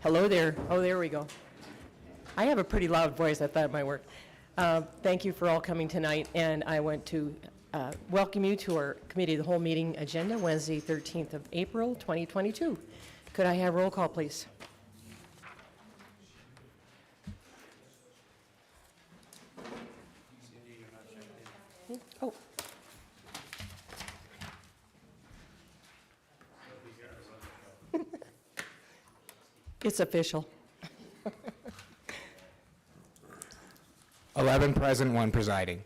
Hello there. Oh, there we go. I have a pretty loud voice. I thought it might work. Thank you for all coming tonight, and I want to welcome you to our Committee of the Whole meeting agenda, Wednesday, 13th of April, 2022. Could I have roll call, please? Oh. It's official. 11 present, 1 presiding.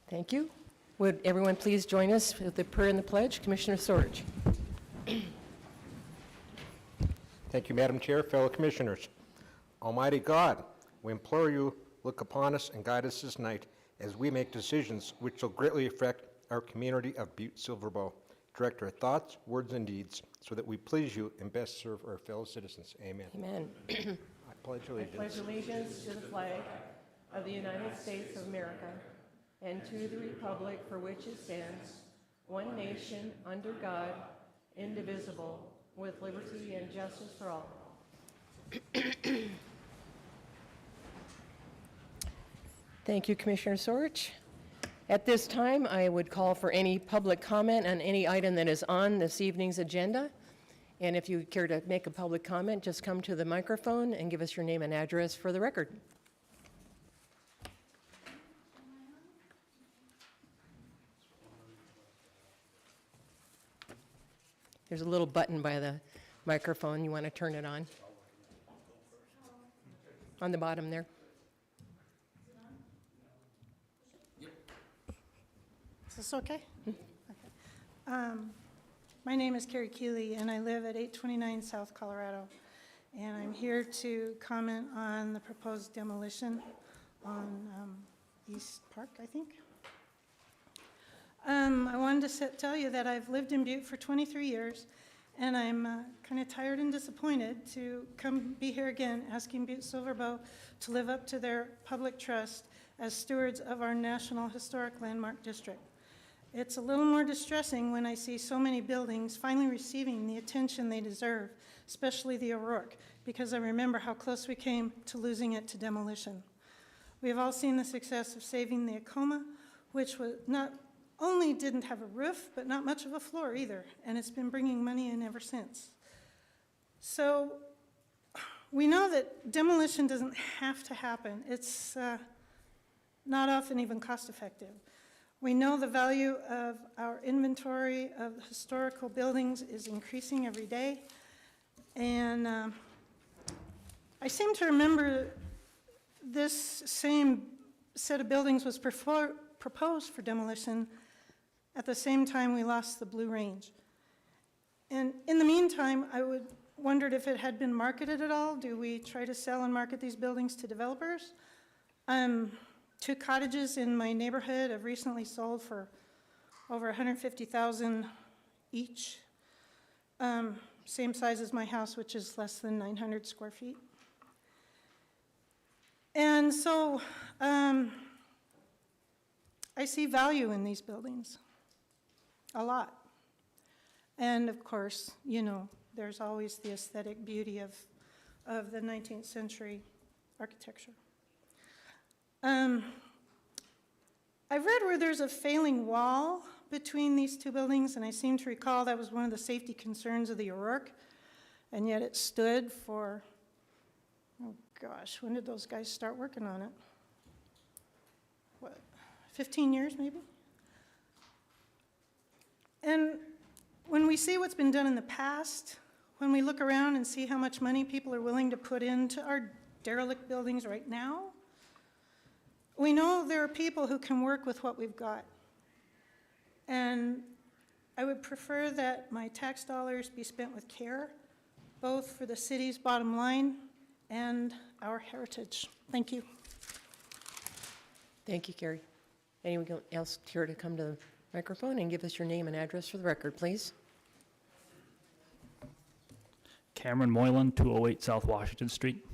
Thank you. Would everyone please join us with the prayer and the pledge? Commissioner Sorge. Thank you, Madam Chair, fellow commissioners. Almighty God, we implore you, look upon us and guide us this night as we make decisions which will greatly affect our community of Butte-Silver. Direct our thoughts, words, and deeds so that we please you and best serve our fellow citizens. Amen. Amen. I pledge allegiance. I pledge allegiance to the flag of the United States of America and to the republic for which it stands, one nation, under God, indivisible, with liberty and justice for all. Thank you, Commissioner Sorge. At this time, I would call for any public comment on any item that is on this evening's agenda. And if you care to make a public comment, just come to the microphone and give us your name and address for the record. There's a little button by the microphone. You want to turn it on? On the bottom there. Is this okay? Okay. My name is Carrie Keeley, and I live at 829 South Colorado. And I'm here to comment on the proposed demolition on East Park, I think. I wanted to tell you that I've lived in Butte for 23 years, and I'm kind of tired and disappointed to come be here again asking Butte-Silver to live up to their public trust as stewards of our National Historic Landmark District. It's a little more distressing when I see so many buildings finally receiving the attention they deserve, especially the O'Rourke, because I remember how close we came to losing it to demolition. We have all seen the success of saving the Acoma, which was not only didn't have a roof, but not much of a floor either, and it's been bringing money in ever since. So we know that demolition doesn't have to happen. It's not often even cost effective. We know the value of our inventory of historical buildings is increasing every day, and I seem to remember this same set of buildings was proposed for demolition at the same time we lost the Blue Range. And in the meantime, I wondered if it had been marketed at all. Do we try to sell and market these buildings to developers? 2 cottages in my neighborhood have recently sold for over $150,000 each. Same size as my house, which is less than 900 square feet. And so I see value in these buildings, a lot. And of course, you know, there's always the aesthetic beauty of the 19th century architecture. I've read where there's a failing wall between these 2 buildings, and I seem to recall that was one of the safety concerns of the O'Rourke, and yet it stood for, oh gosh, when did those guys start working on it? What, 15 years maybe? And when we see what's been done in the past, when we look around and see how much money people are willing to put into our derelict buildings right now, we know there are people who can work with what we've got. And I would prefer that my tax dollars be spent with care, both for the city's bottom line and our heritage. Thank you. Thank you, Carrie. Anyone else here to come to the microphone and give us your name and address for the record, please? Cameron Moylan, 208 South Washington Street.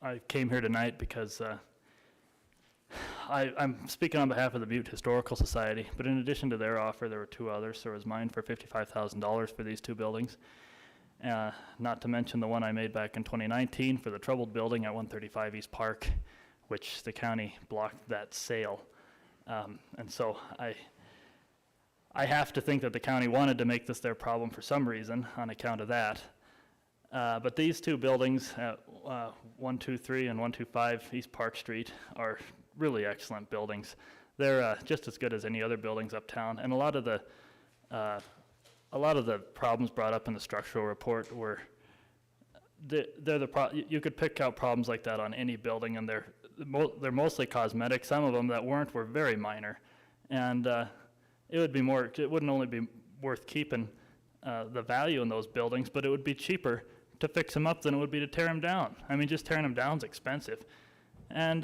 I came here tonight because I'm speaking on behalf of the Butte Historical Society, but in addition to their offer, there were 2 others. There was mine for $55,000 for these 2 buildings. not to mention the one I made back in 2019 for the troubled building at 135 East Park, which the county blocked that sale. And so I have to think that the county wanted to make this their problem for some reason on account of that. But these two buildings, 123 and 125 East Park Street, are really excellent buildings. They're just as good as any other buildings uptown, and a lot of the problems brought up in the structural report were you could pick out problems like that on any building, and they're mostly cosmetic. Some of them that weren't were very minor, and it wouldn't only be worth keeping the value in those buildings, but it would be cheaper to fix them up than it would be to tear them down. I mean, just tearing them down is expensive. And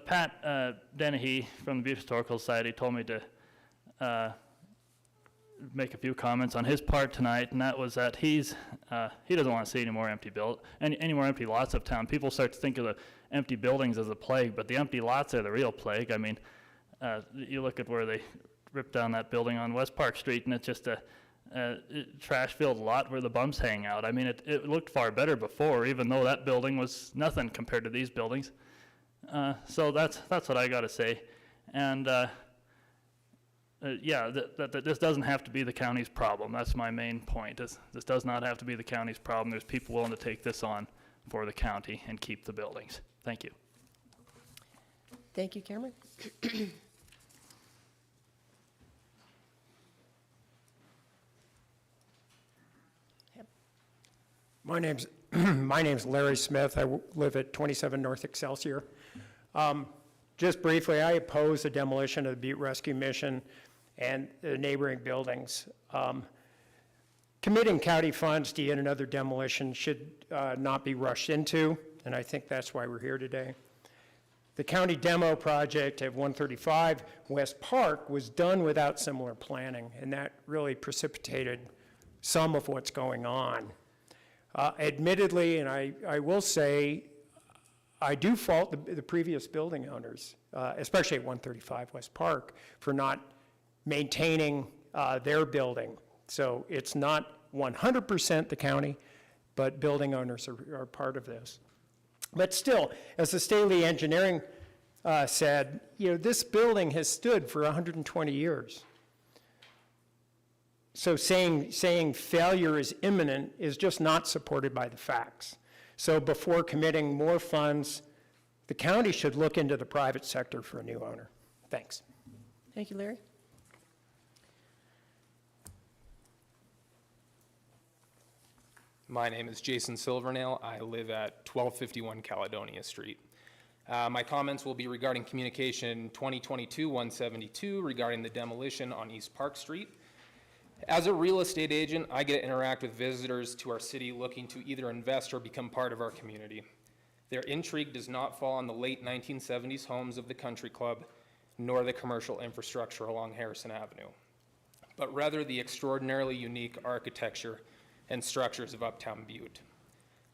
Pat Dennehy from the Butte Historical Society told me to make a few comments on his part tonight, and that was that he doesn't want to see any more empty lots of town. People start to think of the empty buildings as a plague, but the empty lots are the real plague. I mean, you look at where they ripped down that building on West Park Street, and it's just a trash-filled lot where the bums hang out. I mean, it looked far better before, even though that building was nothing compared to these buildings. So that's what I got to say. And yeah, that this doesn't have to be the county's problem. That's my main point. This does not have to be the county's problem. There's people willing to take this on for the county and keep the buildings. Thank you. Thank you, Cameron. My name's Larry Smith. I live at 27 North Excelsior. Just briefly, I oppose the demolition of the Butte Rescue Mission and the neighboring buildings. Committing county funds to yet another demolition should not be rushed into, and I think that's why we're here today. The county demo project at 135 West Park was done without similar planning, and that really precipitated some of what's going on. Admittedly, and I will say, I do fault the previous building owners, especially at 135 West Park, for not maintaining their building. So it's not 100% the county, but building owners are part of this. But still, as the Staley Engineering said, this building has stood for 120 years. So saying failure is imminent is just not supported by the facts. So before committing more funds, the county should look into the private sector for a new owner. Thanks. Thank you, Larry. My name is Jason Silvernail. I live at 1251 Caledonia Street. My comments will be regarding communication 2022-172 regarding the demolition on East Park Street. As a real estate agent, I get to interact with visitors to our city looking to either invest or become part of our community. Their intrigue does not fall on the late 1970s homes of the country club, nor the commercial infrastructure along Harrison Avenue, but rather the extraordinarily unique architecture and structures of Uptown Butte.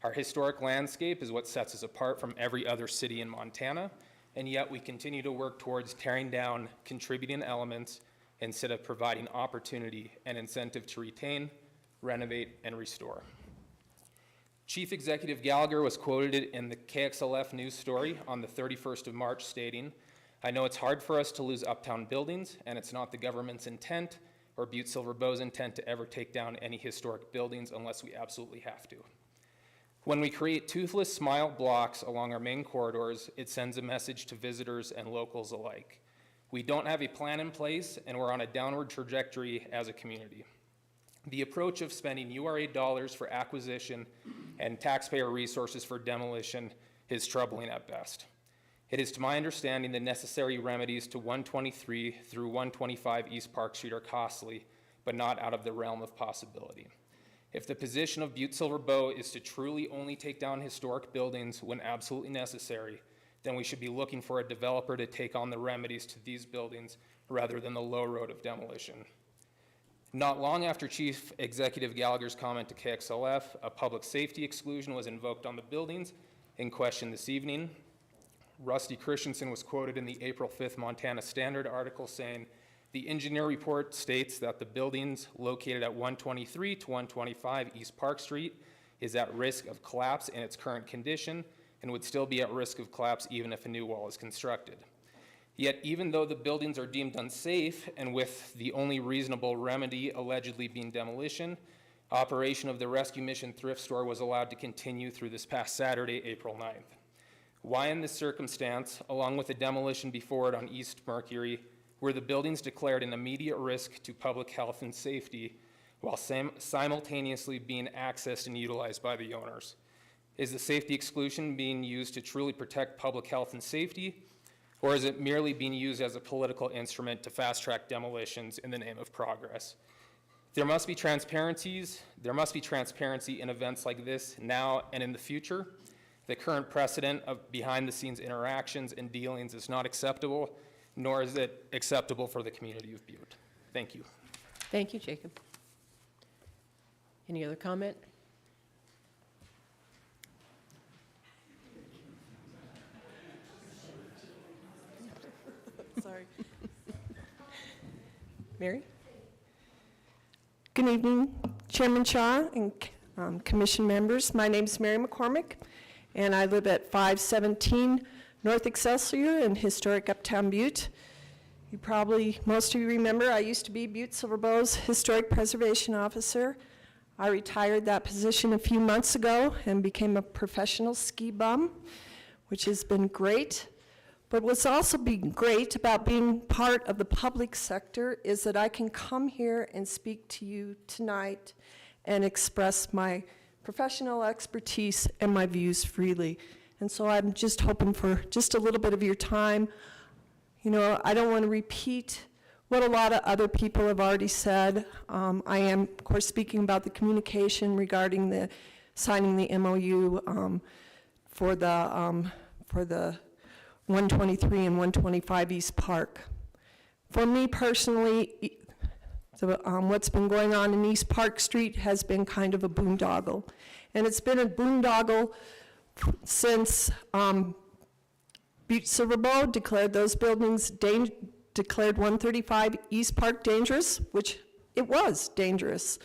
Our historic landscape is what sets us apart from every other city in Montana, and yet we continue to work towards tearing down contributing elements instead of providing opportunity and incentive to retain, renovate, and restore. Chief Executive Gallagher was quoted in the KXLF news story on the 31st of March stating, "I know it's hard for us to lose uptown buildings, and it's not the government's intent or Butte-Silver Bow's intent to ever take down any historic buildings unless we absolutely have to. When we create toothless smile blocks along our main corridors, it sends a message to visitors and locals alike. We don't have a plan in place, and we're on a downward trajectory as a community. The approach of spending URA dollars for acquisition and taxpayer resources for demolition is troubling at best. It is to my understanding the necessary remedies to 123 through 125 East Park Street are costly, but not out of the realm of possibility. If the position of Butte-Silver Bow is to truly only take down historic buildings when absolutely necessary, then we should be looking for a developer to take on the remedies to these buildings rather than the low road of demolition. Not long after Chief Executive Gallagher's comment to KXLF, a public safety exclusion was invoked on the buildings in question this evening. Rusty Christensen was quoted in the April 5th Montana Standard article saying, The engineer report states that the buildings located at 123 to 125 East Park Street is at risk of collapse in its current condition and would still be at risk of collapse even if a new wall is constructed. Yet, even though the buildings are deemed unsafe and with the only reasonable remedy allegedly being demolition, operation of the Rescue Mission thrift store was allowed to continue through this past Saturday, April 9th. Why in this circumstance, along with the demolition before it on East Mercury, were the buildings declared an immediate risk to public health and safety while simultaneously being accessed and utilized by the owners? Is the safety exclusion being used to truly protect public health and safety, or is it merely being used as a political instrument to fast-track demolitions in the name of progress? There must be transparency in events like this now and in the future. The current precedent of behind-the-scenes interactions and dealings is not acceptable, nor is it acceptable for the community of Butte. Thank you. Thank you, Jacob. Any other comment? Sorry. Mary? Good evening, Chairman Shaw and Commission members. My name is Mary McCormick, and I live at 517 North Excelsior in historic Uptown Butte. Most of you remember, I used to be Butte-Silver Bow's Historic Preservation Officer. I retired that position a few months ago and became a professional ski bum, which has been great. But what's also been great about being part of the public sector is that I can come here and speak to you tonight and express my professional expertise and my views freely. And so I'm just hoping for just a little bit of your time. You know, I don't want to repeat what a lot of other people have already said. I am, of course, speaking about the communication regarding the signing the MOU for the 123 and 125 East Park. For me personally, what's been going on in East Park Street has been kind of a boondoggle. And it's been a boondoggle since Butte-Silver Bow declared those buildings, declared 135 East Park dangerous, which it was dangerous.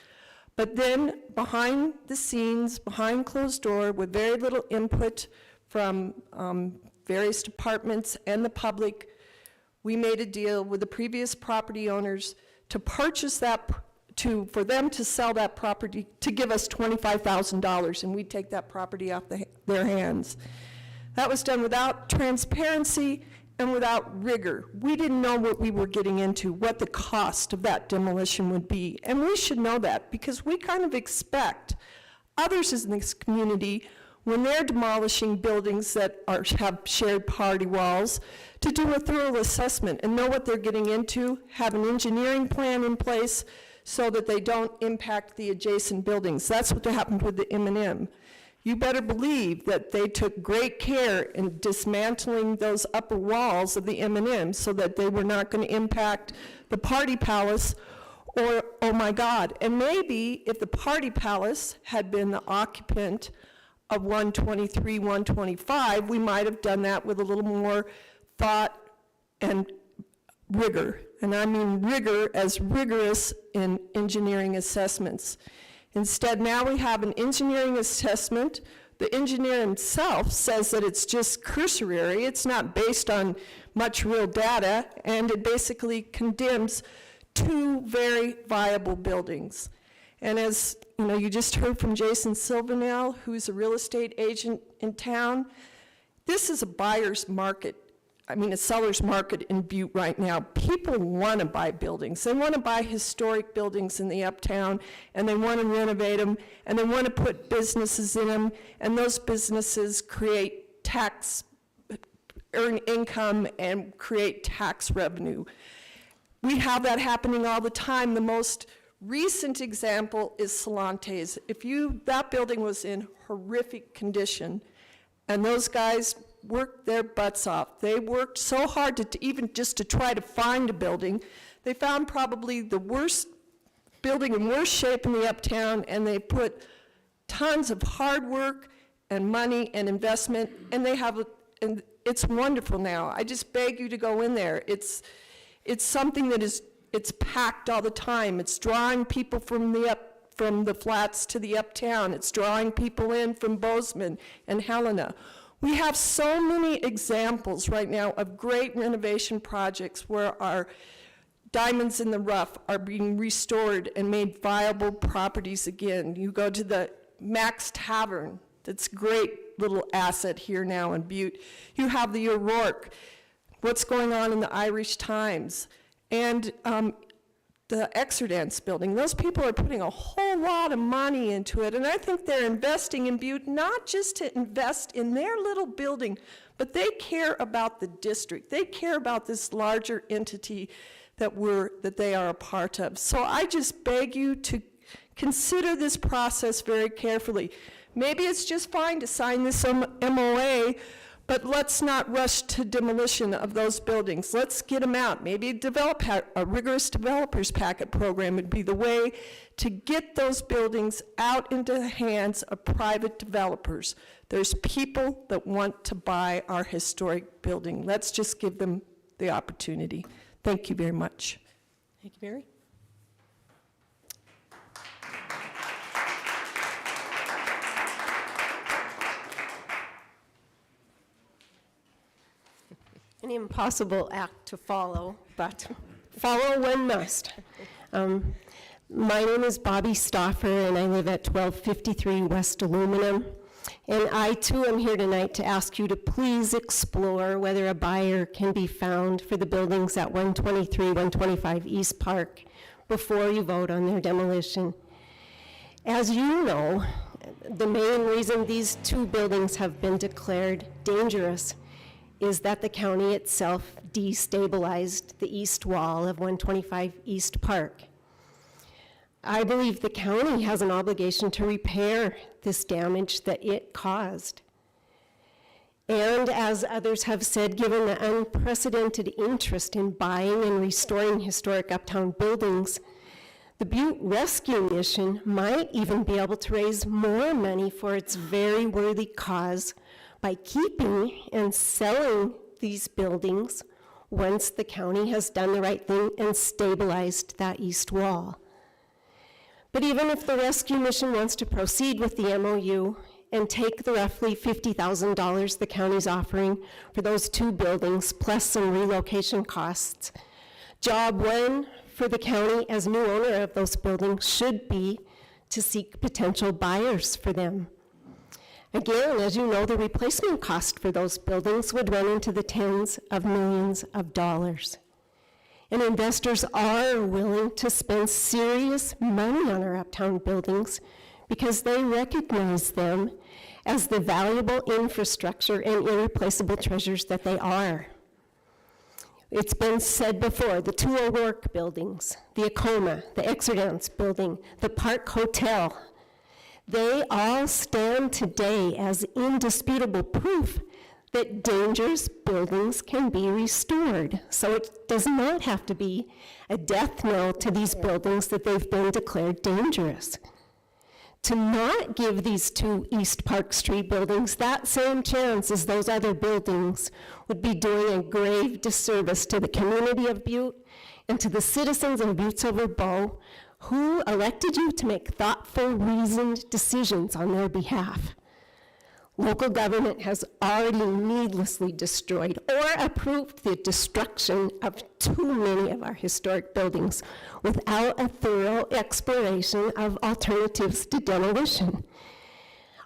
But then behind the scenes, behind closed door, with very little input from various departments and the public, we made a deal with the previous property owners to purchase that, for them to sell that property, to give us $25,000, and we'd take that property off their hands. That was done without transparency and without rigor. We didn't know what we were getting into, what the cost of that demolition would be, and we should know that because we kind of expect others in this community, when they're demolishing buildings that have shared party walls, to do a thorough assessment and know what they're getting into, have an engineering plan in place so that they don't impact the adjacent buildings. That's what happened with the M&M. You better believe that they took great care in dismantling those upper walls of the M&M so that they were not going to impact the party palace or, oh my God, and maybe if the party palace had been the occupant of 123, 125, we might have done that with a little more thought and rigor. And I mean rigor as rigorous in engineering assessments. Instead, now we have an engineering assessment. The engineer himself says that it's just cursory. It's not based on much real data, and it basically condemns two very viable buildings. And as you know, you just heard from Jason Silvernail, who's a real estate agent in town. This is a buyer's market. I mean, a seller's market in Butte right now. People want to buy buildings. They want to buy historic buildings in the uptown, and they want to renovate them, and they want to put businesses in them, and those businesses create earn income and create tax revenue. We have that happening all the time. The most recent example is Solantes. That building was in horrific condition, and those guys worked their butts off. They worked so hard to even just to try to find a building. They found probably the worst building in worse shape in the uptown, and they put tons of hard work and money and investment, and and it's wonderful now. I just beg you to go in there. It's something that is It's packed all the time. It's drawing people from the flats to the uptown. It's drawing people in from Bozeman and Helena. We have so many examples right now of great renovation projects where our diamonds in the rough are being restored and made viable properties again. You go to the Max Tavern, that's a great little asset here now in Butte. You have the O'Rourke, what's going on in the Irish Times, and the Exerdance building. Those people are putting a whole lot of money into it, and I think they're investing in Butte not just to invest in their little building, but they care about the district. They care about this larger entity that they are a part of. So I just beg you to consider this process very carefully. Maybe it's just fine to sign this MOA, but let's not rush to demolition of those buildings. Let's get them out. Maybe develop a rigorous developers packet program would be the way to get those buildings out into the hands of private developers. There's people that want to buy our historic building. Let's just give them the opportunity. Thank you very much. Thank you, Barry. An impossible act to follow, but follow one must. My name is Bobby Stoffer, and I live at 1253 West Aluminum. And I, too, am here tonight to ask you to please explore whether a buyer can be found for the buildings at 123, 125 East Park before you vote on their demolition. As you know, the main reason these two buildings have been declared dangerous is that the county itself destabilized the east wall of 125 East Park. I believe the county has an obligation to repair this damage that it caused. And as others have said, given the unprecedented interest in buying and restoring historic uptown buildings, the Butte Rescue Mission might even be able to raise more money for its very worthy cause by keeping and selling these buildings once the county has done the right thing and stabilized that east wall. But even if the rescue mission wants to proceed with the MOU and take the roughly $50,000 the county's offering for those two buildings, plus some relocation costs, job one for the county as new owner of those buildings should be to seek potential buyers for them. Again, as you know, the replacement cost for those buildings would run into the tens of millions of dollars. And investors are willing to spend serious money on our uptown buildings because they recognize them as the valuable infrastructure and irreplaceable treasures that they are. It's been said before, the two O'Rourke buildings, the Acoma, the Exerdance building, the Park Hotel, they all stand today as indisputable proof that dangerous buildings can be restored. So it does not have to be a death knell to these buildings that they've been declared dangerous. To not give these two East Park Street buildings that same chance as those other buildings would be doing a grave disservice to the community of Butte and to the citizens of Butte-Silver Bow who elected you to make thoughtful, reasoned decisions on their behalf. Local government has already needlessly destroyed or approved the destruction of too many of our historic buildings without a thorough exploration of alternatives to demolition.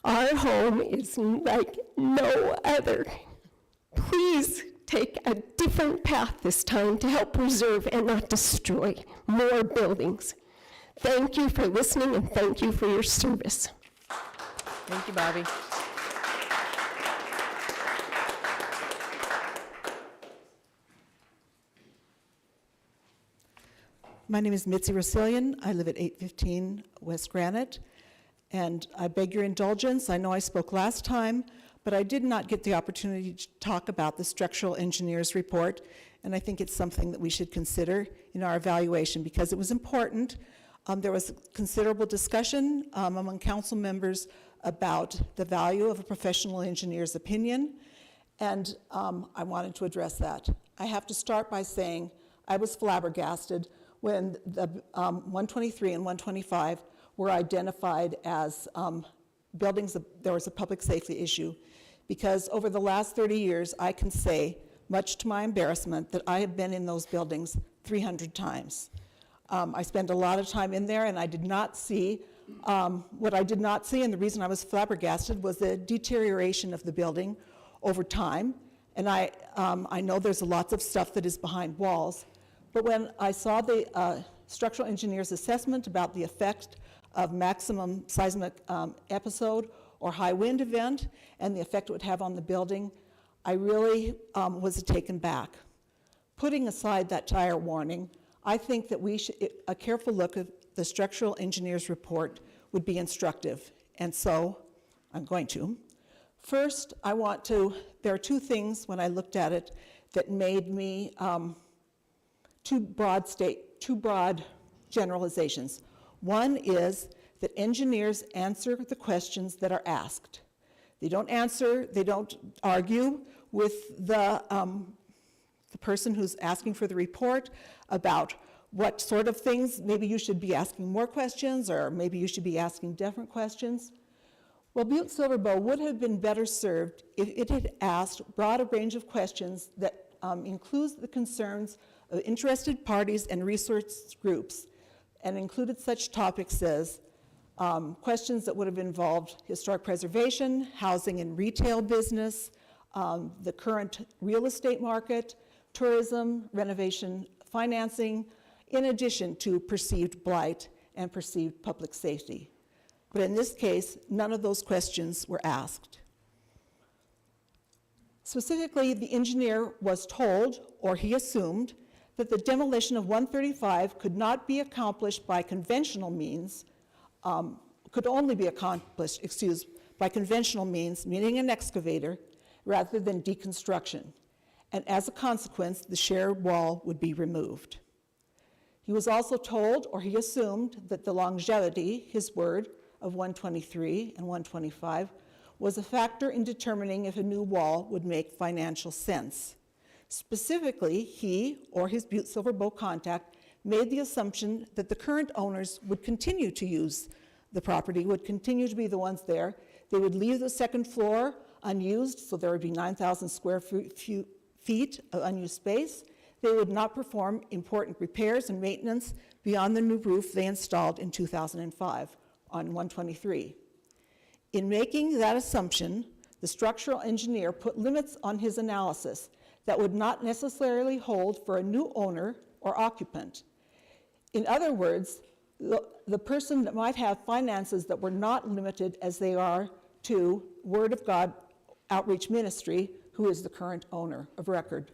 Our home is like no other. Please take a different path this time to help preserve and not destroy more buildings. Thank you for listening and thank you for your service. Thank you, Bobby. My name is Mitzi Rosillian. I live at 815 West Granite, and I beg your indulgence. I know I spoke last time, but I did not get the opportunity to talk about the structural engineer's report, and I think it's something that we should consider in our evaluation because it was important. There was considerable discussion among council members about the value of a professional engineer's opinion, and I wanted to address that. I have to start by saying I was flabbergasted when the 123 and 125 were identified as buildings, there was a public safety issue. Because over the last 30 years, I can say, much to my embarrassment, that I have been in those buildings 300 times. I spent a lot of time in there, and I did not see, what I did not see, and the reason I was flabbergasted, was the deterioration of the building over time. And I know there's lots of stuff that is behind walls, but when I saw the structural engineer's assessment about the effect of maximum seismic episode or high wind event and the effect it would have on the building, I really was taken back. Putting aside that tire warning, I think that a careful look at the structural engineer's report would be instructive, and so I'm going to. First, there are two things when I looked at it that made me two broad generalizations. One is that engineers answer the questions that are asked. They don't argue with the person who's asking for the report about what sort of things, maybe you should be asking more questions, or maybe you should be asking different questions. Well, Butte-Silver would have been better served if it had asked a broader range of questions that includes the concerns of interested parties and resource groups, and included such topics as questions that would have involved historic preservation, housing and retail business, the current real estate market, tourism, renovation, financing, in addition to perceived blight and perceived public safety. But in this case, none of those questions were asked. Specifically, the engineer was told, or he assumed, that the demolition of 135 could not be accomplished by conventional means, could only be accomplished, by conventional means, meaning an excavator, rather than deconstruction. And as a consequence, the shared wall would be removed. He was also told, or he assumed, that the longevity, his word, of 123 and 125 was a factor in determining if a new wall would make financial sense. Specifically, he or his Butte-Silver contact made the assumption that the current owners would continue to use the property, would continue to be the ones there. They would leave the second floor unused, so there would be 9,000 square feet of unused space. They would not perform important repairs and maintenance beyond the new roof they installed in 2005 on 123. In making that assumption, the structural engineer put limits on his analysis that would not necessarily hold for a new owner or occupant. In other words, the person that might have finances that were not limited as they are to Word of God Outreach Ministry, who is the current owner of record.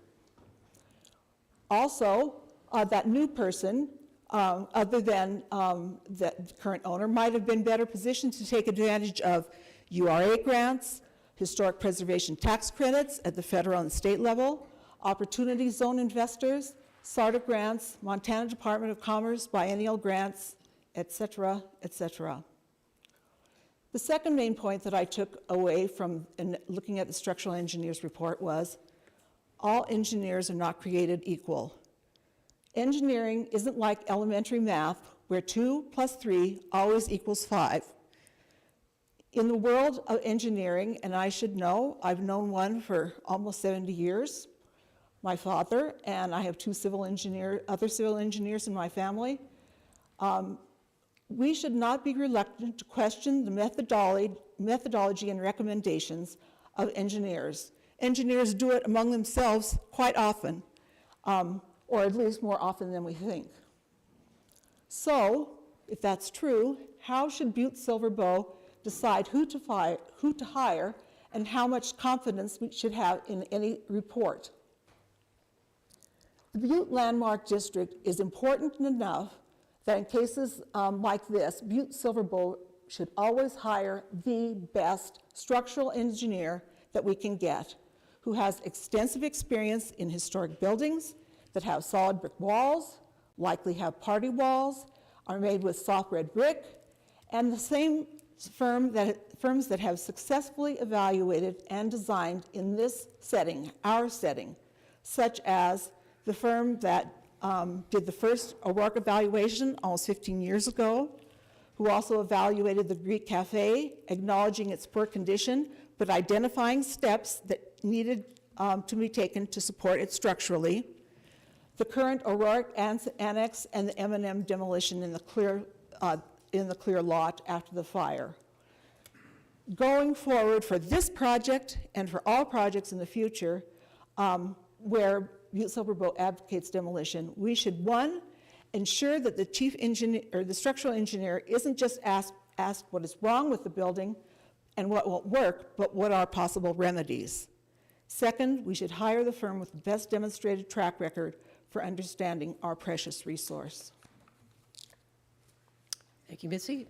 Also, that new person, other than the current owner, might have been better positioned to take advantage of URA grants, historic preservation tax credits at the federal and state level, opportunity zone investors, SARTA grants, Montana Department of Commerce biennial grants, et cetera, et cetera. The second main point that I took away from looking at the structural engineer's report was all engineers are not created equal. Engineering isn't like elementary math, where 2 + 3 always equals 5. In the world of engineering, and I should know, I've known one for almost 70 years, my father, and I have other civil engineers in my family. We should not be reluctant to question the methodology and recommendations of engineers. Engineers do it among themselves quite often, or at least more often than we think. So, if that's true, how should Butte-Silver decide who to hire and how much confidence we should have in any report? The Butte Landmark District is important enough that in cases like this, Butte-Silver should always hire the best structural engineer that we can get, who has extensive experience in historic buildings that have solid brick walls, likely have party walls, are made with soft red brick, and the same firms that have successfully evaluated and designed in this setting, our setting, such as the firm that did the first O'Rourke evaluation almost 15 years ago, who also evaluated the Greek Cafe, acknowledging its poor condition, but identifying steps that needed to be taken to support it structurally. The current O'Rourke Annex and the M&M demolition in the clear lot after the fire. Going forward for this project and for all projects in the future, where Butte-Silver Boat advocates demolition, we should, one, ensure that the chief engineer or the structural engineer isn't just asked what is wrong with the building and what won't work, but what are possible remedies. Second, we should hire the firm with the best demonstrated track record for understanding our precious resource. Thank you, Mitzi.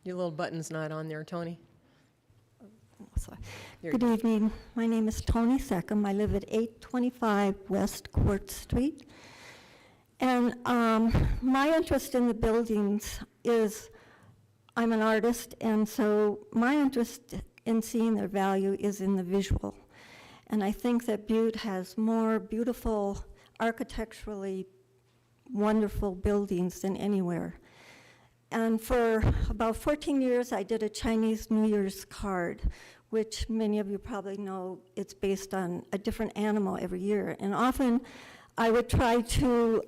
Your little button's not on there, Tony. Sorry. Here Good you go. evening. My name is Tony Seckham. I live at 825 West Court Street. And my interest in the buildings is, I'm an artist, and so my interest in seeing their value is in the visual. And I think that Butte has more beautiful, architecturally wonderful buildings than anywhere. And for about 14 years, I did a Chinese New Year's card, which many of you probably know it's based on a different animal every year. And often I would try to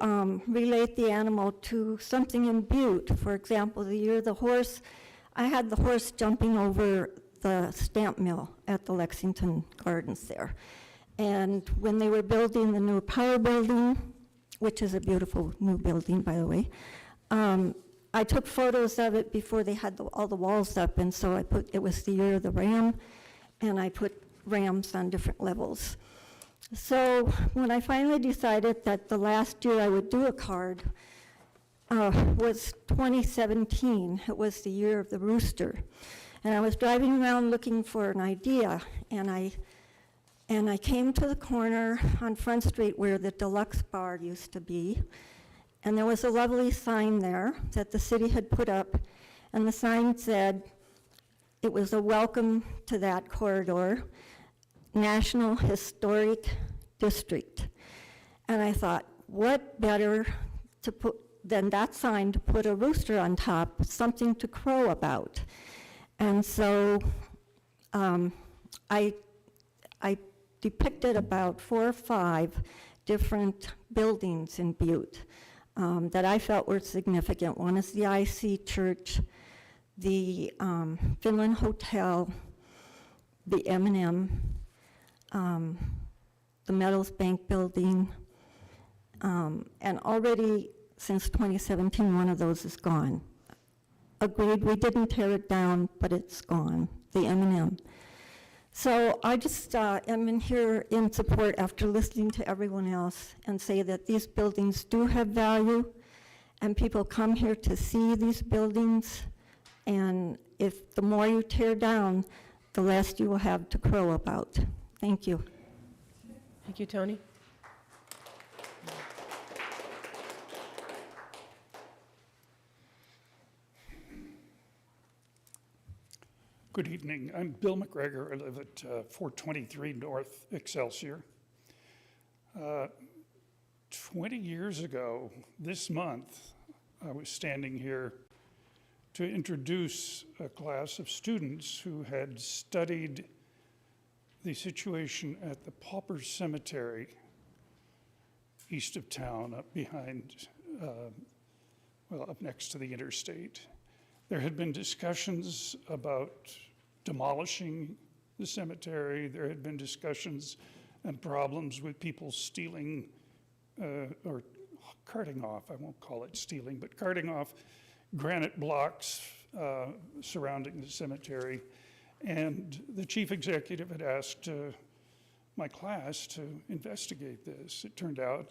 relate the animal to something in Butte. For example, the year the horse, I had the horse jumping over the stamp mill at the Lexington Gardens there. And when they were building the new power building, which is a beautiful new building, by the way, I took photos of it before they had all the walls up, and so it was the year of the ram, and I put rams on different levels. So when I finally decided that the last year I would do a card was 2017. It was the year of the rooster. And I was driving around looking for an idea, and I came to the corner on Front Street where the Deluxe Bar used to be. And there was a lovely sign there that the city had put up, and the sign said it was a welcome to that corridor, National Historic District. And I thought, what better to put than that sign to put a rooster on top, something to crow about. And so I depicted about 4 or 5 different buildings in Butte that I felt were significant. One is the IC Church, the Finland Hotel, the M&M, the Metals Bank building, and already since 2017, one of those is gone. Agreed, we didn't tear it down, but it's gone, the M&M. So I just am in here in support after listening to everyone else and say that these buildings do have value, and people come here to see these buildings, and if the more you tear down, the less you will have to crow about. Thank you. Thank you, Tony. Good evening. I'm Bill McGregor. I live at 423 North Excelsior. 20 years ago, this month, I was standing here to introduce a class of students who had studied the situation at the Pauper Cemetery east of town, up behind, up next to the interstate. There had been discussions about demolishing the cemetery. There had been discussions and problems with people stealing or carting off, I won't call it stealing, but carting off granite blocks surrounding the cemetery. And the chief executive had asked my class to investigate this. It turned out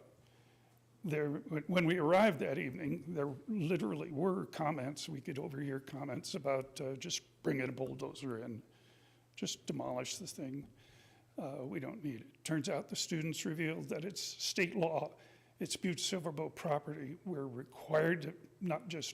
when we arrived that evening, there literally were comments, we could overhear comments about just bring a bulldozer in, just demolish the thing. We don't need it. Turns out the students revealed that it's state law, it's Butte-Silver Boat property. We're required to not just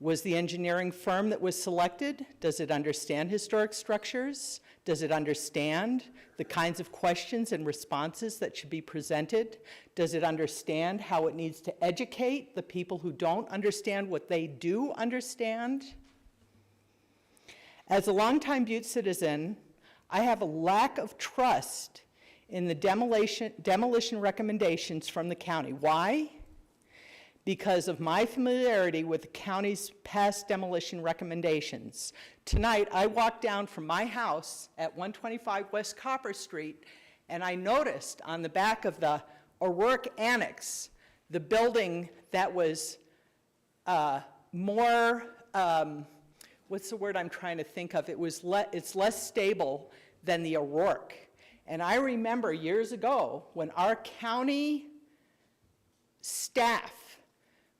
Was the engineering firm that was selected, does it understand historic structures? Does it understand the kinds of questions and responses that should be presented? Does it understand how it needs to educate the people who don't understand what they do understand? As a longtime Butte citizen, I have a lack of trust in the demolition recommendations from the county. Why? Because of my familiarity with the county's past demolition recommendations. Tonight, I walked down from my house at 125 West Copper Street, and I noticed on the back of the O'Rourke Annex, the building that was more, what's the word I'm trying to think of? It's less stable than the O'Rourke. And I remember years ago when our county staff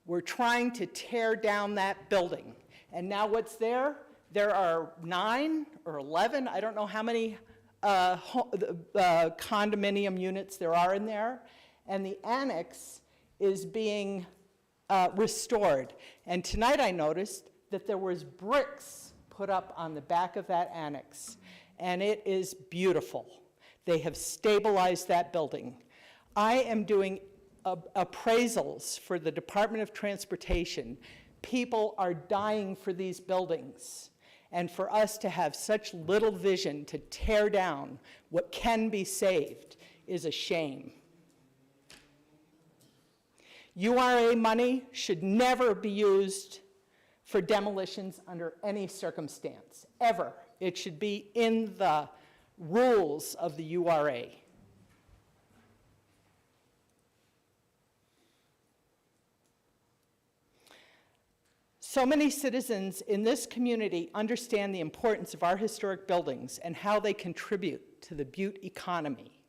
were trying to tear down that building. And now what's there? There are 9 or 11, I don't know how many condominium units there are in there. And the annex is being restored. And tonight I noticed that there was bricks put up on the back of that annex. And it is beautiful. They have stabilized that building. I am doing appraisals for the Department of Transportation. People are dying for these buildings. And for us to have such little vision to tear down what can be saved is a shame. URA money should never be used for demolitions under any circumstance, ever. It should be in the rules of the URA. So many citizens in this community understand the importance of our historic buildings and how they contribute to the Butte economy.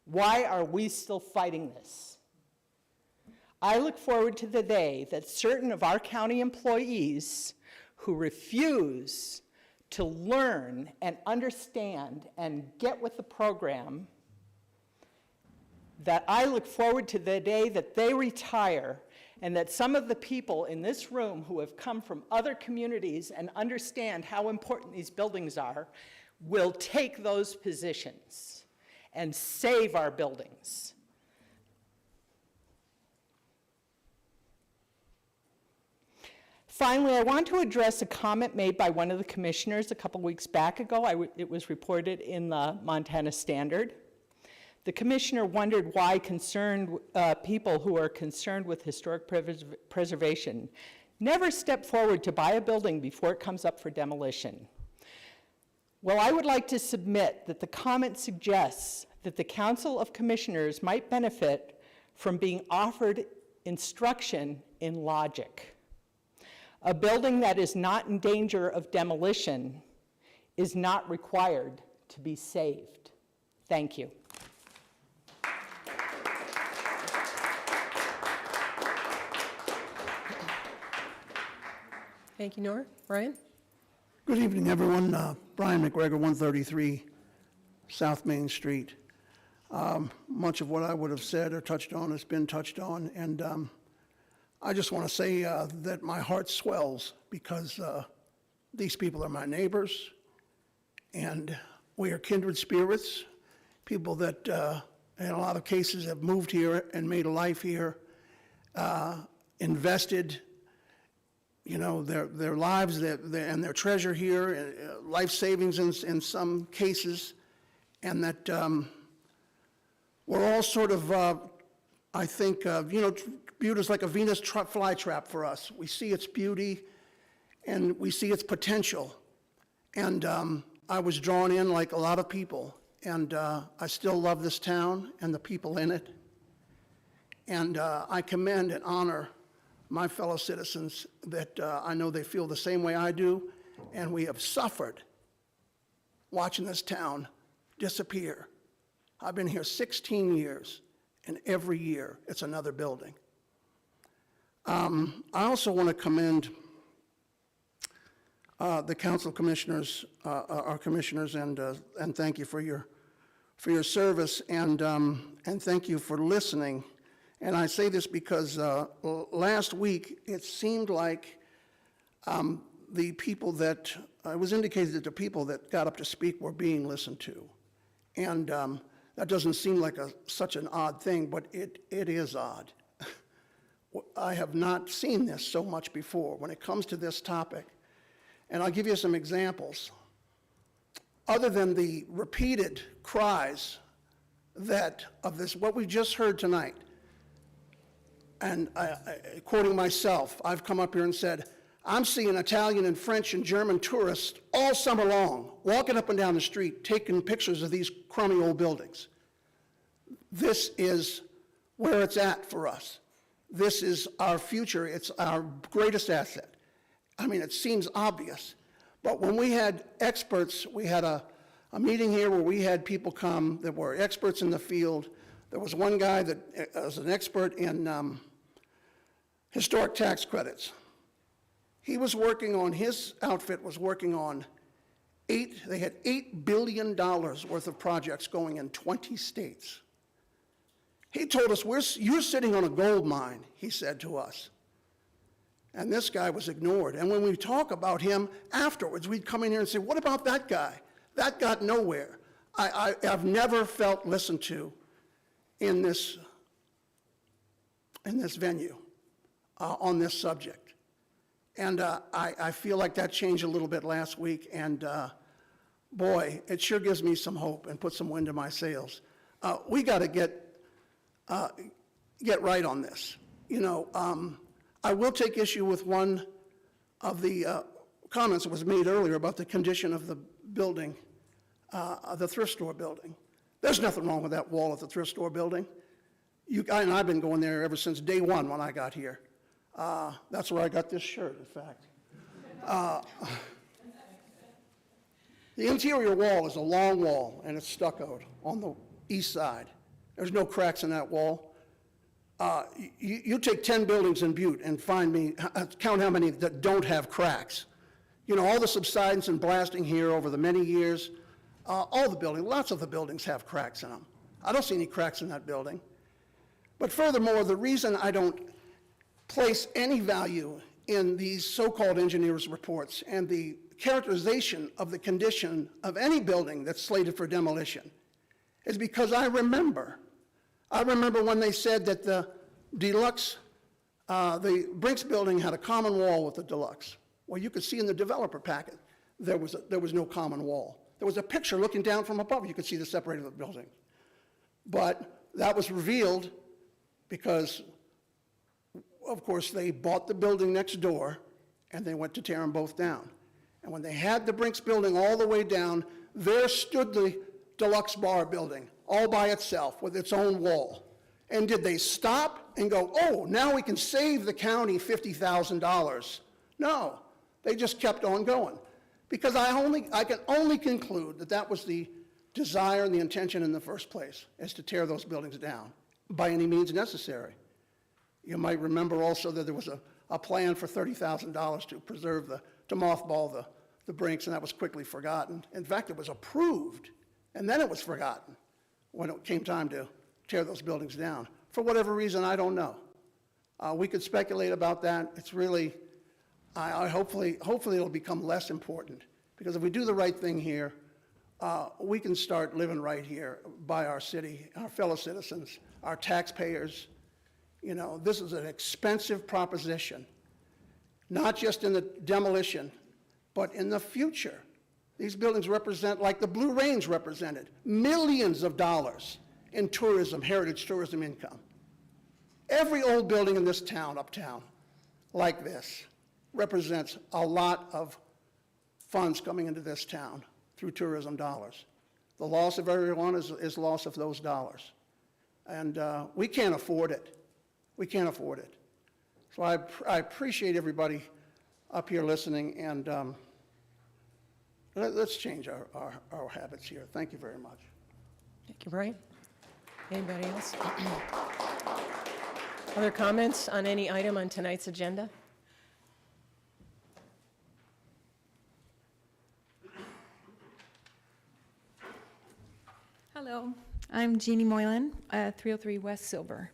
Why are we still fighting this? I look forward to the day that certain of our county employees who refuse to learn and understand and get with the program, that I look forward to the day that they retire and that some of the people in this room who have come from other communities and understand how important these buildings are will take those positions and save our buildings. Finally, I want to address a comment made by one of the commissioners a couple weeks back ago. It was reported in the Montana Standard. The commissioner wondered why people who are concerned with historic preservation never step forward to buy a building before it comes up for demolition. Well, I would like to submit that the comment suggests that the Council of Commissioners might benefit from being offered instruction in logic. A building that is not in danger of demolition is not required to be saved. Thank you. Thank you, Nora. Brian? Good evening, everyone. Brian McGregor, 133 South Main Street. Much of what I would have said or touched on has been touched on, and I just want to say that my heart swells because these people are my neighbors, and we are kindred spirits, people that in a lot of cases have moved here and made a life here, invested their lives and their treasure here, life savings in some cases, and that we're all sort of, I think, Butte is like a Venus flytrap for us. We see its beauty and we see its potential. And I was drawn in like a lot of people, and I still love this town and the people in it. And I commend and honor my fellow citizens that I know they feel the same way I do, and we have suffered watching this town disappear. I've been here 16 years, and every year it's another building. I also want to commend the council commissioners, our commissioners, and thank you for your service, and thank you for listening. And I say this because last week it seemed like The people that, it was indicated that the people that got up to speak were being listened to. And that doesn't seem like such an odd thing, but it is odd. I have not seen this so much before when it comes to this topic. And I'll give you some examples. Other than the repeated cries of this, what we just heard tonight, and quoting myself, I've come up here and said, I'm seeing Italian and French and German tourists all summer long, walking up and down the street, taking pictures of these crummy old buildings. This is where it's at for us. This is our future. It's our greatest asset. I mean, it seems obvious. But when we had experts, we had a meeting here where we had people come that were experts in the field. There was one guy that was an expert in historic tax credits. He was working on, his outfit was working on they had $8 billion worth of projects going in 20 states. He told us, you're sitting on a gold mine, he said to us. And this guy was ignored. And when we talk about him afterwards, we'd come in here and say, what about that guy? That got nowhere. I've never felt listened to in this venue on this subject. And I feel like that changed a little bit last week, and boy, it sure gives me some hope and puts some wind in my sails. We got to get right on this. You know, I will take issue with one of the comments that was made earlier about the condition of the building, the thrift store building. There's nothing wrong with that wall at the thrift store building. And I've been going there ever since day one when I got here. That's where I got this shirt, in fact. The interior wall is a long wall, and it's stuccoed on the east side. There's no cracks in that wall. You take 10 buildings in Butte and count how many that don't have cracks. You know, all the subsidence and blasting here over the many years, all the buildings, lots of the buildings have cracks in them. I don't see any cracks in that building. But furthermore, the reason I don't place any value in these so-called engineers' reports and the characterization of the condition of any building that's slated for demolition is because I remember when they said that the deluxe, the Brinks building had a common wall with the deluxe. Well, you could see in the developer packet there was no common wall. There was a picture looking down from above. You could see the separator of the building. But that was revealed because, of course, they bought the building next door and they went to tear them both down. And when they had the Brinks building all the way down, there stood the deluxe bar building all by itself with its own wall. And did they stop and go, oh, now we can save the county $50,000? No, they just kept on going. Because I can only conclude that that was the desire and the intention in the first place, is to tear those buildings down by any means necessary. You might remember also that there was a plan for $30,000 to preserve to mothball the Brinks, and that was quickly forgotten. In fact, it was approved, and then it was forgotten when it came time to tear those buildings down. For whatever reason, I don't know. We could speculate about that. It's really, hopefully it'll become less important, because if we do the right thing here, we can start living right here by our city, our fellow citizens, our taxpayers. You know, this is an expensive proposition, not just in the demolition, but in the future. These buildings represent, like the Blue Range represented, millions of dollars in tourism, heritage tourism income. Every old building in this town, uptown, like this, represents a lot of funds coming into this town through tourism dollars. The loss of everyone is loss of those dollars. And we can't afford it. We can't afford it. So I appreciate everybody up here listening, and let's change our habits here. Thank you very much. Thank you, Brian. Anybody else? Other comments on any item on tonight's agenda? Hello, I'm Jeannie Moylan, 303 West Silver.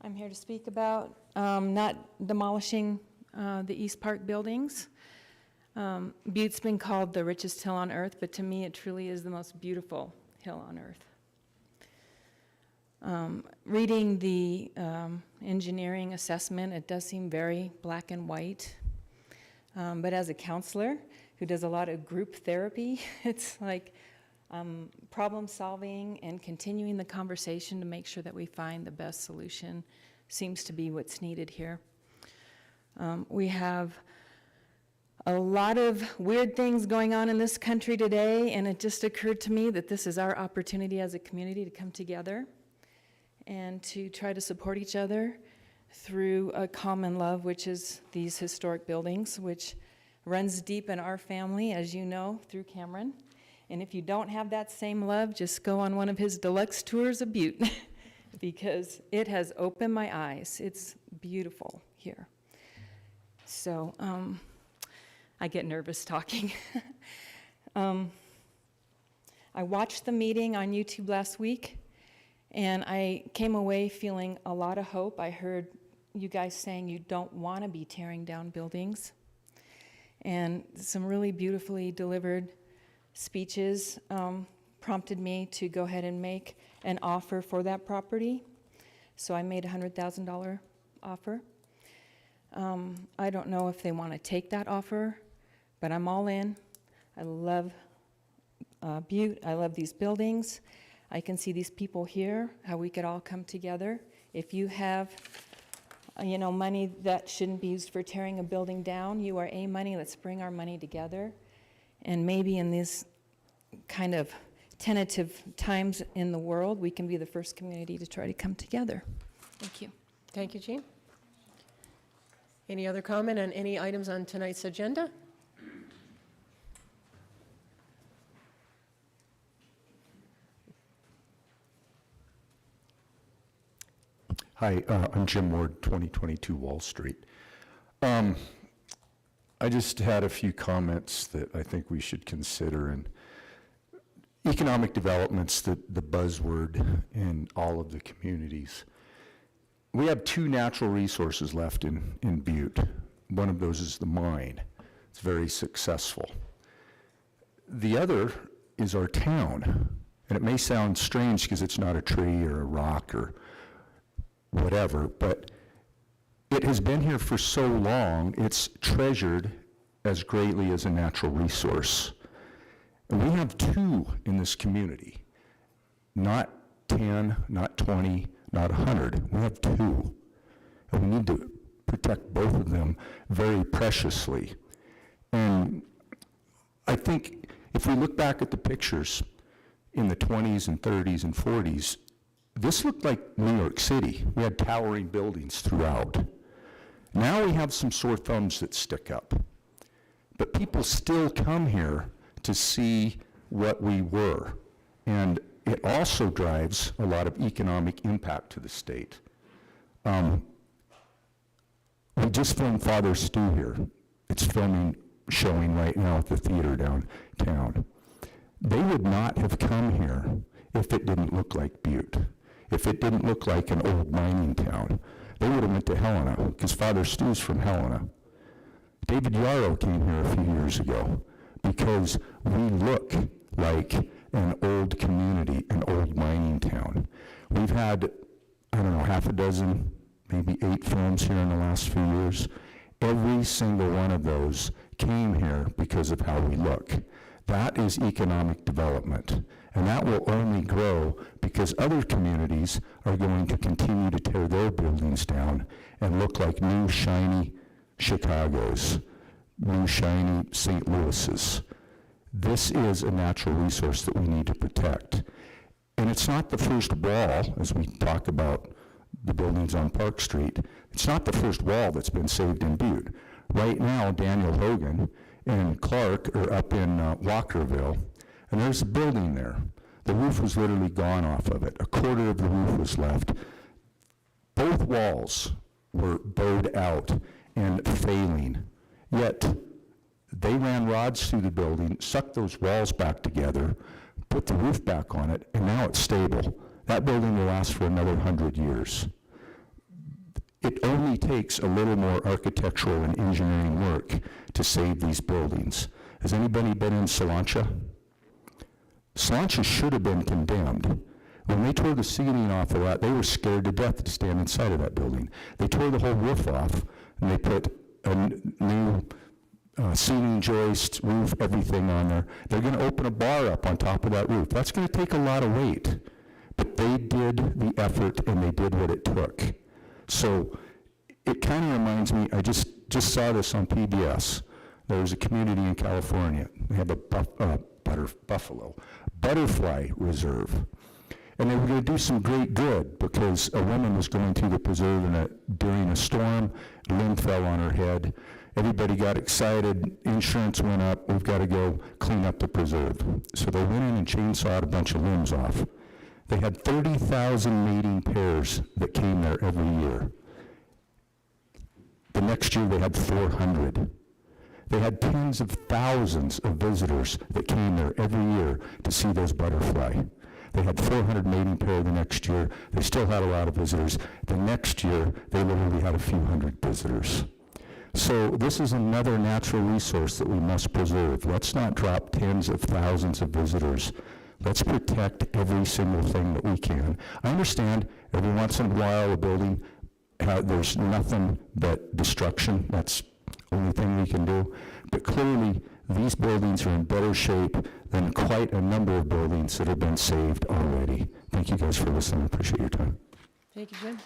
I'm here to speak about not demolishing the East Park buildings. Butte's been called the richest hill on earth, but to me it truly is the most beautiful hill on earth. Reading the engineering assessment, it does seem very black and white. But as a counselor who does a lot of group therapy, it's like problem solving and continuing the conversation to make sure that we find the best solution seems to be what's needed here. We have a lot of weird things going on in this country today, and it just occurred to me that this is our opportunity as a community to come together and to try to support each other through a common love, which is these historic buildings, which runs deep in our family, as you know, through Cameron. And if you don't have that same love, just go on one of his deluxe tours of Butte, because it has opened my eyes. It's beautiful here. So I get nervous talking. I watched the meeting on YouTube last week, and I came away feeling a lot of hope. I heard you guys saying you don't want to be tearing down buildings, and some really beautifully delivered speeches prompted me to go ahead and make an offer for that property. So I made a $100,000 offer. I don't know if they want to take that offer, but I'm all in. I love Butte. I love these buildings. I can see these people here, how we could all come together. If you have money that shouldn't be used for tearing a building down, you are money. Let's bring our money together. And maybe in these kind of tentative times in the world, we can be the first community to try to come together. Thank you. Thank you, Jean. Any other comment on any items on tonight's agenda? Hi, I'm Jim Ward, 2022 Wall Street. I just had a few comments that I think we should consider. And economic development's the buzzword in all of the communities. We have two natural resources left in Butte. One of those is the mine. It's very successful. The other is our town. And it may sound strange because it's not a tree or a rock or whatever, but it has been here for so long, it's treasured as greatly as a natural resource. And we have two in this community, not 10, not 20, not 100. We have two. And we need to protect both of them very preciously. And I think if we look back at the pictures in the 20s and 30s and 40s, this looked like New York City. We had towering buildings throughout. Now we have some sore thumbs that stick up. But people still come here to see what we were. And it also drives a lot of economic impact to the state. We just filmed Father Stew here. It's showing right now at the theater downtown. They would not have come here if it didn't look like Butte. If it didn't look like an old mining town. They would have went to Helena, because Father Stew's from Helena. David Yarrow came here a few years ago because we look like an old community, an old mining town. We've had, I don't know, half a dozen, maybe 8 films here in the last few years. Every single one of those came here because of how we look. That is economic development. And that will only grow because other communities are going to continue to tear their buildings down and look like new, shiny Chicagos, new, shiny St. Louis's. This is a natural resource that we need to protect. And it's not the first wall, as we talk about the buildings on Park Street, it's not the first wall that's been saved in Butte. Right now, Daniel Hogan and Clark are up in Walkerville, and there's a building there. The roof was literally gone off of it. A quarter of the roof was left. Both walls were bowed out and failing, yet they ran rods through the building, sucked those walls back together, put the roof back on it, and now it's stable. That building will last for another 100 years. It only takes a little more architectural and engineering work to save these buildings. Has anybody been in Salancha? Salancha should have been condemned. When they tore the ceiling off of that, they were scared to death to stand inside of that building. They tore the whole roof off, and they put a new ceiling joist, roof, everything on there. They're going to open a bar up on top of that roof. That's going to take a lot of weight. But they did the effort, and they did what it took. So it kind of reminds me, I just saw this on PBS. There was a community in California. They have a butterfly reserve. And they were going to do some great good because a woman was going through the preserve during a storm, a limb fell on her head. Everybody got excited, insurance went up, we've got to go clean up the preserve. So they went in and chainsawed a bunch of limbs off. They had 30,000 mating pairs that came there every year. The next year they had 400. They had tens of thousands of visitors that came there every year to see those butterfly. They had 400 mating pair the next year. They still had a lot of visitors. The next year, they literally had a few hundred visitors. So this is another natural resource that we must preserve. Let's not drop tens of thousands of visitors. Let's protect every single thing that we can. I understand every once in a while a building, there's nothing but destruction. That's the only thing we can do. But clearly, these buildings are in better shape than quite a number of buildings that have been saved already. Thank you guys for listening. I appreciate your time. Thank you, Jim.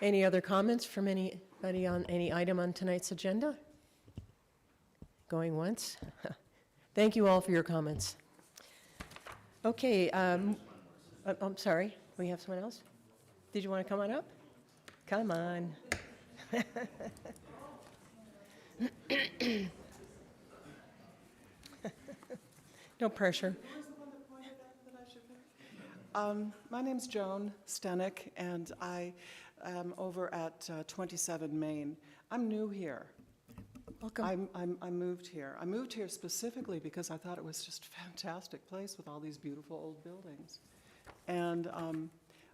Any other comments from anybody on any item on tonight's agenda? Going once? Thank you all for your comments. Okay, I'm sorry, we have someone else? Did you want to come on up? Come on. No pressure. My name's Joan Stenick, and I am over at 27 Main. I'm new here. Welcome. I moved here. I moved here specifically because I thought it was just a fantastic place with all these beautiful old buildings. And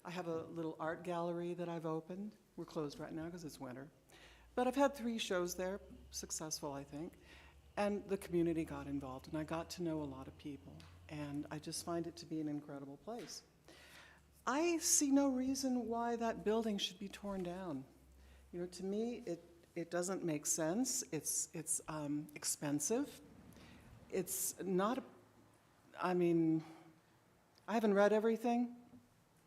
I have a little art gallery that I've opened. We're closed right now because it's winter. But I've had 3 shows there, successful, I think. And the community got involved, and I got to know a lot of people. And I just find it to be an incredible place. I see no reason why that building should be torn down. You know, to me, it doesn't make sense. It's expensive. It's not, I mean, I haven't read everything,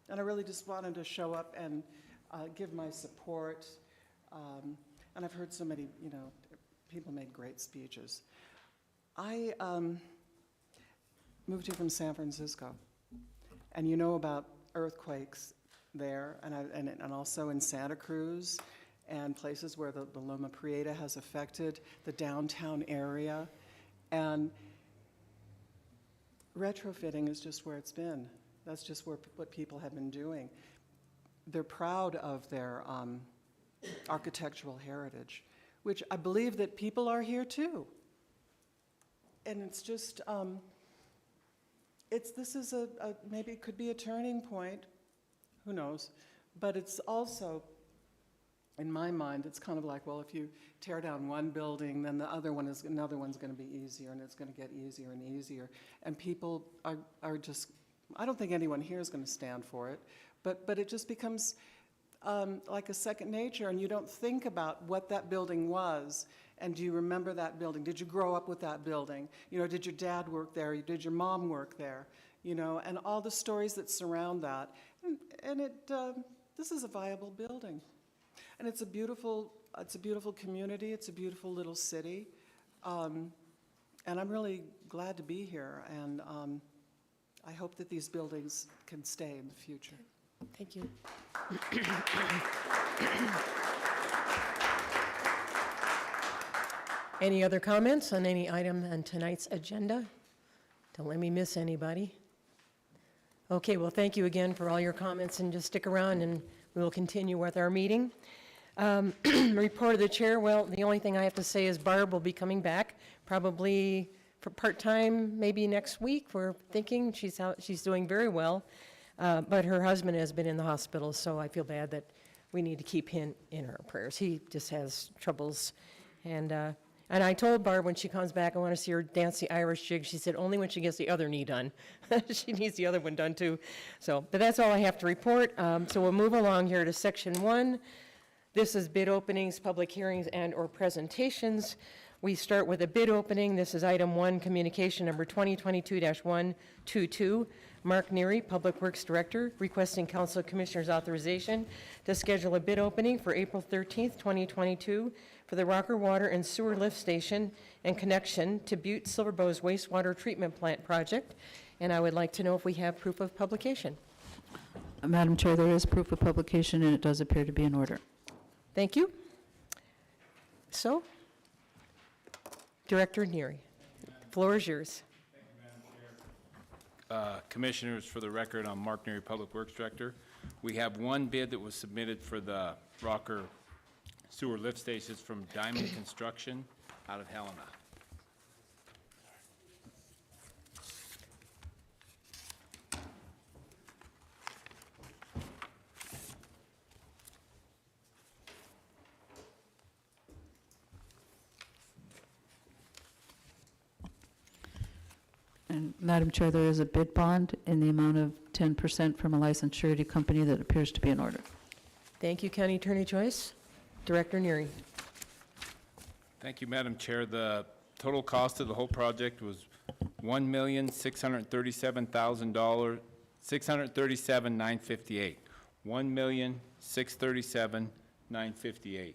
and I really just wanted to show up and give my support. And I've heard so many, you know, people made great speeches. I moved here from San Francisco, and you know about earthquakes there, and also in Santa Cruz, and places where the Loma Prieta has affected the downtown area. And retrofitting is just where it's been. That's just what people have been doing. They're proud of their architectural heritage, which I believe that people are here too. And it's just, this is maybe it could be a turning point, who knows, but it's also, in my mind, it's kind of like, well, if you tear down one building, then another one's going to be easier, and it's going to get easier and easier. And people are just, I don't think anyone here is going to stand for it, but it just becomes like a second nature, and you don't think about what that building was, and do you remember that building? Did you grow up with that building? You know, did your dad work there? Did your mom work there? You know, and all the stories that surround that. And this is a viable building. And it's a beautiful community. It's a beautiful little city. And I'm really glad to be here. And I hope that these buildings can stay in the future. Thank you. Any other comments on any item on tonight's agenda? Don't let me miss anybody. Okay, well, thank you again for all your comments, and just stick around and we will continue with our meeting. Report of the chair, well, the only thing I have to say is Barb will be coming back probably for part-time, maybe next week. We're thinking she's doing very well, but her husband has been in the hospital, so I feel bad that we need to keep him in our prayers. He just has troubles, and I told Barb when she comes back, I want to see her dance the Irish jig. She said only when she gets the other knee done. She needs the other one done too. So, but that's all I have to report. So we'll move along here to section 1. This is bid openings, public hearings, and/or presentations. We start with a bid opening. This is item 1, communication number 2022-122. Mark Neary, Public Works Director, requesting Council Commissioners authorization to schedule a bid opening for April 13th, 2022 for the Rocker Water and Sewer Lift Station and connection to Butte-Silver's wastewater treatment plant project. And I would like to know if we have proof of publication. Madam Chair, there is proof of publication, and it does appear to be in order. Thank you. So, Director Neary, floor is yours. Commissioners, for the record, I'm Mark Neary, Public Works Director. We have one bid that was submitted for the Rocker Sewer Lift Stations from Diamond Construction out of Helena. And Madam Chair, there is a bid bond in the amount of 10% from a licensed surety company that appears to be in order. Thank you, County Attorney Joyce. Director Neary. Thank you, Madam Chair. The total cost of the whole project was $1,637,000, $637,958. $1,637,958.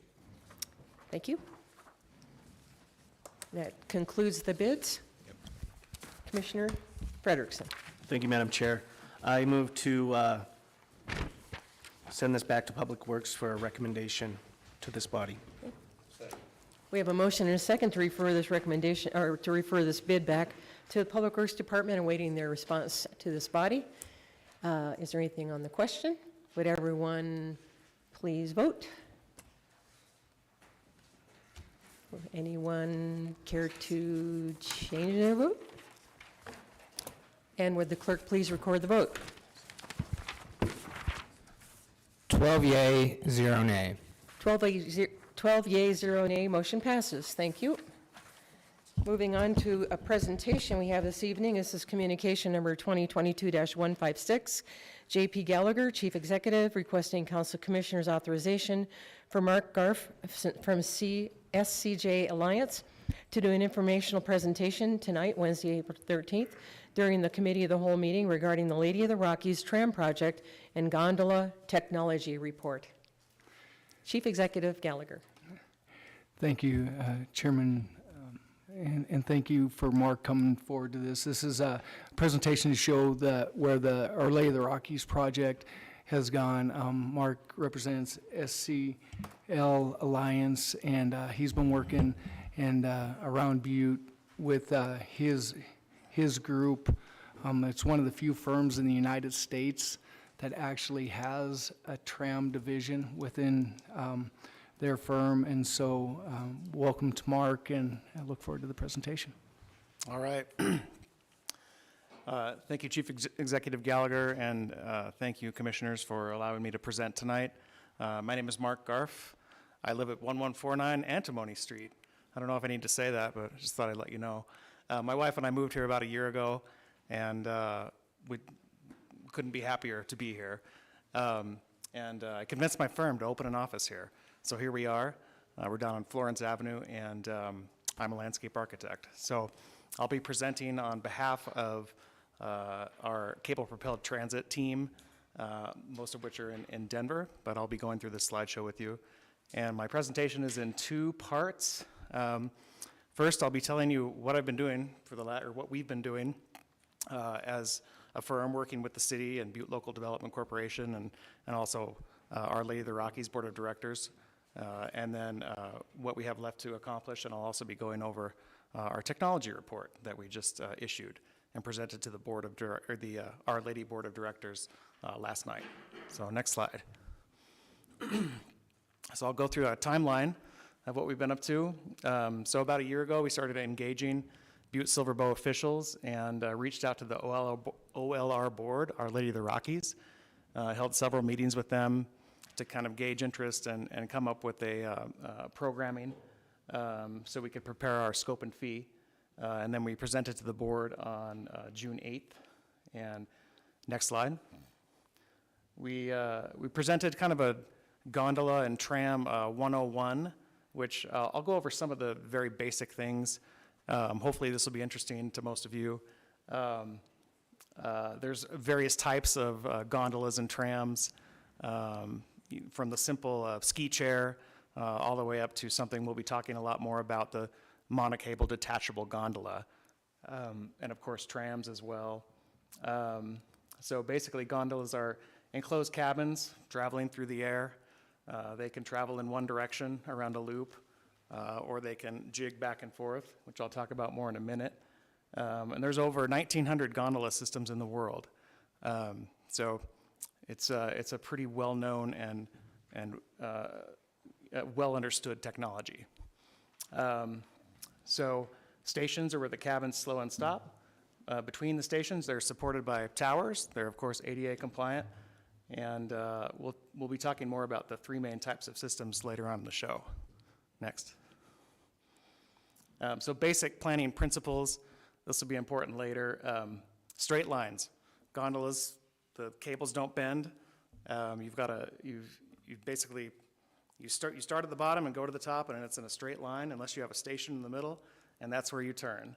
Thank you. That concludes the bids. Commissioner Frederickson. Thank you, Madam Chair. I move to send this back to Public Works for a recommendation to this body. We have a motion and a second to refer this recommendation, or to refer this bid back to the Public Works Department, awaiting their response to this body. Is there anything on the question? Would everyone please vote? Would anyone care to change their vote? And would the clerk please record the vote? 12 yea, 0 nay. 12 yea, 0 nay, motion passes. Thank you. Moving on to a presentation we have this evening. This is communication number 2022-156. J.P. Gallagher, Chief Executive, requesting Council Commissioners authorization for Mark Garf from SCJ Alliance to do an informational presentation tonight, Wednesday, April 13th, during the Committee of the Whole meeting regarding the Lady of the Rockies Tram Project and Gondola Technology Report. Chief Executive Gallagher. Thank you, Chairman, and thank you for Mark coming forward to this. This is a presentation to show where the Our Lady of the Rockies project has gone. Mark represents SCL Alliance, and he's been working around Butte with his group. It's one of the few firms in the United States that actually has a tram division within their firm. And so welcome to Mark, and I look forward to the presentation. All right. Thank you, Chief Executive Gallagher, and thank you, Commissioners, for allowing me to present tonight. My name is Mark Garf. I live at 1149 Antimony Street. I don't know if I need to say that, but I just thought I'd let you know. My wife and I moved here about a year ago, and we couldn't be happier to be here. And I convinced my firm to open an office here. So here we are. We're down on Florence Avenue, and I'm a landscape architect. So I'll be presenting on behalf of our cable-propelled transit team, most of which are in Denver, but I'll be going through this slideshow with you. And my presentation is in two parts. First, I'll be telling you what I've been doing what we've been doing as a firm working with the city and Butte Local Development Corporation, and also Our Lady of the Rockies Board of Directors, and then what we have left to accomplish. And I'll also be going over our technology report that we just issued and presented to the Our Lady Board of Directors last night. So next slide. So I'll go through a timeline of what we've been up to. So about a year ago, we started engaging Butte-Silver Bow officials and reached out to the OLR board, Our Lady of the Rockies. Held several meetings with them to kind of gauge interest and come up with a programming so we could prepare our scope and fee. And then we presented to the board on June 8th. And next slide. We presented kind of a gondola and tram 101, which I'll go over some of the very basic things. Hopefully this will be interesting to most of you. There's various types of gondolas and trams, from the simple ski chair all the way up to something we'll be talking a lot more about, the monocable detachable gondola, and of course trams as well. So basically gondolas are enclosed cabins traveling through the air. They can travel in one direction around a loop, or they can jig back and forth, which I'll talk about more in a minute. And there's over 1,900 gondola systems in the world. So it's a pretty well-known and well-understood technology. So stations are where the cabins slow and stop. Between the stations, they're supported by towers. They're, of course, ADA compliant. And we'll be talking more about the three main types of systems later on in the show. Next. So basic planning principles. This will be important later. Straight lines. Gondolas, the cables don't bend. You start at the bottom and go to the top, and it's in a straight line unless you have a station in the middle, and that's where you turn.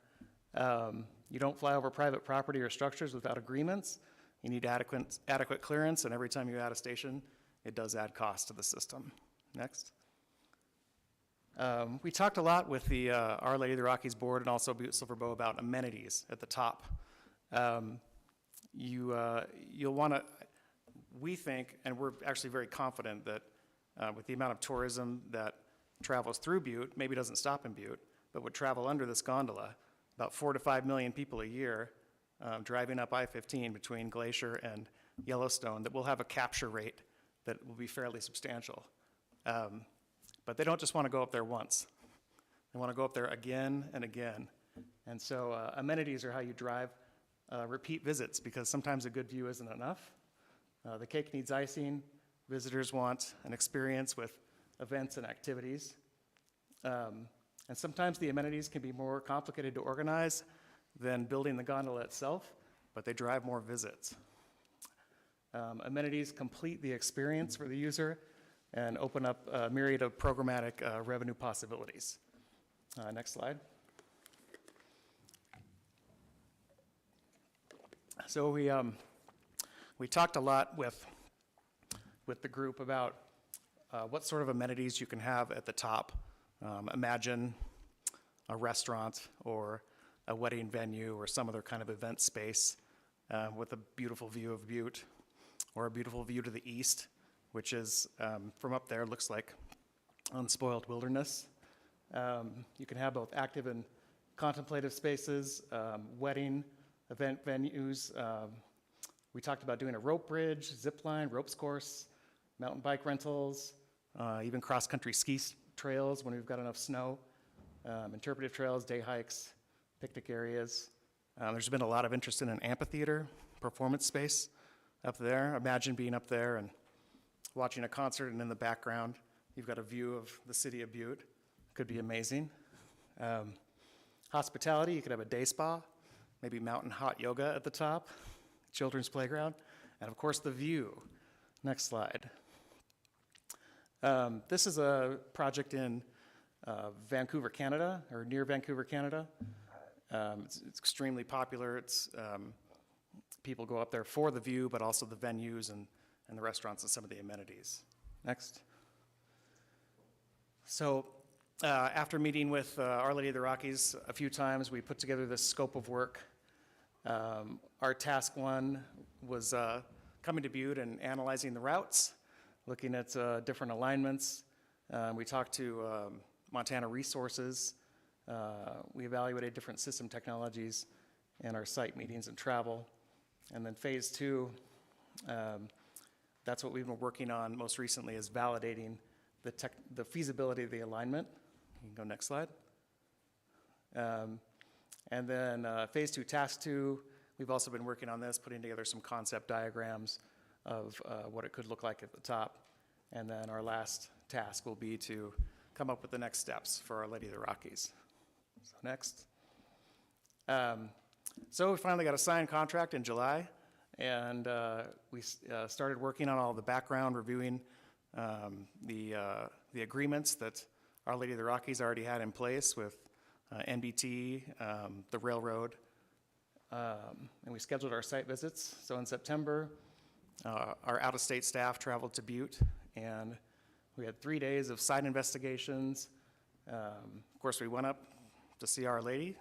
You don't fly over private property or structures without agreements. You need adequate clearance, and every time you add a station, it does add cost to the system. Next. We talked a lot with the Our Lady of the Rockies board and also Butte-Silver Bow about amenities at the top. You'll want to, we think, and we're actually very confident that with the amount of tourism that travels through Butte, maybe doesn't stop in Butte, but would travel under this gondola, about 4 to 5 million people a year driving up I-15 between Glacier and Yellowstone, that will have a capture rate that will be fairly substantial. But they don't just want to go up there once. They want to go up there again and again. And so amenities are how you drive repeat visits, because sometimes a good view isn't enough. The cake needs icing. Visitors want an experience with events and activities. And sometimes the amenities can be more complicated to organize than building the gondola itself, but they drive more visits. Amenities complete the experience for the user and open up a myriad of programmatic revenue possibilities. Next slide. So we talked a lot with the group about what sort of amenities you can have at the top. Imagine a restaurant or a wedding venue or some other kind of event space with a beautiful view of Butte, or a beautiful view to the east, which is, from up there, looks like unspoiled wilderness. You can have both active and contemplative spaces, wedding, event venues. We talked about doing a rope bridge, zip line, ropes course, mountain bike rentals, even cross-country ski trails when we've got enough snow, interpretive trails, day hikes, picnic areas. There's been a lot of interest in an amphitheater performance space up there. Imagine being up there and watching a concert, and in the background, you've got a view of the city of Butte. Could be amazing. Hospitality, you could have a day spa, maybe mountain hot yoga at the top, children's playground, and of course the view. Next slide. This is a project in Vancouver, Canada, or near Vancouver, Canada. It's extremely popular. People go up there for the view, but also the venues and the restaurants and some of the amenities. Next. So after meeting with Our Lady of the Rockies a few times, we put together this scope of work. Our task one was coming to Butte and analyzing the routes, looking at different alignments. We talked to Montana Resources. We evaluated different system technologies in our site meetings and travel. And then phase two, that's what we've been working on most recently, is validating the feasibility of the alignment. You can go next slide. And then Phase 2, Task 2, we've also been working on this, putting together some concept diagrams of what it could look like at the top. And then our last task will be to come up with the next steps for Our Lady of the Rockies. So next. So we finally got a signed contract in July, and we started working on all the background, reviewing the agreements that Our Lady of the Rockies already had in place with NBT, the railroad, and we scheduled our site visits. So in September, our out-of-state staff traveled to Butte, and we had 3 days of site investigations. Of course, we went up to see Our Lady.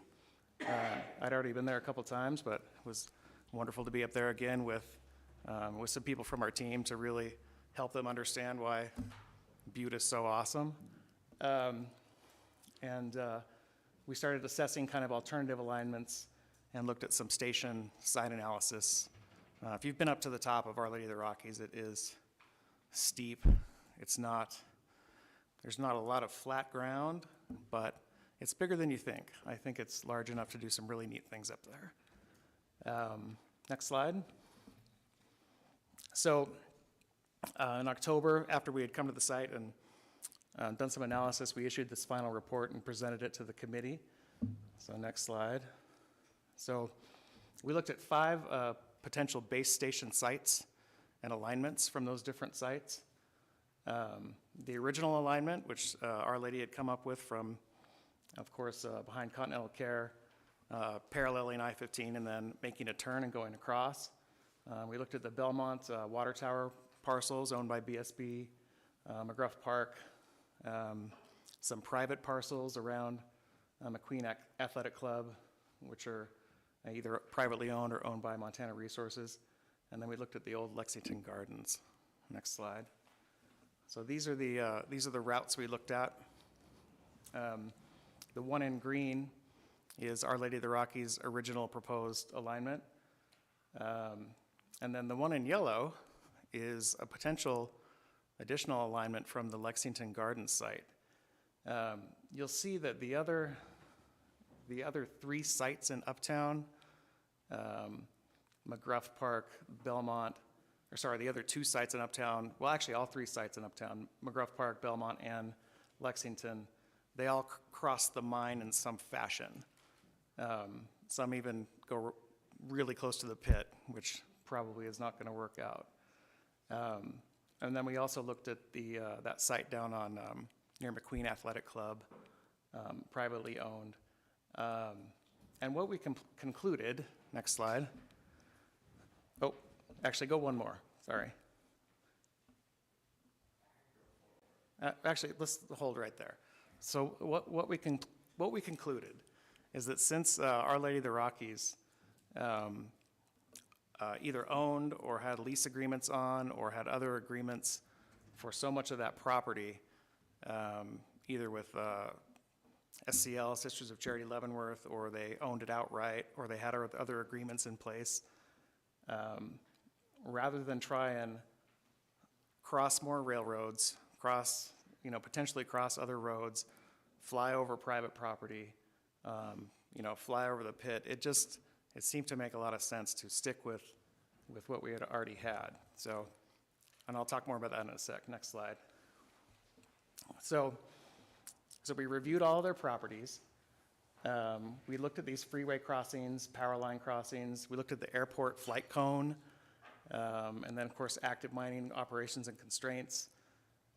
I'd already been there a couple times, but it was wonderful to be up there again with some people from our team to really help them understand why Butte is so awesome. We started assessing kind of alternative alignments and looked at some station site analysis. If you've been up to the top of Our Lady of the Rockies, it is steep. There's not a lot of flat ground, but it's bigger than you think. I think it's large enough to do some really neat things up there. Next slide. So in October, after we had come to the site and done some analysis, we issued this final report and presented it to the committee. So next slide. So we looked at 5 potential base station sites and alignments from those different sites. The original alignment, which Our Lady had come up with from, of course, behind Continental Care, paralleling I-15 and then making a turn and going across. We looked at the Belmont water tower parcels owned by BSB, McGruff Park, some private parcels around McQueen Athletic Club, which are either privately owned or owned by Montana Resources. And then we looked at the old Lexington Gardens. Next slide. So these are the routes we looked at. The one in green is Our Lady of the Rockies' original proposed alignment. And then the one in yellow is a potential additional alignment from the Lexington Gardens site. You'll see that the other 3 sites in Uptown, McGruff Park, Belmont, the other 2 sites in Uptown, well, actually all 3 sites in Uptown, McGruff Park, Belmont, and Lexington, they all cross the mine in some fashion. Some even go really close to the pit, which probably is not going to work out. And then we also looked at that site down on near McQueen Athletic Club, privately owned. And what we concluded, next slide. Oh, actually, go one more, sorry. Actually, let's hold right there. So what we concluded is that since Our Lady of the Rockies either owned or had lease agreements on or had other agreements for so much of that property, either with SCL, Sisters of Charity Leavenworth, or they owned it outright, or they had other agreements in place, rather than try and cross more railroads, potentially cross other roads, fly over private property, fly over the pit, it seemed to make a lot of sense to stick with what we had already had. So, and I'll talk more about that in a sec. Next slide. So we reviewed all of their properties. We looked at these freeway crossings, power line crossings. We looked at the airport flight cone, and then, of course, active mining operations and constraints.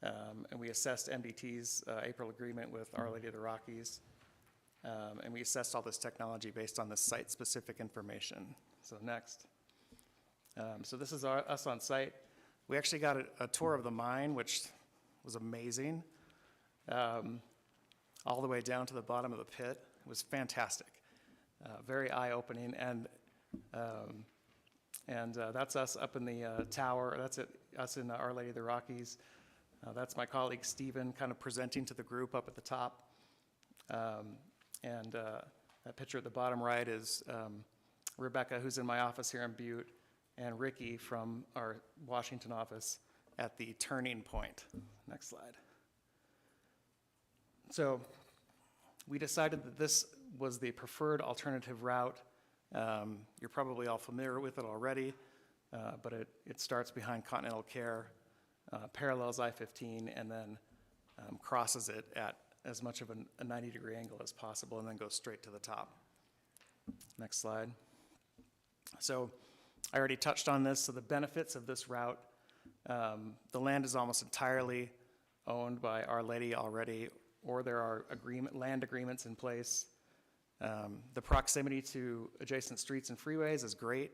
And we assessed MDT's April agreement with Our Lady of the Rockies. And we assessed all this technology based on the site-specific information. So next. So this is us on site. We actually got a tour of the mine, which was amazing, all the way down to the bottom of the pit. It was fantastic, very eye-opening. And that's us up in the tower. That's us in Our Lady of the Rockies. That's my colleague Stephen kind of presenting to the group up at the top. That picture at the bottom right is Rebecca, who's in my office here in Butte, and Ricky from our Washington office at the turning point. Next slide. So we decided that this was the preferred alternative route. You're probably all familiar with it already, but it starts behind Continental Care, parallels I-15, and then crosses it at as much of a 90-degree angle as possible, and then goes straight to the top. Next slide. So I already touched on this, so the benefits of this route, the land is almost entirely owned by Our Lady already, or there are land agreements in place. The proximity to adjacent streets and freeways is great.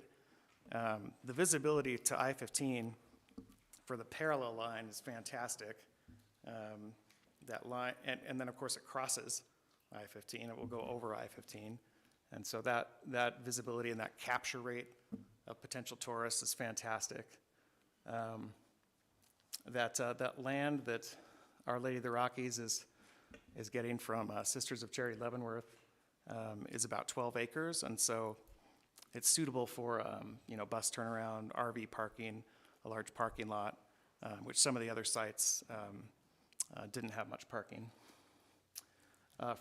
The visibility to I-15 for the parallel line is fantastic. That line, and then of course it crosses I-15, it will go over I-15. And so that visibility and that capture rate of potential tourists is fantastic. That land that Our Lady of the Rockies is getting from Sisters of Charity Leavenworth is about 12 acres, and so it's suitable for bus turnaround, RV parking, a large parking lot, which some of the other sites didn't have much parking.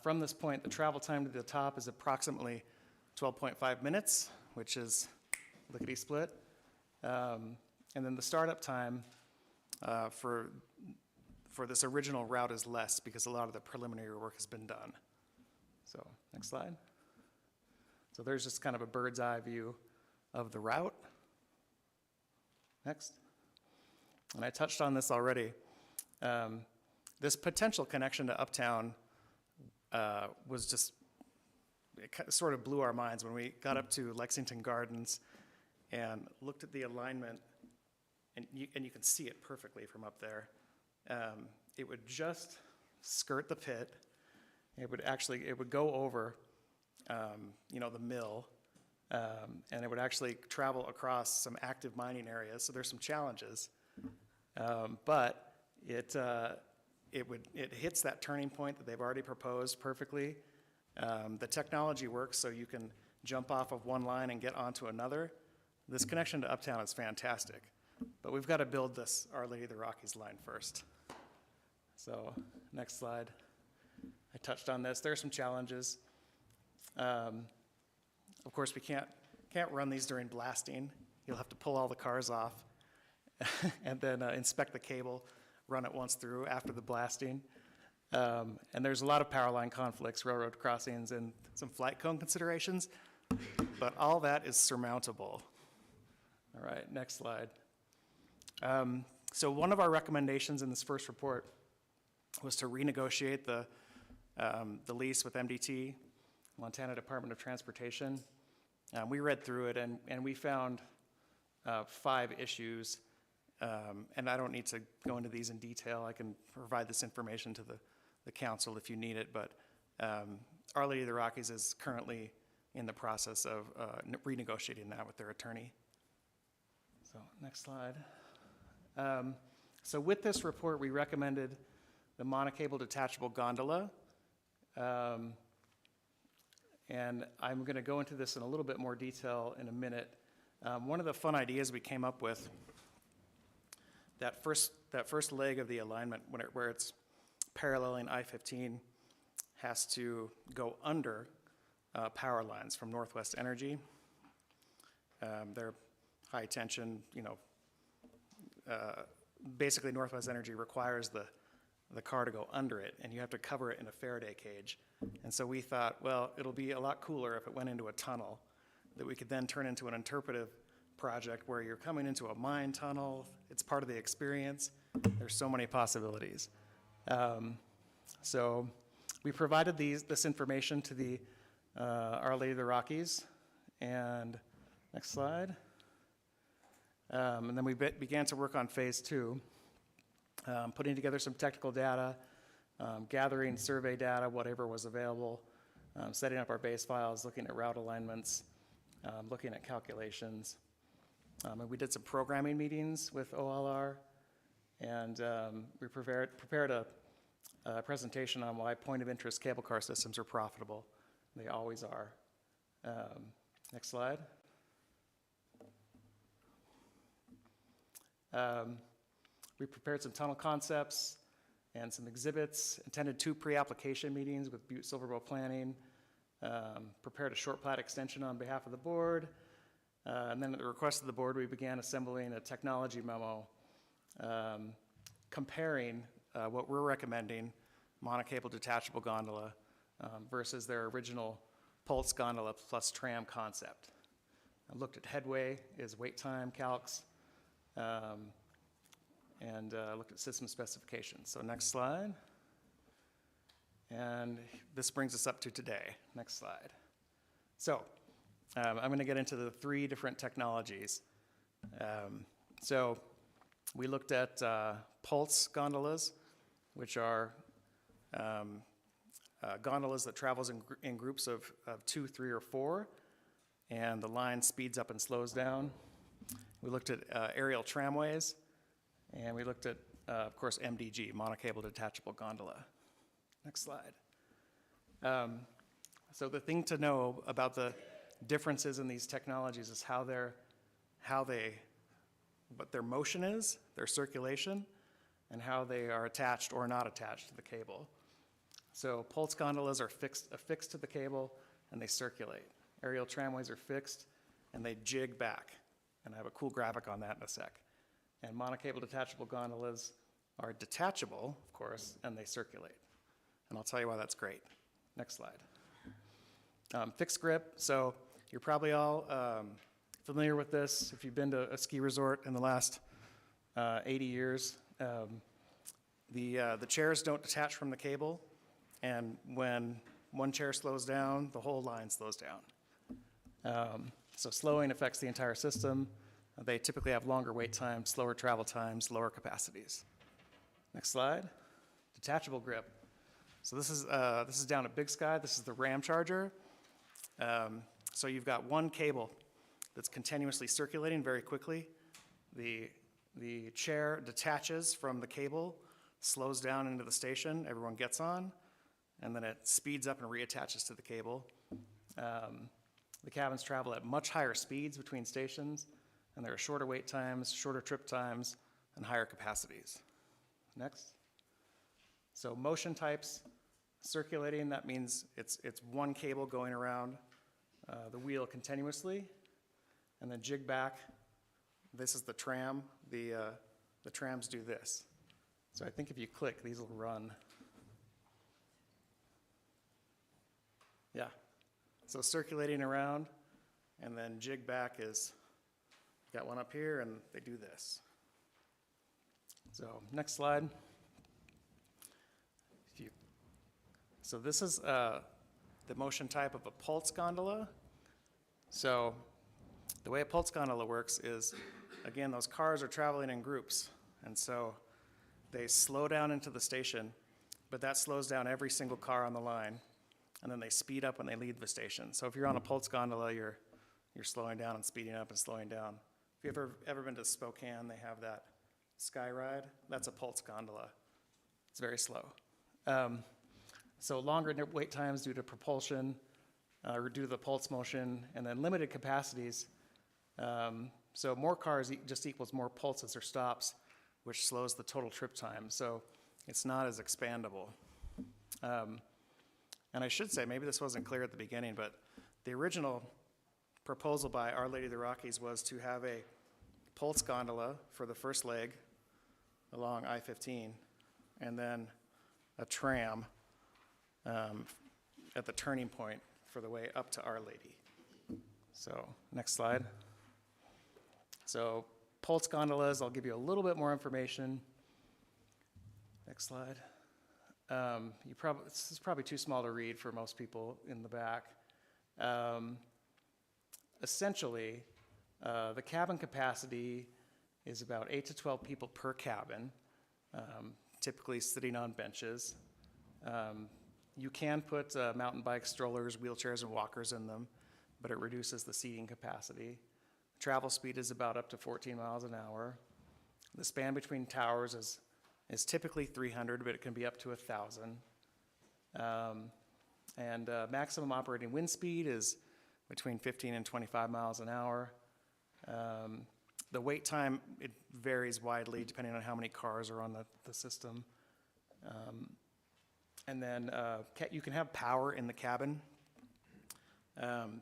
From this point, the travel time to the top is approximately 12.5 minutes, which is lickety-split. And then the startup time for this original route is less because a lot of the preliminary work has been done. So next slide. So there's just kind of a bird's eye view of the route. Next. And I touched on this already. This potential connection to Uptown was just, it sort of blew our minds when we got up to Lexington Gardens and looked at the alignment, and you can see it perfectly from up there. It would just skirt the pit. It would go over, the mill, and it would actually travel across some active mining areas. So there's some challenges, but it hits that turning point that they've already proposed perfectly. The technology works so you can jump off of one line and get onto another. This connection to Uptown is fantastic, but we've got to build this Our Lady of the Rockies line first. So next slide. I touched on this. There are some challenges. Of course, we can't run these during blasting. You'll have to pull all the cars off and then inspect the cable, run it once through after the blasting. And there's a lot of power line conflicts, railroad crossings, and some flight cone considerations, but all that is surmountable. All right, next slide. So one of our recommendations in this first report was to renegotiate the lease with MDT, Montana Department of Transportation. We read through it and we found 5 issues, and I don't need to go into these in detail. I can provide this information to the council if you need it, but Our Lady of the Rockies is currently in the process of renegotiating that with their attorney. So next slide. So with this report, we recommended the monocable detachable gondola. And I'm going to go into this in a little bit more detail in a minute. One of the fun ideas we came up with, that first leg of the alignment, where it's paralleling I-15, has to go under power lines from Northwest Energy. They're high tension, basically Northwest Energy requires the car to go under it, and you have to cover it in a Faraday cage. And so we thought, well, it'll be a lot cooler if it went into a tunnel that we could then turn into an interpretive project where you're coming into a mine tunnel. It's part of the experience. There's so many possibilities. So we provided this information to the Our Lady of the Rockies. And next slide. And then we began to work on phase 2, putting together some technical data, gathering survey data, whatever was available, setting up our base files, looking at route alignments, looking at calculations. And we did some programming meetings with OLR, and we prepared a presentation on why point of interest cable car systems are profitable. They always are. Next slide. We prepared some tunnel concepts and some exhibits, attended 2 pre-application meetings with Butte-Silver planning, prepared a short plat extension on behalf of the board, and then at the request of the board, we began assembling a technology memo comparing what we're recommending, monocable detachable gondola, versus their original pulse gondola plus tram concept. I looked at headway, is wait time calcs, and looked at system specifications. So next slide. And this brings us up to today. Next slide. So I'm going to get into the 3 different technologies. So we looked at pulse gondolas, which are gondolas that travels in groups of 2, 3, or 4, and the line speeds up and slows down. We looked at aerial tramways, and we looked at, of course, MDG, monocable detachable gondola. Next slide. So the thing to know about the differences in these technologies is what their motion is, their circulation, and how they are attached or not attached to the cable. So pulse gondolas are affixed to the cable, and they circulate. Aerial tramways are fixed, and they jig back. And I have a cool graphic on that in a sec. And monocable detachable gondolas are detachable, of course, and they circulate. And I'll tell you why that's great. Next slide. Fixed grip. So you're probably all familiar with this. If you've been to a ski resort in the last 80 years, the chairs don't detach from the cable. And when one chair slows down, the whole line slows down. So slowing affects the entire system. They typically have longer wait times, slower travel times, lower capacities. Next slide. Detachable grip. So this is down at Big Sky. This is the Ram charger. So you've got one cable that's continuously circulating very quickly. The chair detaches from the cable, slows down into the station, everyone gets on, and then it speeds up and reattaches to the cable. The cabins travel at much higher speeds between stations, and there are shorter wait times, shorter trip times, and higher capacities. Next. So motion types, circulating, that means it's one cable going around the wheel continuously, and then jig back. This is the tram. The trams do this. So I think if you click, these will run. Yeah. So circulating around, and then jig back is, got one up here, and they do this. So next slide. So this is the motion type of a pulse gondola. So the way a pulse gondola works is, again, those cars are traveling in groups. And so they slow down into the station, but that slows down every single car on the line. And then they speed up when they leave the station. So if you're on a pulse gondola, you're slowing down and speeding up and slowing down. If you've ever been to Spokane, they have that sky ride. That's a pulse gondola. It's very slow. So longer wait times due to propulsion, or due to the pulse motion, and then limited capacities. So more cars just equals more pulses or stops, which slows the total trip time. So it's not as expandable. And I should say, maybe this wasn't clear at the beginning, but the original proposal by Our Lady of the Rockies was to have a pulse gondola for the first leg along I-15, and then a tram at the turning point for the way up to Our Lady. So next slide. So pulse gondolas, I'll give you a little bit more information. Next slide. This is probably too small to read for most people in the back. Essentially, the cabin capacity is about 8 to 12 people per cabin, typically sitting on benches. You can put mountain bikes, strollers, wheelchairs, and walkers in them, but it reduces the seating capacity. Travel speed is about up to 14 miles an hour. The span between towers is typically 300, but it can be up to 1,000. And maximum operating wind speed is between 15 and 25 miles an hour. The wait time, it varies widely depending on how many cars are on the system. And then you can have power in the cabin.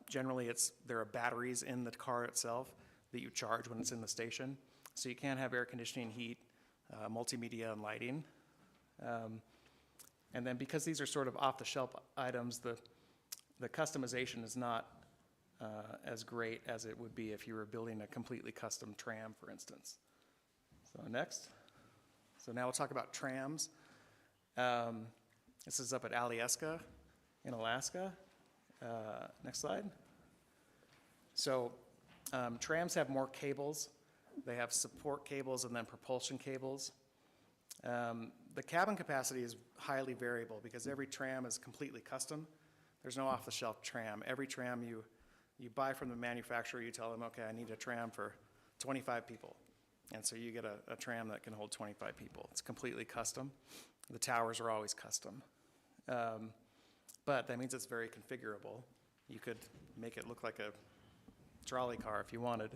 Generally, there are batteries in the car itself that you charge when it's in the station. So you can't have air conditioning, heat, multimedia, and lighting. And then because these are sort of off-the-shelf items, the customization is not as great as it would be if you were building a completely custom tram, for instance. So next. So now we'll talk about trams. This is up at Alyeska in Alaska. Next slide. So trams have more cables. They have support cables and then propulsion cables. The cabin capacity is highly variable because every tram is completely custom. There's no off-the-shelf tram. Every tram you buy from the manufacturer, you tell them, okay, I need a tram for 25 people. And so you get a tram that can hold 25 people. It's completely custom. The towers are always custom. But that means it's very configurable. You could make it look like a trolley car if you wanted.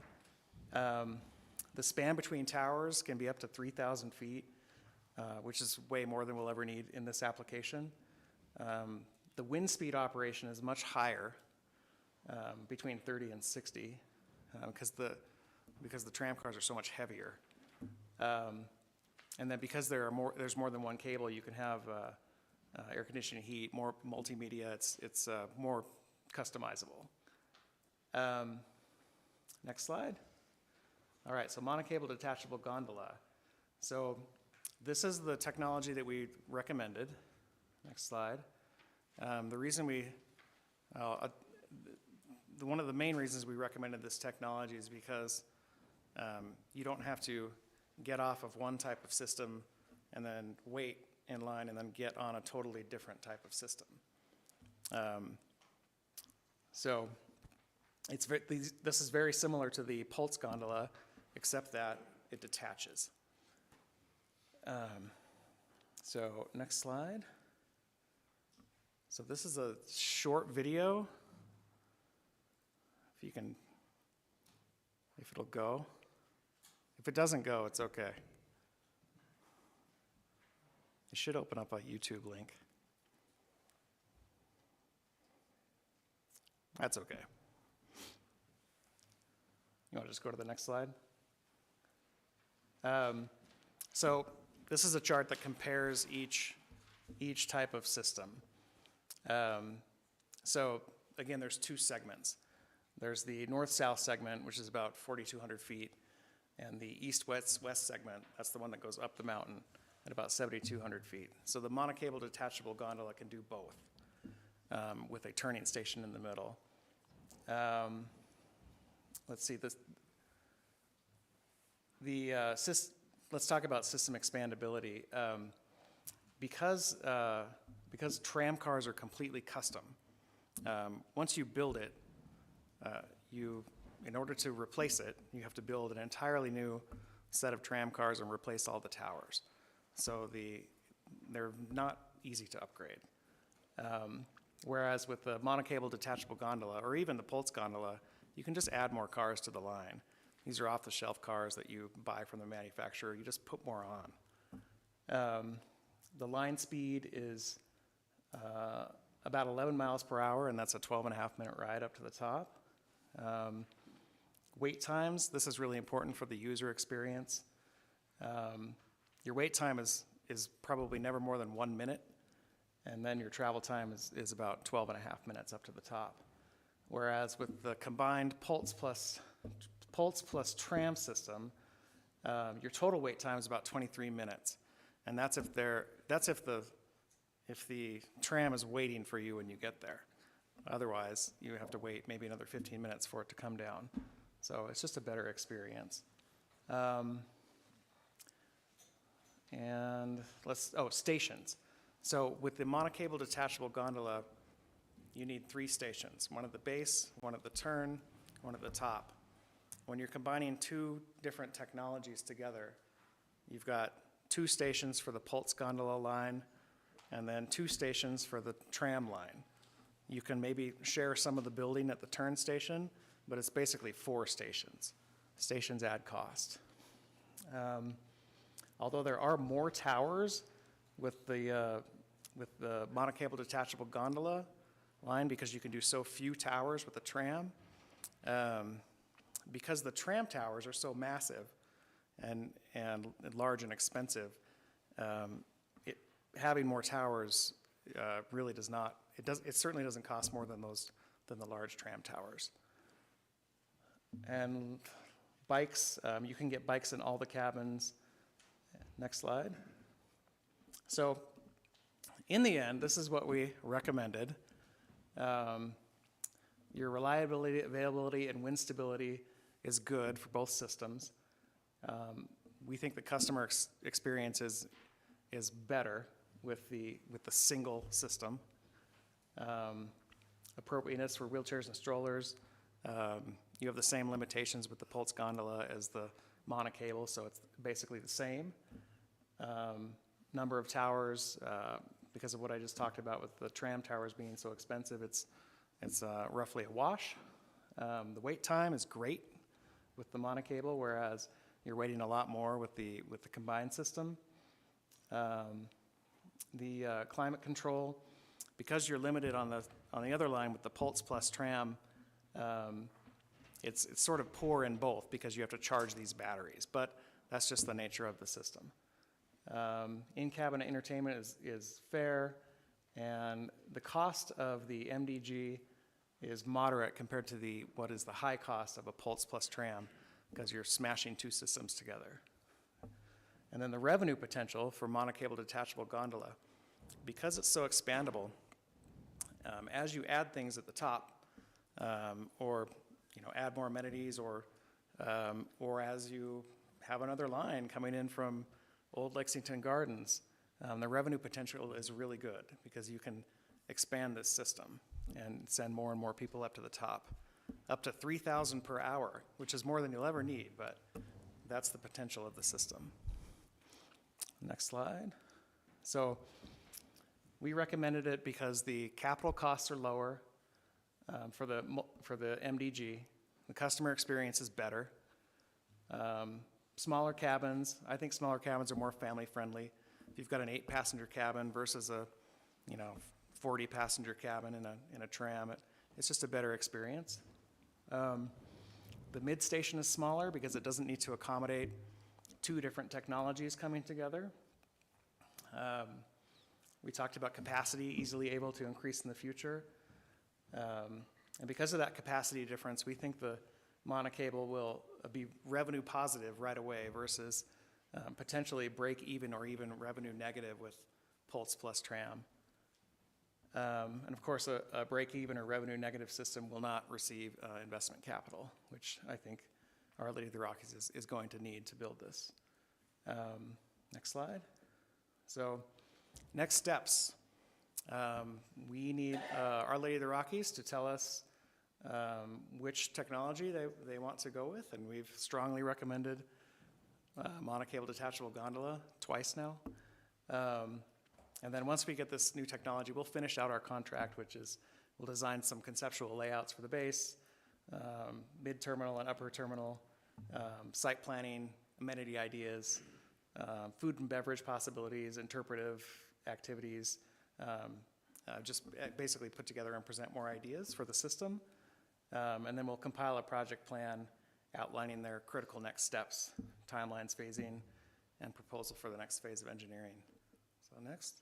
The span between towers can be up to 3,000 feet, which is way more than we'll ever need in this application. The wind speed operation is much higher, between 30 and 60, because the tram cars are so much heavier. And then because there's more than one cable, you can have air conditioning, heat, more multimedia. It's more customizable. Next slide. All right, so monocable detachable gondola. So this is the technology that we recommended. Next slide. The reason one of the main reasons we recommended this technology is because you don't have to get off of one type of system and then wait in line and then get on a totally different type of system. So this is very similar to the pulse gondola, except that it detaches. So next slide. So this is a short video. If it'll go. If it doesn't go, it's okay. It should open up a YouTube link. That's okay. You want to just go to the next slide? So this is a chart that compares each type of system. So again, there's two segments. There's the north-south segment, which is about 4,200 feet, and the east-west segment, that's the one that goes up the mountain at about 7,200 feet. So the monocable detachable gondola can do both, with a turning station in the middle. Let's see, let's talk about system expandability. Because tram cars are completely custom, once you build it, in order to replace it, you have to build an entirely new set of tram cars and replace all the towers. So they're not easy to upgrade. Whereas with the monocable detachable gondola, or even the pulse gondola, you can just add more cars to the line. These are off-the-shelf cars that you buy from the manufacturer. You just put more on. The line speed is about 11 miles per hour, and that's a 12.5-minute ride up to the top. Wait times, this is really important for the user experience. Your wait time is probably never more than 1 minute, and then your travel time is about 12.5 minutes up to the top. Whereas with the combined pulse plus tram system, your total wait time is about 23 minutes. And that's if the tram is waiting for you when you get there. Otherwise, you have to wait maybe another 15 minutes for it to come down. So it's just a better experience. Stations. So with the monocable detachable gondola, you need 3 stations, one at the base, one at the turn, one at the top. When you're combining 2 different technologies together, you've got 2 stations for the pulse gondola line, and then 2 stations for the tram line. You can maybe share some of the building at the turn station, but it's basically 4 stations. Stations add cost. Although there are more towers with the monocable detachable gondola, line because you can do so few towers with the tram. Because the tram towers are so massive and large and expensive, having more towers really does not, it certainly doesn't cost more than the large tram towers. And bikes, you can get bikes in all the cabins. Next slide. So in the end, this is what we recommended. Your reliability, availability, and wind stability is good for both systems. We think the customer experience is better with the single system. Appropriateness for wheelchairs and strollers. You have the same limitations with the pulse gondola as the monocable, so it's basically the same. Number of towers, because of what I just talked about with the tram towers being so expensive, it's roughly a wash. The wait time is great with the monocable, whereas you're waiting a lot more with the combined system. The climate control, because you're limited on the other line with the Pulse Plus tram, it's sort of poor in both because you have to charge these batteries, but that's just the nature of the system. In-cabin entertainment is fair, and the cost of the MDG is moderate compared to what is the high cost of a Pulse Plus tram, because you're smashing two systems together. And then the revenue potential for monocable detachable gondola, because it's so expandable, as you add things at the top, or add more amenities, or as you have another line coming in from Old Lexington Gardens, the revenue potential is really good because you can expand this system and send more and more people up to the top, up to 3,000 per hour, which is more than you'll ever need, but that's the potential of the system. Next slide. So we recommended it because the capital costs are lower for the MDG. The customer experience is better. Smaller cabins, I think smaller cabins are more family friendly. If you've got an 8-passenger cabin versus a 40-passenger cabin in a tram, it's just a better experience. The mid station is smaller because it doesn't need to accommodate two different technologies coming together. We talked about capacity, easily able to increase in the future. And because of that capacity difference, we think the monocable will be revenue positive right away versus potentially break even or even revenue negative with Pulse Plus tram. And of course, a break even or revenue negative system will not receive investment capital, which I think Our Lady of the Rockies is going to need to build this. Next slide. So next steps. We need Our Lady of the Rockies to tell us which technology they want to go with, and we've strongly recommended monocable detachable gondola twice now. And then once we get this new technology, we'll finish out our contract, which is we'll design some conceptual layouts for the base, mid-terminal and upper terminal, site planning, amenity ideas, food and beverage possibilities, interpretive activities, just basically put together and present more ideas for the system. And then we'll compile a project plan outlining their critical next steps, timelines, phasing, and proposal for the next phase of engineering. So next.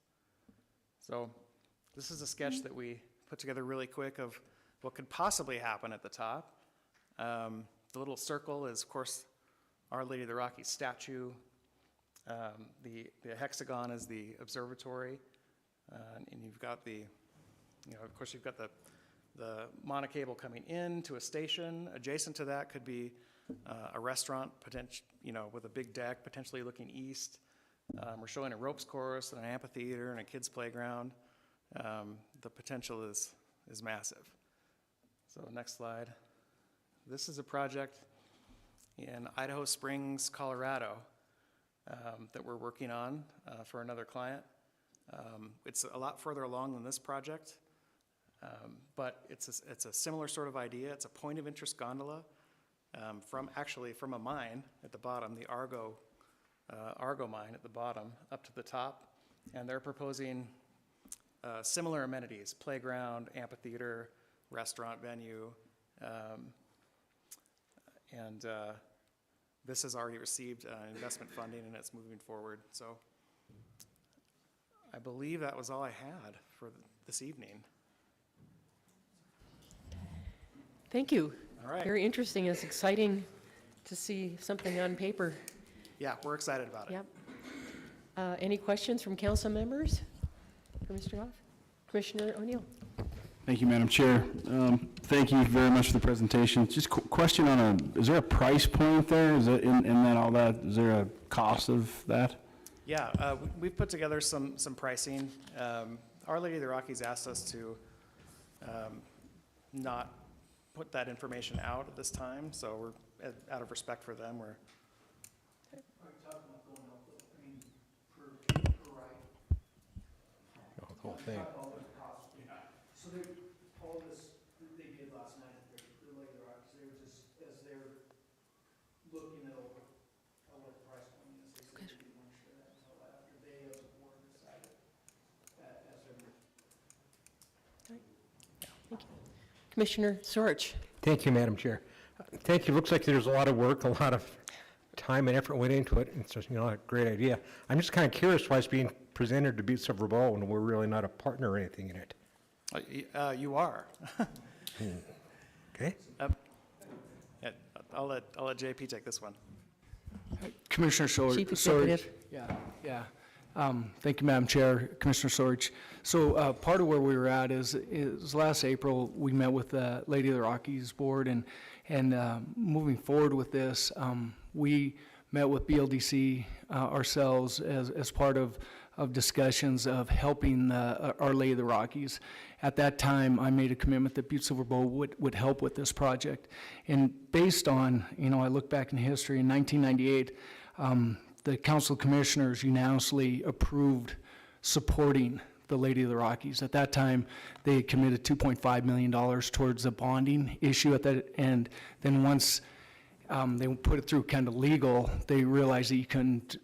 So this is a sketch that we put together really quick of what could possibly happen at the top. The little circle is, of course, Our Lady of the Rockies statue. The hexagon is the observatory. And you've got of course, you've got the monocable coming in to a station. Adjacent to that could be a restaurant, with a big deck, potentially looking east. We're showing a ropes course and an amphitheater and a kids' playground. The potential is massive. So next slide. This is a project in Idaho Springs, Colorado, that we're working on for another client. It's a lot further along than this project, but it's a similar sort of idea. It's a point of interest gondola from a mine at the bottom, the Argo mine at the bottom, up to the top, and they're proposing similar amenities, playground, amphitheater, restaurant venue. And this has already received investment funding and it's moving forward. So I believe that was all I had for this evening. Thank you. All right. Very interesting. It's exciting to see something on paper. Yeah, we're excited about it. Yep. Any questions from council members for Mr. Goff? Commissioner O'Neill? Thank you, Madam Chair. Thank you very much for the presentation. Just question on is there a price point there? Is it in that all that? Is there a cost of that? Yeah, we've put together some pricing. Our Lady of the Rockies asked us to not put that information out at this time, so we're, out of respect for them, we're. The whole thing. So all this they did last night, the Lake of the Rockies, they were just, as they're looking at what the price point is, they said they didn't want to share that until after they as a board decided as their. Thank you. Commissioner Sorich? Thank you, Madam Chair. Thank you. Looks like there's a lot of work, a lot of time and effort went into it. It's just, a great idea. I'm just kind of curious why it's being presented to Butte-Silver Bowl when we're really not a partner or anything in it. You are. Okay. Yeah, I'll let JP take this one. Commissioner Chief Sorich. Executive. Yeah. Thank you, Madam Chair, Commissioner Sorich. So part of where we were at is last April, we met with the Lady of the Rockies Board, and moving forward with this, we met with BLDC ourselves as part of discussions of helping Our Lady of the Rockies. At that time, I made a commitment that Butte-Silver Bowl would help with this project. And based on, I look back in history, in 1998, the Council of Commissioners unanimously approved supporting the Lady of the Rockies. At that time, they had committed $2.5 million towards a bonding issue at that, and then once they put it through kind of legal, they realized that you couldn't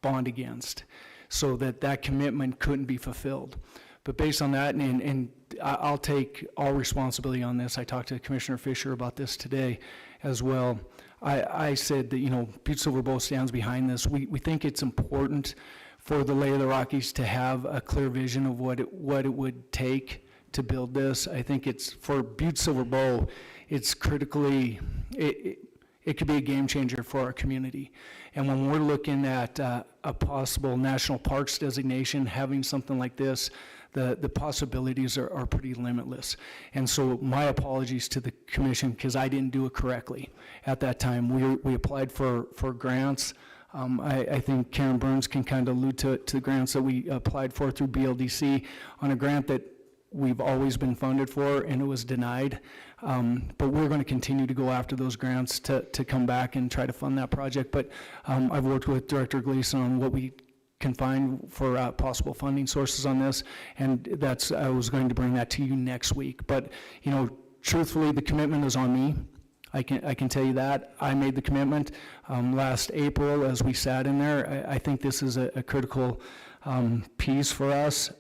bond against, so that commitment couldn't be fulfilled. But based on that, and I'll take all responsibility on this. I talked to Commissioner Fisher about this today as well. I said that, Butte-Silver Bowl stands behind this. We think it's important for the Lady of the Rockies to have a clear vision of what it would take to build this. I think it's, for Butte-Silver Bowl, it's critically, it could be a game changer for our community. And when we're looking at a possible national parks designation, having something like this, the possibilities are pretty limitless. And so my apologies to the commission, because I didn't do it correctly at that time. We applied for grants. I think Karen Burns can kind of allude to the grants that we applied for through BLDC on a grant that we've always been funded for, and it was denied. But we're going to continue to go after those grants to come back and try to fund that project. But I've worked with Director Gleason on what we can find for possible funding sources on this, and I was going to bring that to you next week. But truthfully, the commitment is on me. I can tell you that. I made the commitment last April as we sat in there. I think this is a critical piece for us.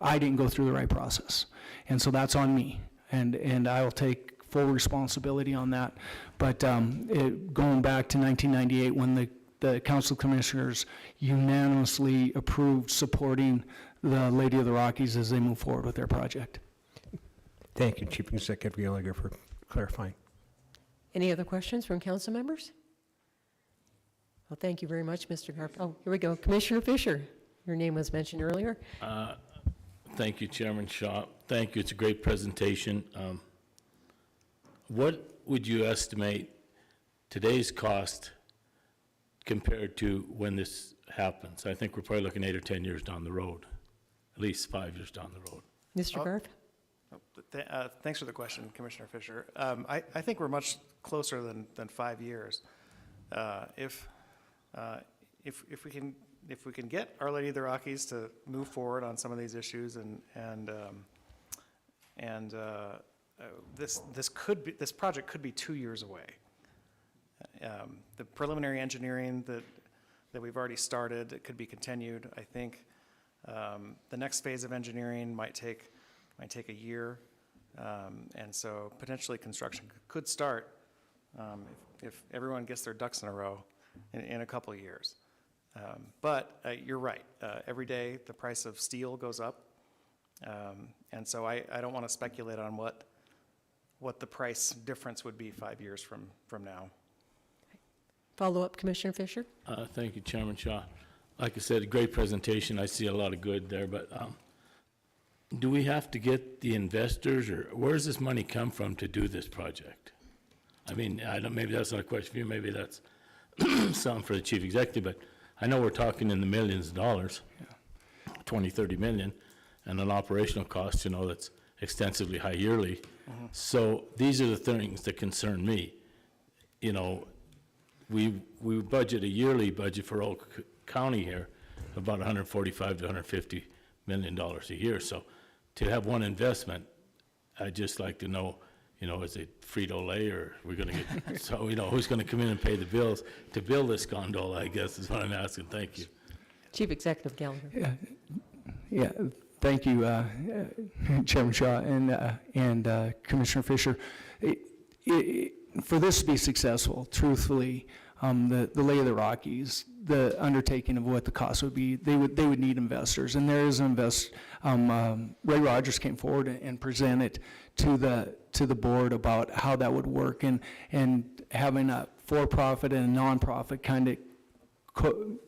I didn't go through the right process, and so that's on me, and I will take full responsibility on that. But going back to 1998, when the Council of Commissioners unanimously approved supporting the Lady of the Rockies as they move forward with their project. Thank you, Chief Executive Gallagher, for clarifying. Any other questions from council members? Well, thank you very much, Mr. Garf. Oh, here we go. Commissioner Fisher, your name was mentioned earlier. Thank you, Chairman Shaw. Thank you. It's a great presentation. What would you estimate today's cost compared to when this happens? I think we're probably looking 8 or 10 years down the road, at least 5 years down the road. Mr. Garf? Thanks for the question, Commissioner Fisher. I think we're much closer than 5 years. If we can get Our Lady of the Rockies to move forward on some of these issues, this project could be 2 years away. The preliminary engineering that we've already started, it could be continued. I think The next phase of engineering might take a year, and so potentially construction could start if everyone gets their ducks in a row in a couple of years. But you're right. Every day the price of steel goes up, and so I don't want to speculate on what the price difference would be 5 years from now. Follow-up, Commissioner Fisher? Thank you, Chairman Shaw. Like I said, a great presentation. I see a lot of good there, but do we have to get the investors, or where does this money come from to do this project? I mean, I don't, maybe that's not a question for you, maybe that's something for the chief executive, but I know we're talking in the millions of dollars, 20, 30 million, and an operational cost, you know, that's extensively high yearly. So these are the things that concern me. You know, we budget a yearly budget for Oak County here, about 145 to 150 million dollars a year. So to have one investment, I'd just like to know, you know, is it Frito-Lay, or we're going to get, so, you know, who's going to come in and pay the bills to build this gondola, I guess is what I'm asking. Thank you. Chief Executive Gallagher. Yeah, thank you, Chairman Shaw and Commissioner Fisher. For this to be successful, truthfully, the Lay of the Rockies, the undertaking of what the cost would be, they would need investors, and there is an Ray Rogers came forward and presented to the board about how that would work, and having a for-profit and a non-profit kind of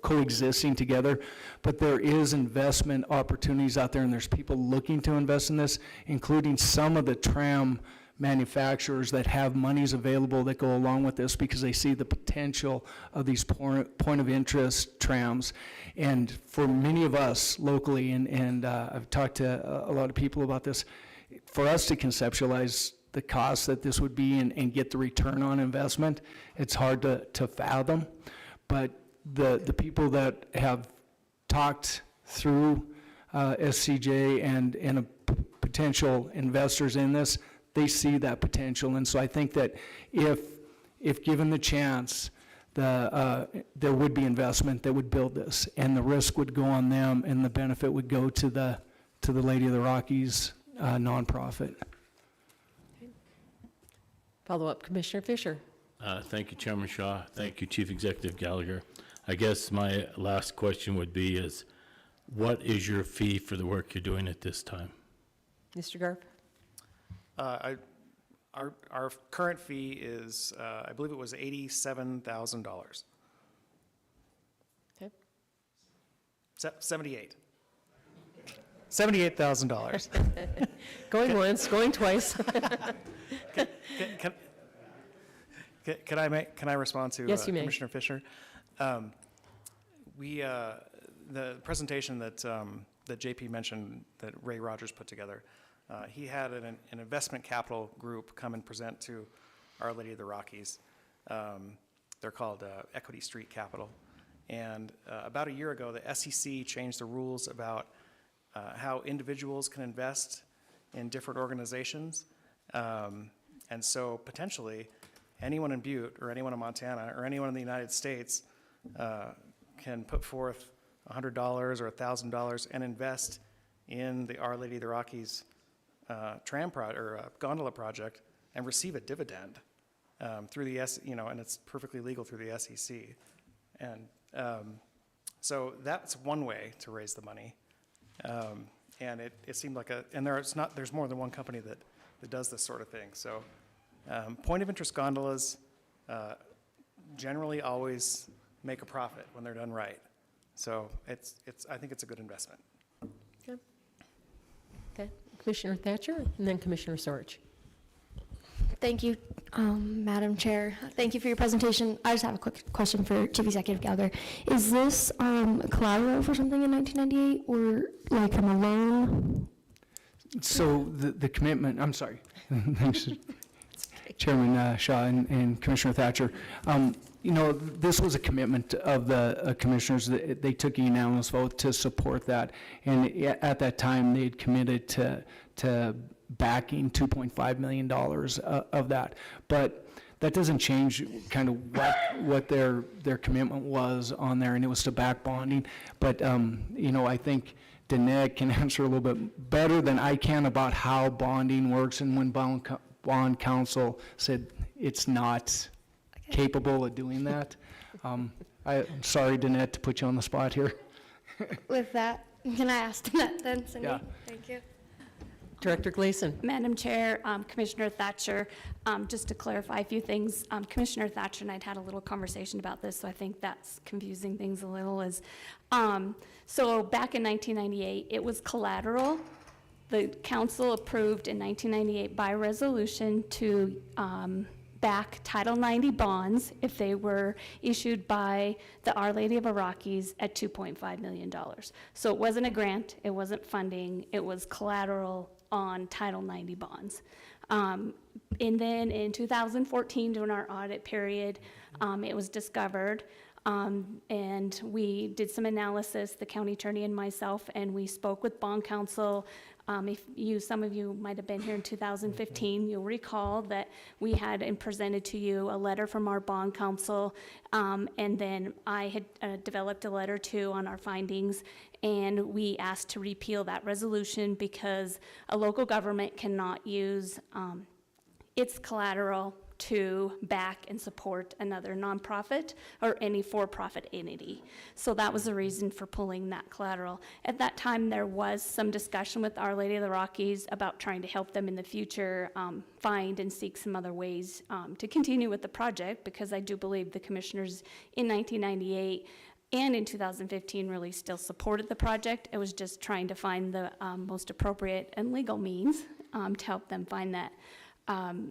coexisting together. But there is investment opportunities out there, and there's people looking to invest in this, including some of the tram manufacturers that have monies available that go along with this because they see the potential of these point of interest trams. And for many of us locally, and I've talked to a lot of people about this, for us to conceptualize the cost that this would be and get the return on investment, it's hard to fathom. But the people that have talked through SCJ and potential investors in this, they see that potential. And so I think that if given the chance, there would be investment that would build this, and the risk would go on them, and the benefit would go to the Lady of the Rockies nonprofit. Follow-up, Commissioner Fisher. Thank you, Chairman Shaw. Thank you, Chief Executive Gallagher. I guess my last question would be is, what is your fee for the work you're doing at this time? Mr. Garf? Our current fee is, I believe it was $87,000. Okay. $78,000. Going once, going twice. Can I respond to Yes, you may. Commissioner Fisher? The presentation that JP mentioned that Ray Rogers put together, he had an investment capital group come and present to Our Lady of the Rockies. They're called Equity Street Capital. And about a year ago, the SEC changed the rules about how individuals can invest in different organizations. And so potentially, anyone in Butte or anyone in Montana or anyone in the United States can put forth $100 or $1,000 and invest in the Our Lady of the Rockies gondola project and receive a dividend through the and it's perfectly legal through the SEC. And so that's one way to raise the money. And it seemed like there's more than one company that does this sort of thing. So point of interest gondolas generally always make a profit when they're done right. So I think it's a good investment. Okay. Okay. Commissioner Thatcher, and then Commissioner Sorge. Thank you, Madam Chair. Thank you for your presentation. I just have a quick question for Chief Executive Gallagher. Is this collateral for something in 1998 or like from a loan? So the commitment, I'm sorry, thanks, Chairman Shaw and Commissioner Thatcher. This was a commitment of the commissioners. They took a unanimous vote to support that. And at that time, they had committed to backing $2.5 million of that. But that doesn't change kind of what their commitment was on there, and it was to back bonding. But, I think Danette can answer a little bit better than I can about how bonding works, and when bond counsel said it's not capable of doing that. I'm sorry, Danette, to put you on the spot here. With that, can I ask that then, Cindy? Yeah. Thank you. Director Gleason. Madam Chair, Commissioner Thatcher, just to clarify a few things, Commissioner Thatcher and I'd had a little conversation about this, so I think that's confusing things a little. So back in 1998, it was collateral. The council approved in 1998 by resolution to back Title 90 bonds if they were issued by the Our Lady of Iraqis at $2.5 million. So it wasn't a grant, it wasn't funding, it was collateral on Title 90 bonds. And then in 2014, during our audit period, it was discovered, and we did some analysis, the county attorney and myself, and we spoke with bond counsel. Some of you might have been here in 2015, you'll recall that we had and presented to you a letter from our bond counsel, and then I had developed a letter too on our findings, and we asked to repeal that resolution because a local government cannot use its collateral to back and support another nonprofit or any for-profit entity. So that was the reason for pulling that collateral. At that time, there was some discussion with Our Lady of the Rockies about trying to help them in the future find and seek some other ways to continue with the project, because I do believe the commissioners in 1998 and in 2015 really still supported the project. It was just trying to find the most appropriate and legal means to help them find that.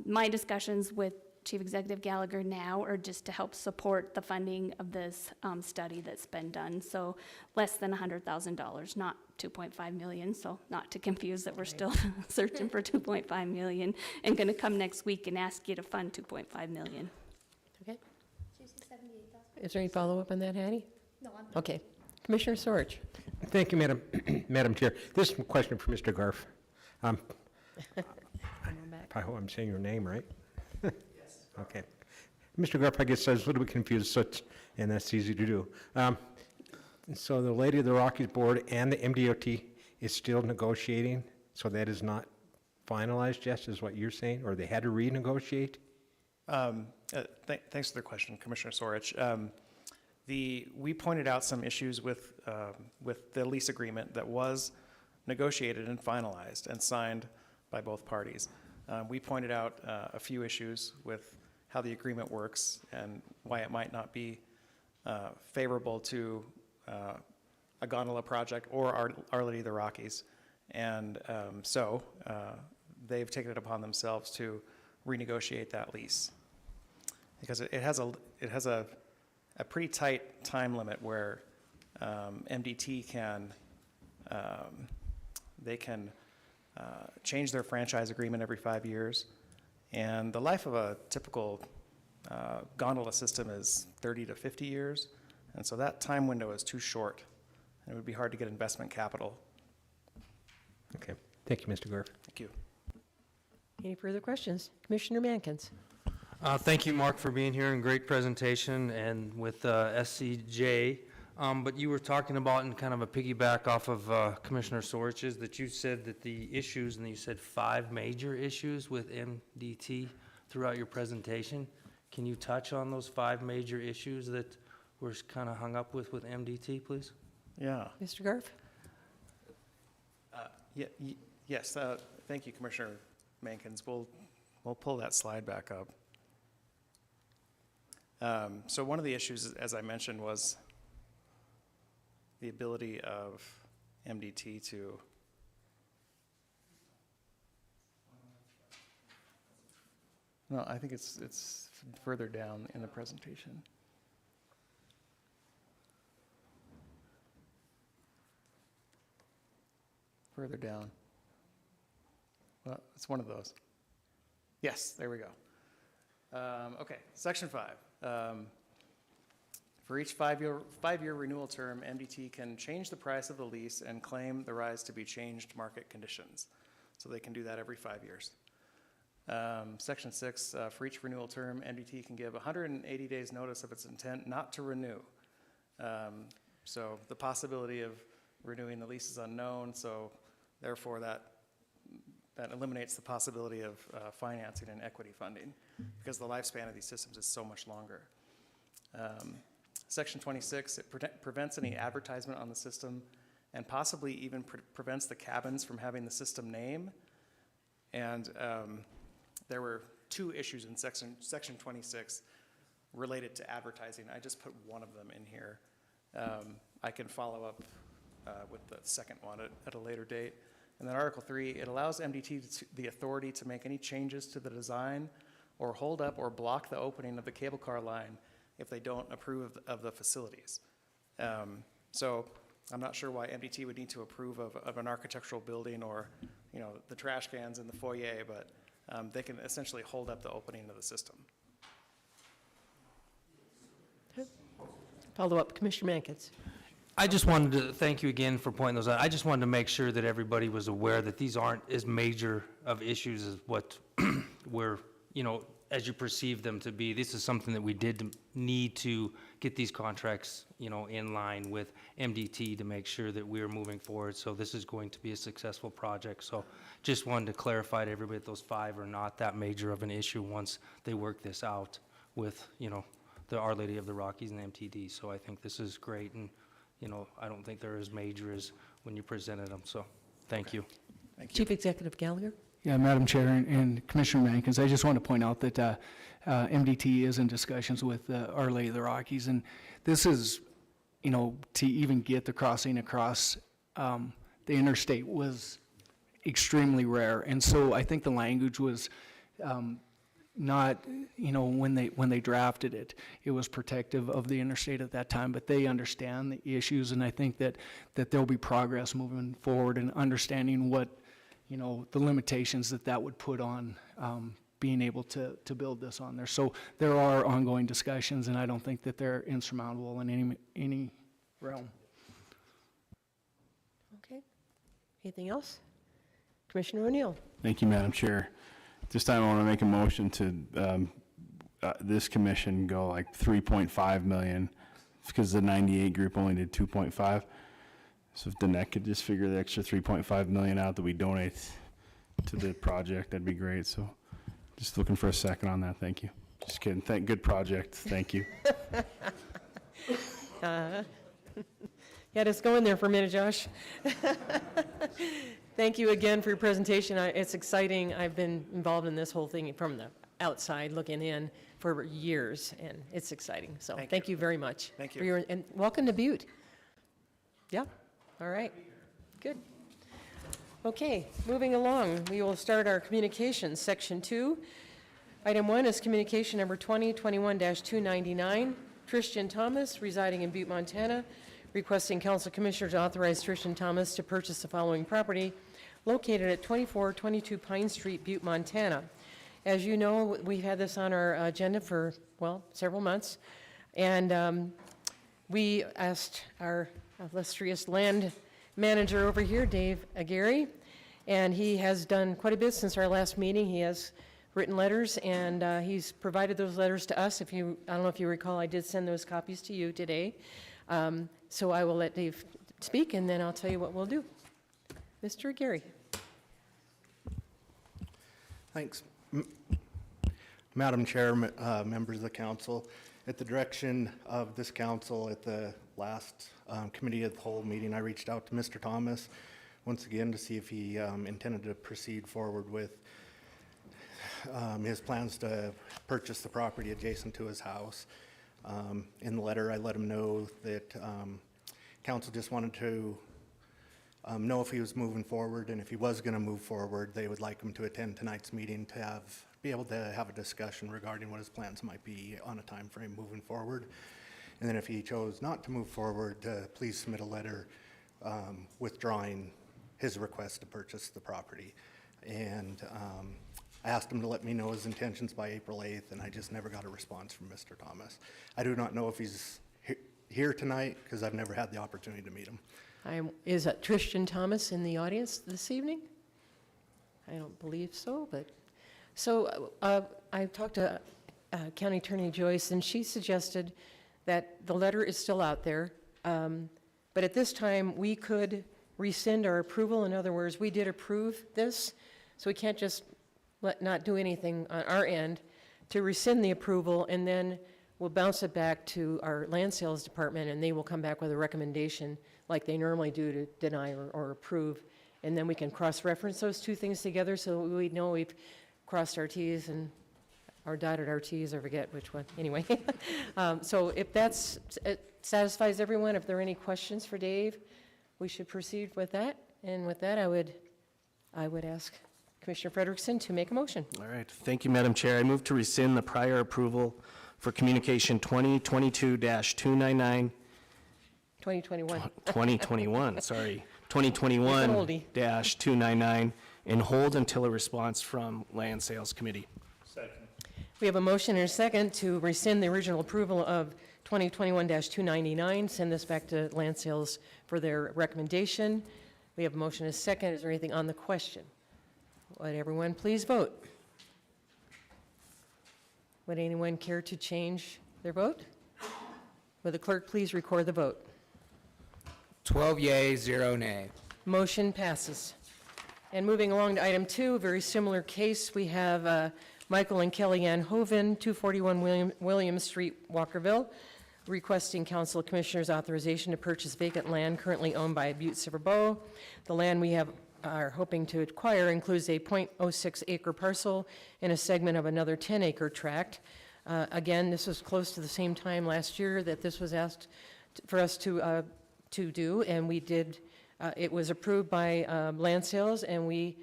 My discussions with Chief Executive Gallagher now are just to help support the funding of this study that's been done. So less than $100,000, not 2.5 million. So not to confuse that we're still searching for 2.5 million and going to come next week and ask you to fund 2.5 million. Okay. Is there any follow-up on that, Hattie? No, I'm Okay. Commissioner Sorge. Thank you, Madam Chair. This is a question for Mr. Garf. I hope I'm saying your name right. Yes. Okay. Mr. Garf, I guess I was a little bit confused, and that's easy to do. So the Lady of the Rockies Board and the MDOT is still negotiating, so that is not finalized, Jess, is what you're saying, or they had to renegotiate? Thanks for the question, Commissioner Sorich. We pointed out some issues with the lease agreement that was negotiated and finalized and signed by both parties. We pointed out a few issues with how the agreement works and why it might not be favorable to a gondola project or Our Lady of the Rockies. And so they've taken it upon themselves to renegotiate that lease, because it has a pretty tight time limit where MDT can change their franchise agreement every 5 years, and the life of a typical gondola system is 30 to 50 years, and so that time window is too short, and it would be hard to get investment capital. Okay. Thank you, Mr. Garf. Thank you. Any further questions? Commissioner Mankins. Thank you, Mark, for being here, and great presentation, and with SCJ. But you were talking about, in kind of a piggyback off of Commissioner Sorich's, that you said that the issues, and you said 5 major issues with MDT throughout your presentation. Can you touch on those 5 major issues that we're kind of hung up with MDT, please? Yeah. Mr. Garf? Yes. Thank you, Commissioner Mankins. We'll pull that slide back up. So one of the issues, as I mentioned, was the ability of MDT to no, I think it's further down in the presentation. Further down. Well, it's one of those. Yes, there we go. Okay, section 5. For each five-year renewal term, MDT can change the price of the lease and claim the rise to be changed market conditions. So they can do that every 5 years. Section 6, for each renewal term, MDT can give 180 days notice of its intent not to renew. So the possibility of renewing the lease is unknown, so therefore that eliminates the possibility of financing and equity funding, because the lifespan of these systems is so much longer. Section 26, it prevents any advertisement on the system and possibly even prevents the cabins from having the system name. And there were 2 issues in section 26 related to advertising. I just put one of them in here. I can follow up with the second one at a later date. And then Article 3, it allows MDT the authority to make any changes to the design or hold up or block the opening of the cable car line if they don't approve of the facilities. So I'm not sure why MDT would need to approve of an architectural building or, you know, the trash cans in the foyer, but they can essentially hold up the opening of the system. Follow up, Commissioner Mankins. I just wanted to thank you again for pointing those out. I just wanted to make sure that everybody was aware that these aren't as major of issues as what we're, you know, as you perceive them to be. This is something that we did need to get these contracts, you know, in line with MDT to make sure that we're moving forward. So this is going to be a successful project. So just wanted to clarify to everybody that those 5 are not that major of an issue once they work this out with, you know, the Our Lady of the Rockies and MTD. So I think this is great, and you know, I don't think they're as major as when you presented them, so thank you. Thank you. Chief Executive Gallagher. Yeah, Madam Chair and Commissioner Mankins, I just want to point out that MDT is in discussions with Our Lady of the Rockies, and this is, you know, to even get the crossing across the interstate was extremely rare, and so I think the language was not, you know, when they drafted it, it was protective of the interstate at that time, but they understand the issues, and I think that there'll be progress moving forward and understanding what, you know, the limitations that would put on being able to build this on there. So there are ongoing discussions, and I don't think that they're insurmountable in any realm. Okay. Anything else? Commissioner O'Neill. Thank you, Madam Chair. This time I want to make a motion to this commission go like 3.5 million because the 98 group only did 2.5. So if the NEC could just figure the extra 3.5 million out that we donate to the project, that'd be great. So just looking for a second on that. Thank you. Just kidding. Good project. Thank you. Yeah, just go in there for a minute, Josh. Thank you again for your presentation. It's exciting. I've been involved in this whole thing from the outside looking in for years, and it's exciting. So thank you very much. Thank you. For your, and welcome to Butte. Yeah, all right, good. Okay, moving along, we will start our communications, section 2. Item 1 is communication number 2021-299. Tristan Thomas, residing in Butte, Montana, requesting council commissioners authorize Tristan Thomas to purchase the following property located at 2422 Pine Street, Butte, Montana. As you know, we've had this on our agenda for, well, several months, and we asked our illustrious land manager over here, Dave Aguirre, and he has done quite a bit since our last meeting. He has written letters, and he's provided those letters to us. I don't know if you recall, I did send those copies to you today. So I will let Dave speak, and then I'll tell you what we'll do. Mr. Aguirre. Thanks. Madam Chair, members of the council, at the direction of this council at the last committee of the whole meeting, I reached out to Mr. Thomas once again to see if he intended to proceed forward with his plans to purchase the property adjacent to his house. In the letter, I let him know that council just wanted to know if he was moving forward, and if he was going to move forward, they would like him to attend tonight's meeting to be able to have a discussion regarding what his plans might be on a time frame moving forward. And then if he chose not to move forward, please submit a letter withdrawing his request to purchase the property. And I asked him to let me know his intentions by April 8th, and I just never got a response from Mr. Thomas. I do not know if he's here tonight because I've never had the opportunity to meet him. Is Tristan Thomas in the audience this evening? I don't believe so, but so I talked to County Attorney Joyce, and she suggested that the letter is still out there. But at this time, we could rescind our approval. In other words, we did approve this, so we can't just not do anything on our end to rescind the approval, and then we'll bounce it back to our land sales department, and they will come back with a recommendation like they normally do to deny or approve. And then we can cross-reference those two things together so we know we've crossed our Ts and or dotted our Ts, I forget which one. Anyway, so if that's, it satisfies everyone, if there are any questions for Dave, we should proceed with that. And with that, I would ask Commissioner Frederickson to make a motion. All right. Thank you, Madam Chair. I move to rescind the prior approval for communication 2022-299. 2021. 2021, sorry. 2021-299 and hold until a response from Land Sales Committee. We have a motion and a second to rescind the original approval of 2021-299, send this back to land sales for their recommendation. We have a motion and a second. Is there anything on the question? Would everyone please vote? Would anyone care to change their vote? Would the clerk please record the vote? 12 yea, 0 nay. Motion passes. And moving along to item 2, a very similar case, we have Michael and Kellyanne Hoven, 241 William Street, Walkerville, requesting council commissioners' authorization to purchase vacant land currently owned by Butte-Silver. The land we are hoping to acquire includes a .06 acre parcel and a segment of another 10-acre tract. Again, this was close to the same time last year that this was asked for us to do, and we did. It was approved by land sales, and we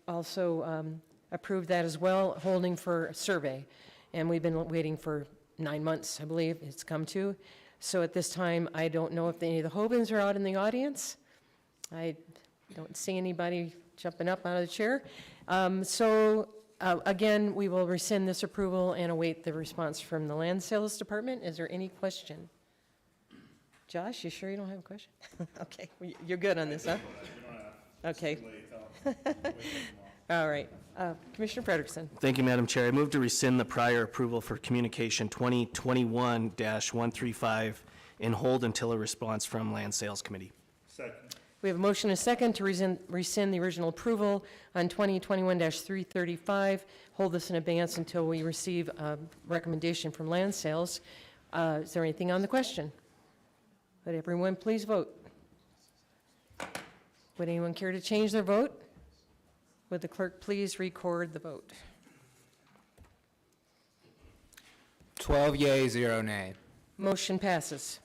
also approved that as well, holding for a survey. And we've been waiting for 9 months, I believe it's come to. So at this time, I don't know if any of the Hovens are out in the audience. I don't see anybody jumping up out of the chair. Again, we will rescind this approval and await the response from the land sales department. Is there any question? Josh, you sure you don't have a question? Okay, you're good on this, huh? Okay. All right. Commissioner Frederickson. Thank you, Madam Chair. I move to rescind the prior approval for communication 2021-135 and hold until a response from Land Sales Committee. Second. We have a motion and a second to rescind the original approval on 2021-335. Hold this in abeyance until we receive a recommendation from land sales. Is there anything on the question? Would everyone please vote? Would anyone care to change their vote? Would the clerk please record the vote? 12 yea, 0 nay. Motion passes.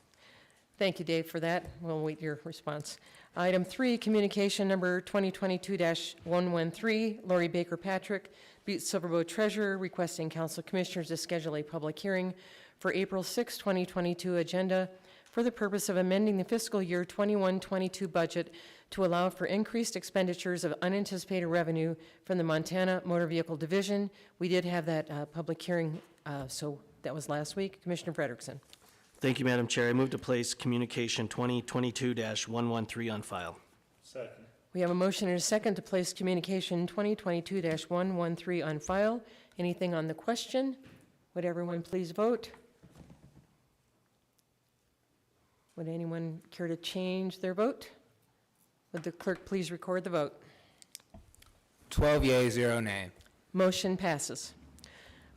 Thank you, Dave, for that. We'll wait your response. Item 3, communication number 2022-113, Lori Baker Patrick, Butte-Silver Treasurer, requesting council commissioners to schedule a public hearing for April 6, 2022 agenda for the purpose of amending the fiscal year 21-22 budget to allow for increased expenditures of unanticipated revenue from the Montana Motor Vehicle Division. We did have that public hearing, so that was last week. Commissioner Frederickson. Thank you, Madam Chair. I move to place communication 2022-113 on file. Second. We have a motion and a second to place communication 2022-113 on file. Anything on the question? Would everyone please vote? Would anyone care to change their vote? Would the clerk please record the vote? 12 yea, 0 nay. Motion passes.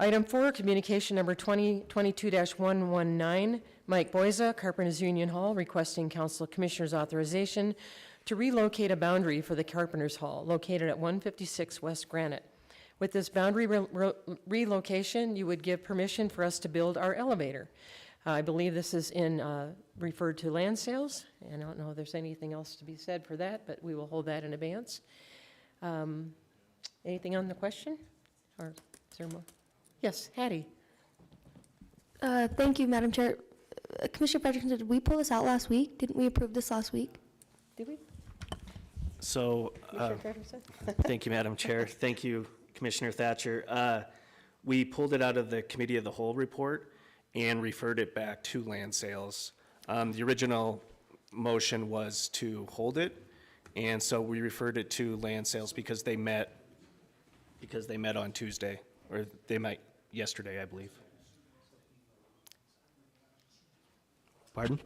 Item 4, communication number 2022-119, Mike Boyza, Carpenters Union Hall, requesting council commissioners' authorization to relocate a boundary for the Carpenters Hall located at 156 West Granite. With this boundary relocation, you would give permission for us to build our elevator. I believe this is referred to land sales, and I don't know if there's anything else to be said for that, but we will hold that in abeyance. Anything on the question? Or is there more? Yes, Hattie. Thank you, Madam Chair. Commissioner Frederickson, did we pull this out last week? Didn't we approve this last week? Did we? So, thank you, Madam Chair. Thank you, Commissioner Thatcher. We pulled it out of the Committee of the Whole report and referred it back to land sales. The original motion was to hold it, and so we referred it to land sales because they met on Tuesday, or they met yesterday, I believe. Pardon?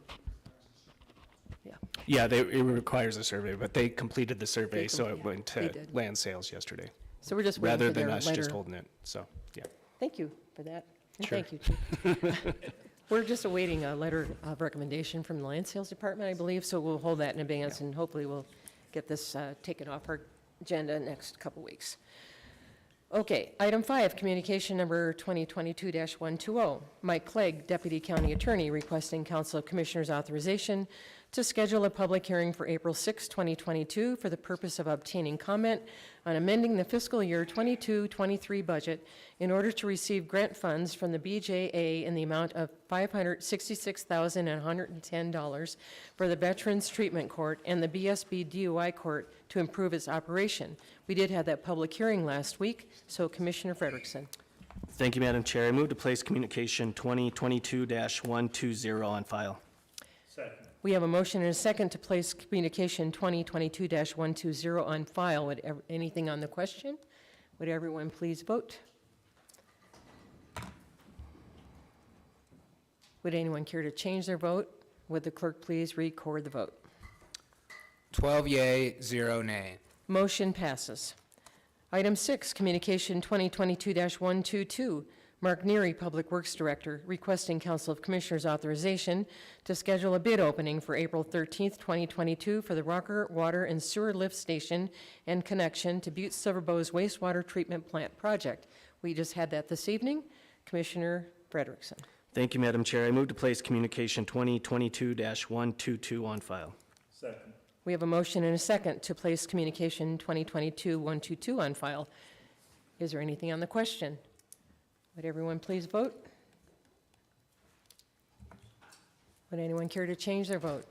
Yeah. Yeah, it requires a survey, but they completed the survey, so it went They to did. land sales yesterday. So we're just waiting Rather for than their us just letter. holding it, so, yeah. Thank you for that. And Sure. thank you, Chief. We're just awaiting a letter of recommendation from the Land Sales Department, I believe, so we'll hold that in advance, and hopefully we'll get this taken off our agenda next couple weeks. Okay, item 5, communication number 2022-120. Mike Clegg, Deputy County Attorney, requesting Council of Commissioners authorization to schedule a public hearing for April 6, 2022, for the purpose of obtaining comment on amending the fiscal year 22-23 budget in order to receive grant funds from the BJA in the amount of $566,110 for the Veterans Treatment Court and the BSB DUI Court to improve its operation. We did have that public hearing last week, so Commissioner Frederickson. Thank you, Madam Chair. I move to place communication 2022-120 on file. We have a motion and a second to place communication 2022-120 on file. Anything on the question? Would everyone please vote? Would anyone care to change their vote? Would the clerk please record the vote? 12 yea, 0 nay. Motion passes. Item 6, communication 2022-122. Mark Neary, Public Works Director, requesting Council of Commissioners authorization to schedule a bid opening for April 13th, 2022 for the Rocker Water and Sewer Lift Station and connection to Butte-Silver wastewater treatment plant project. We just had that this evening. Commissioner Frederickson. Thank you, Madam Chair. I move to place communication 2022-122 on file. We have a motion and a second to place communication 2022-122 on file. Is there anything on the question? Would everyone please vote? Would anyone care to change their vote?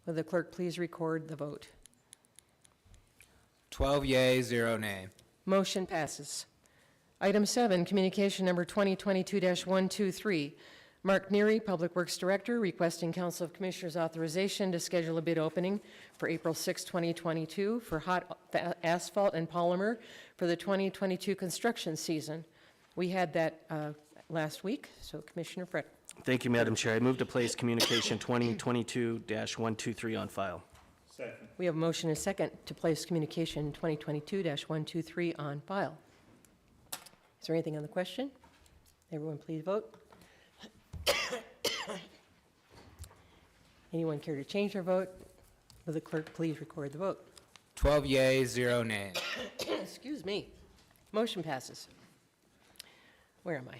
Would the clerk please record the vote? 12 yea, 0 nay. Motion passes. Item 7, communication number 2022-123. Mark Neary, Public Works Director, requesting Council of Commissioners authorization to schedule a bid opening for April 6, 2022 for hot asphalt and polymer for the 2022 construction season. We had that last week, so Commissioner Fred. Thank you, Madam Chair. I move to place communication 2022-123 on file. We have a motion and a second to place communication 2022-123 on file. Is there anything on the question? Everyone please vote. Anyone care to change their vote? Will the clerk please record the vote? 12 yea, 0 nay. Excuse me. Motion passes. Where am I?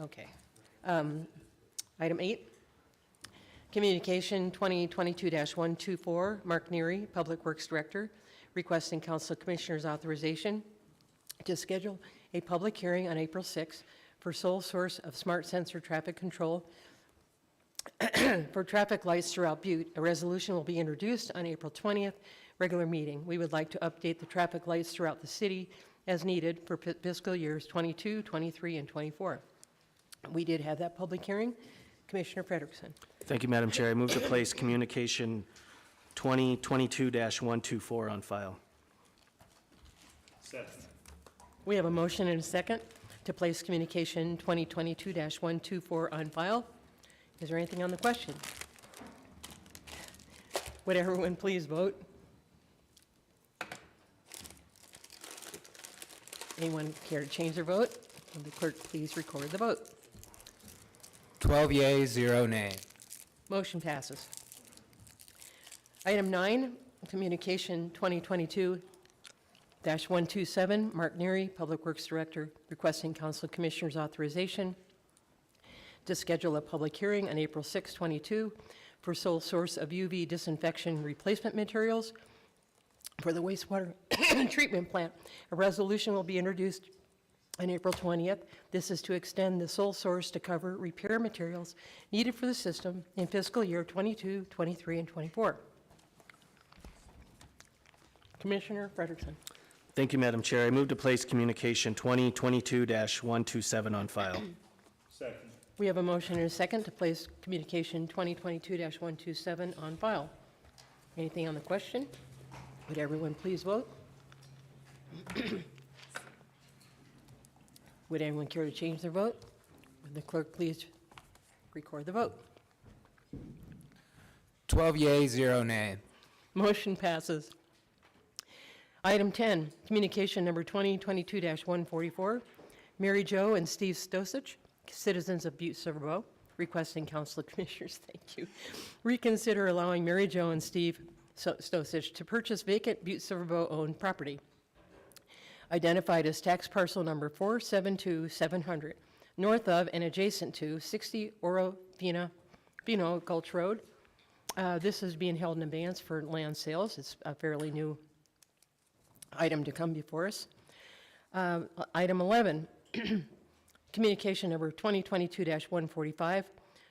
Okay. Item 8, communication 2022-124, Mark Neary, Public Works Director, requesting Council of Commissioners authorization to schedule a public hearing on April 6th for sole source of smart sensor traffic control for traffic lights throughout Butte. A resolution will be introduced on April 20th, regular meeting. We would like to update the traffic lights throughout the city as needed for fiscal years 22, 23, and 24. We did have that public hearing. Commissioner Frederickson. Thank you, Madam Chair. I move to place communication 2022-124 on file. We have a motion and a second to place communication 2022-124 on file. Is there anything on the question? Would everyone please vote? Anyone care to change their vote? Will the clerk please record the vote? 12 yea, 0 nay. Motion passes. Item 9, communication 2022-127, Mark Neary, Public Works Director, requesting Council of Commissioners authorization to schedule a public hearing on April 6, 22 for sole source of UV disinfection replacement materials for the wastewater treatment plant. A resolution will be introduced on April 20th. This is to extend the sole source to cover repair materials needed for the system in fiscal year 22, 23, and 24. Commissioner Frederickson. Thank you, Madam Chair. I move to place communication 2022-127 on file. We have a motion and a second to place communication 2022-127 on file. Anything on the question? Would everyone please vote? Would anyone care to change their vote? Would the clerk please record the vote? 12 yea, 0 nay. Motion passes. Item 10, communication number 2022-144, Mary Jo and Steve Stosich, citizens of Butte-Silver Bow, requesting council commissioners, thank you, reconsider allowing Mary Jo and Steve Stosich to purchase vacant Butte-Silver Bow-owned property, identified as tax parcel number 472700, north of and adjacent to 60 Oro Fino Gulch Road. This is being held in abeyance for land sales. It's a fairly new item to come before us. Item 11, communication number 2022-145,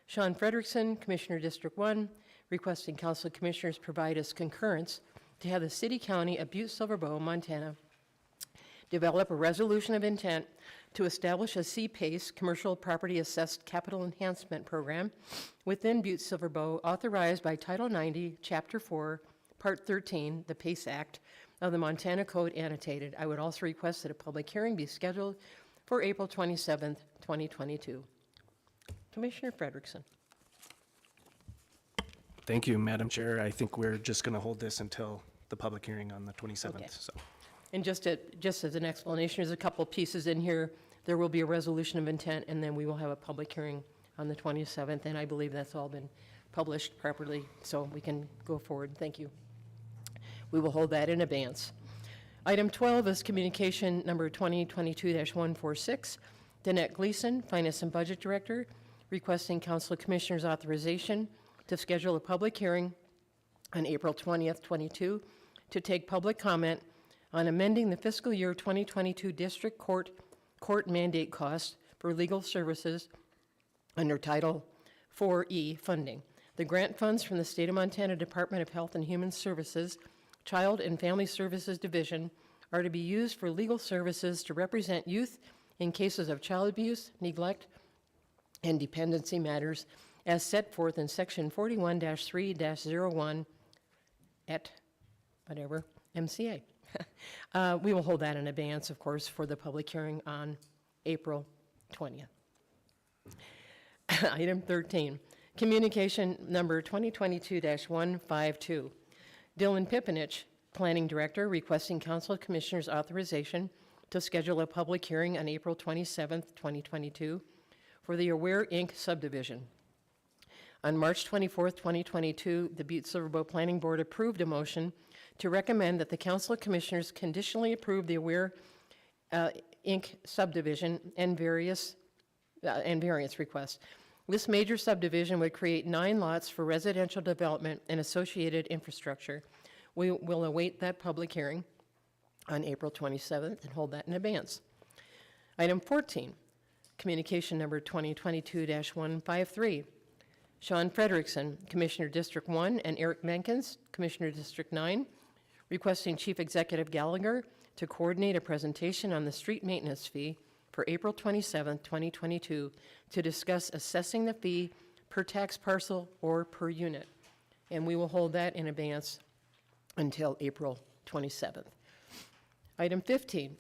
Sean Frederickson, Commissioner District 1, requesting council commissioners provide us concurrence to have the city county of Butte-Silver Bow, Montana, develop a resolution of intent to establish a CPACE, Commercial Property Assessed Capital Enhancement Program, within Butte-Silver Bow, authorized by Title 90, Chapter 4, Part 13, the PACE Act of the Montana Code annotated. I would also request that a public hearing be scheduled for April 27th, 2022. Commissioner Frederickson. Thank you, Madam Chair. I think we're just going to hold this until the public hearing on the 27th. Okay. So. And just as an explanation, there's a couple pieces in here. There will be a resolution of intent, and then we will have a public hearing on the 27th, and I believe that's all been published properly, so we can go forward. Thank you. We will hold that in abeyance. Item 12 is communication number 2022-146. Danette Gleason, Finance and Budget Director, requesting Council of Commissioners authorization to schedule a public hearing on April 20th, 22, to take public comment on amending the fiscal year 2022 district court mandate costs for legal services under Title 4E funding. The grant funds from the State of Montana Department of Health and Human Services Child and Family Services Division are to be used for legal services to represent youth in cases of child abuse, neglect, and dependency matters as set forth in Section 41-3-01 at whatever, MCA. We will hold that in abeyance, of course, for the public hearing on April 20th. Item 13, communication number 2022-152. Dylan Pipinich, Planning Director, requesting Council of Commissioners authorization to schedule a public hearing on April 27th, 2022 for the Aware Inc. subdivision. On March 24th, 2022, the Butte-Silver Bow Planning Board approved a motion to recommend that the Council of Commissioners conditionally approve the Aware Inc. subdivision and various variance requests. This major subdivision would create 9 lots for residential development and associated infrastructure. We will await that public hearing on April 27th and hold that in abeyance. Item 14, communication number 2022-153. Sean Frederickson, Commissioner District 1, and Eric Menkins, Commissioner District 9, requesting Chief Executive Gallagher to coordinate a presentation on the street maintenance fee for April 27th, 2022, to discuss assessing the fee per tax parcel or per unit. And we will hold that in abeyance until April 27th. Item 15,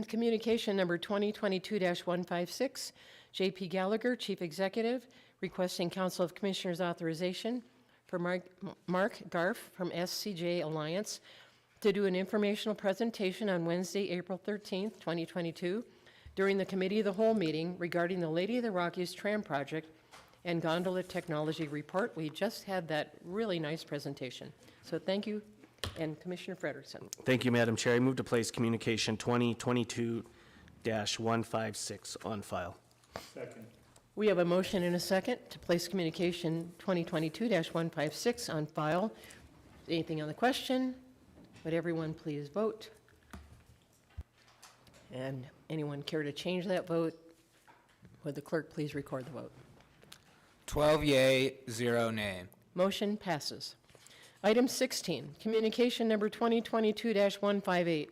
communication number 2022-156, J.P. Gallagher, Chief Executive, requesting Council of Commissioners authorization for Mark Garf from SCJ Alliance to do an informational presentation on Wednesday, April 13th, 2022, during the Committee of the Whole meeting regarding the Lady of the Rockies Tram Project and Gondola Technology Report. We just had that really nice presentation. So thank you, and Commissioner Frederickson. Thank you, Madam Chair. I move to place communication 2022-156 on file. Second. We have a motion and a second to place communication 2022-156 on file. Anything on the question? Would everyone please vote? And anyone care to change that vote? Would the clerk please record the vote? 12 yea, 0 nay. Motion passes. Item 16, communication number 2022-158.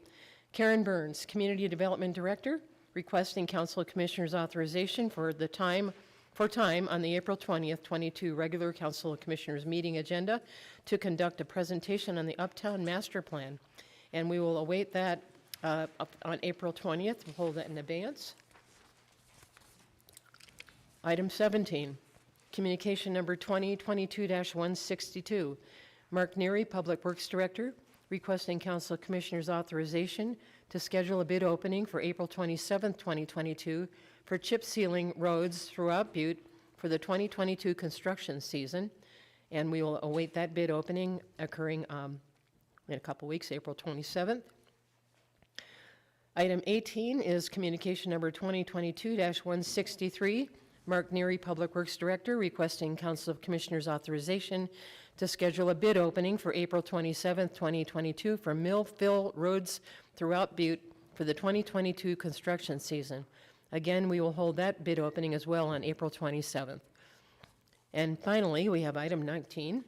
Karen Burns, Community Development Director, requesting Council of Commissioners authorization for time on the April 20th, 22 regular Council of Commissioners meeting agenda to conduct a presentation on the Uptown Master Plan. And we will await that on April 20th. We'll hold that in abeyance. Item 17, Communication number 2022-162, Mark Neary, Public Works Director, requesting Council Commissioners' authorization to schedule a bid opening for April 27th, 2022 for chip sealing roads throughout Butte for the 2022 construction season. And we will await that bid opening occurring in a couple weeks, April 27th. Item 18 is communication number 2022-163, Mark Neary, Public Works Director, requesting Council of Commissioners authorization to schedule a bid opening for April 27th, 2022 for mill fill roads throughout Butte for the 2022 construction season. Again, we will hold that bid opening as well on April 27th. And finally, we have item 19,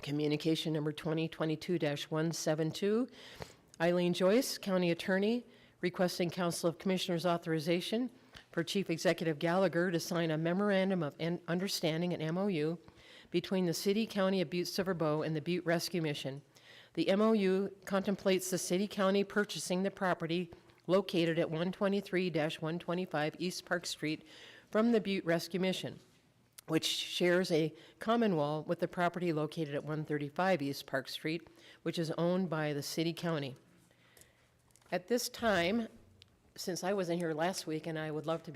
communication number 2022-172, Eileen Joyce, County Attorney, requesting Council of Commissioners authorization for Chief Executive Gallagher to sign a memorandum of understanding, an MOU, between the City County of Butte-Silver and the Butte Rescue Mission. The MOU contemplates the City County purchasing the property located at 123-125 East Park Street from the Butte Rescue Mission, which shares a common wall with the property located at 135 East Park Street, which is owned by the City County. At this time, since I wasn't here last week, and I would love to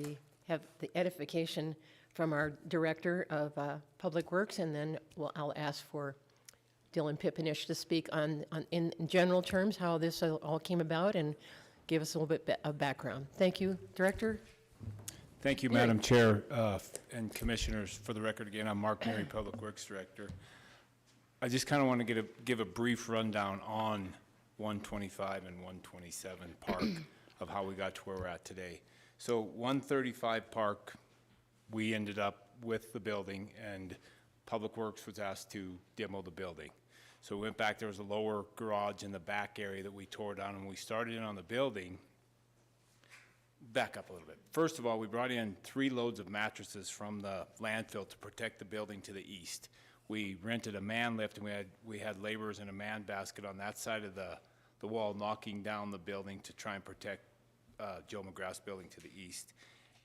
have the edification from our Director of Public Works, and then I'll ask for Dylan Pippinish to speak in general terms how this all came about and give us a little bit of background. Thank you, Director. Thank you, Madam Chair and Commissioners. For the record, again, I'm Mark Neary, Public Works Director. I just kind of want to give a brief rundown on 125 and 127 Park of how we got to where we're at today. So 135 Park, we ended up with the building, and Public Works was asked to demo the building. So we went back, there was a lower garage in the back area that we tore down, and when we started in on the building, back up a little bit. First of all, we brought in 3 loads of mattresses from the landfill to protect the building to the east. We rented a man lift, and we had laborers in a man basket on that side of the wall knocking down the building to try and protect Joe McGrath's building to the east.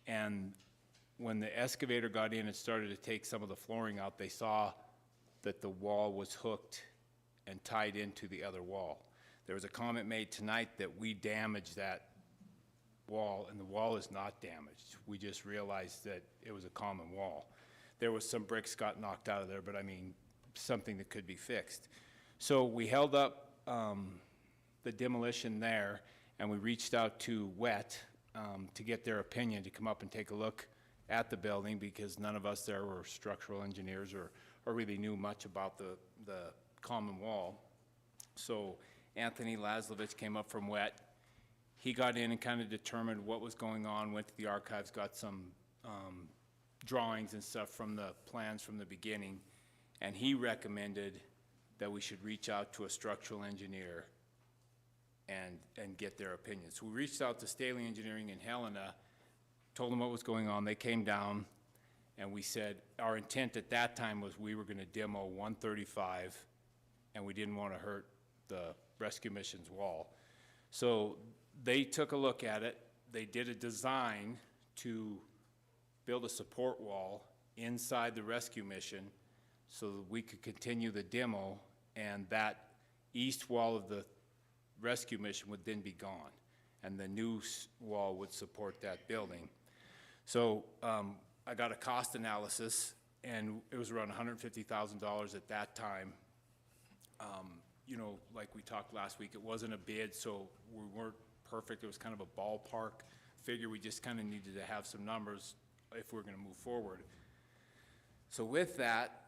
And when the excavator got in and started to take some of the flooring out, they saw that the wall was hooked and tied into the other wall. There was a comment made tonight that we damaged that wall, and the wall is not damaged. We just realized that it was a common wall. There was some bricks got knocked out of there, but I mean, something that could be fixed. So we held up the demolition there, and we reached out to WET to get their opinion to come up and take a look at the building, because none of us there were structural engineers or really knew much about the common wall. So Anthony Laszlovich came up from WET. He got in and kind of determined what was going on, went to the archives, got some drawings and stuff from the plans from the beginning, and he recommended that we should reach out to a structural engineer and get their opinion. So we reached out to Staley Engineering in Helena, told them what was going on. They came down, and we said our intent at that time was we were going to demo 135, and we didn't want to hurt the rescue mission's wall. So they took a look at it. They did a design to build a support wall inside the rescue mission so that we could continue the demo, and that east wall of the rescue mission would then be gone, and the new wall would support that building. So I got a cost analysis, and it was around $150,000 at that time. You know, like we talked last week, it wasn't a bid, so we weren't perfect. It was kind of a ballpark figure. We just kind of needed to have some numbers if we're going to move forward. So with that,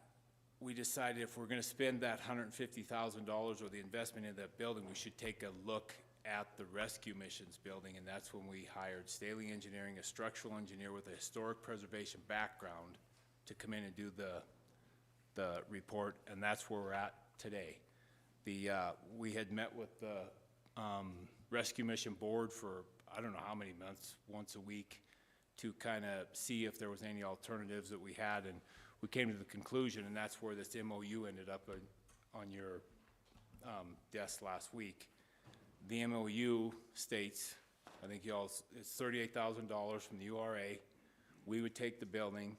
we decided if we're going to spend that $150,000 or the investment in that building, we should take a look at the rescue missions building, and that's when we hired Staley Engineering, a structural engineer with a historic preservation background, to come in and do the report, and that's where we're at today. We had met with the rescue mission board for I don't know how many months, once a week, to kind of see if there was any alternatives that we had, and we came to the conclusion, and that's where this MOU ended up on your desk last week. The MOU states, I think y'all, it's $38,000 from the URA. We would take the building.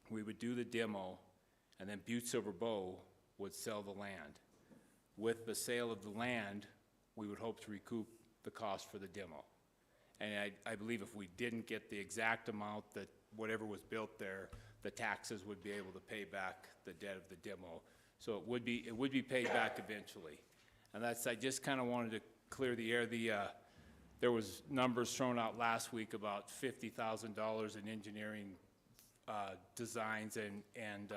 we would do the demo, and then Butte-Silver would sell the land. With the sale of the land, we would hope to recoup the cost for the demo. And I believe if we didn't get the exact amount that whatever was built there, the taxes would be able to pay back the debt of the demo. So it would be paid back eventually. And that's, I just kind of wanted to clear the air. There was numbers thrown out last week about $50,000 in engineering designs and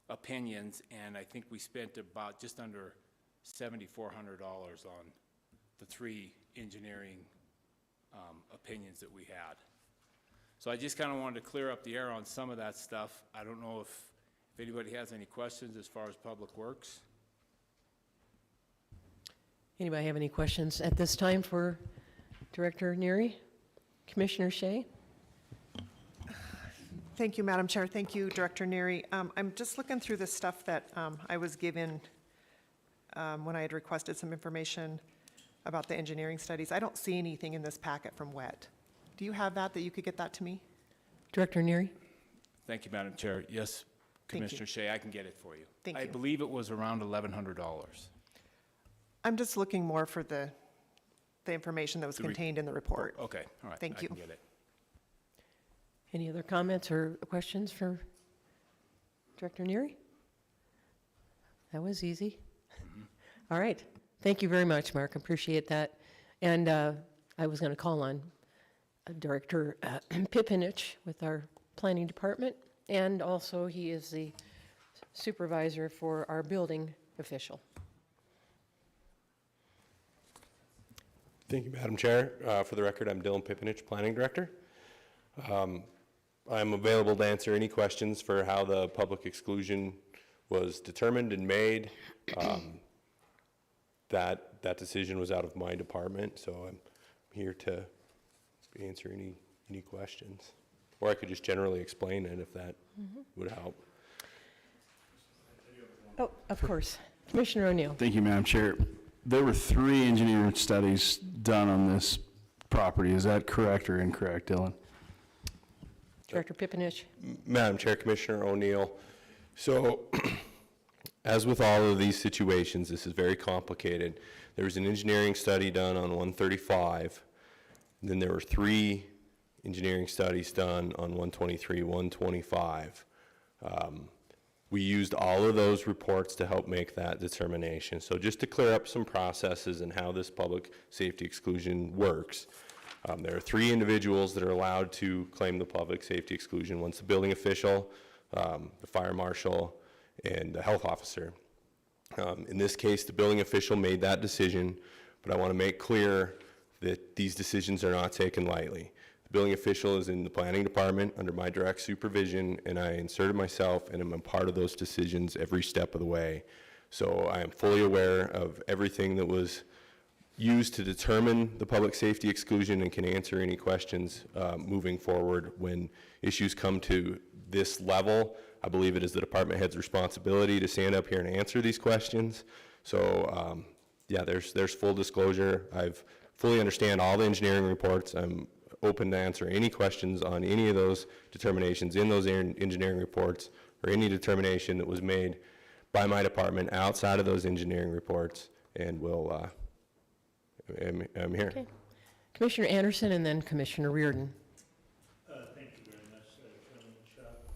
opinions, and I think we spent about just under $7,400 on the 3 engineering opinions that we had. So I just kind of wanted to clear up the air on some of that stuff. I don't know if anybody has any questions as far as Public Works. Anybody have any questions at this time for Director Neary? Commissioner Shea? Thank you, Madam Chair. Thank you, Director Neary. I'm just looking through the stuff that I was given when I had requested some information about the engineering studies. I don't see anything in this packet from WET. Do you have that you could get that to me? Director Neary? Thank you, Madam Chair. Yes, Thank you. Commissioner Shea, I can get it for you. Thank I you. believe it was around $1,100. I'm just looking more for the information that was contained in the report. Okay, all right. Thank you. I can get it. Any other comments or questions for Director Neary? That was easy. All right. Thank you very much, Mark. Appreciate that. And I was going to call on Director Pipinich with our planning department, and also he is the supervisor for our building official. Thank you, Madam Chair. For the record, I'm Dylan Pipinich, Planning Director. I'm available to answer any questions for how the public exclusion was determined and made. That decision was out of my department, so I'm here to answer any questions. Or I could just generally explain it if that would help. Oh, of course. Commissioner O'Neill. Thank you, Madam Chair. There were 3 engineering studies done on this property. Is that correct or incorrect, Dylan? Director Pipinich. Madam Chair, Commissioner O'Neill. So, as with all of these situations, this is very complicated. There was an engineering study done on 135, and then there were 3 engineering studies done on 123, 125. We used all of those reports to help make that determination. So just to clear up some processes and how this public safety exclusion works, there are 3 individuals that are allowed to claim the public safety exclusion. One's the building official, the fire marshal, and the health officer. In this case, the building official made that decision, but I want to make clear that these decisions are not taken lightly. The building official is in the planning department under my direct supervision, and I inserted myself and am a part of those decisions every step of the way. So I am fully aware of everything that was used to determine the public safety exclusion and can answer any questions moving forward when issues come to this level. I believe it is the department head's responsibility to stand up here and answer these questions. So yeah, there's full disclosure. I've fully understand all the engineering reports. I'm open to answer any questions on any of those determinations in those engineering reports or any determination that was made by my department outside of those engineering reports, and will I'm here. Okay. Commissioner Anderson and then Commissioner Reardon. Thank you very much, Chairman Chuck.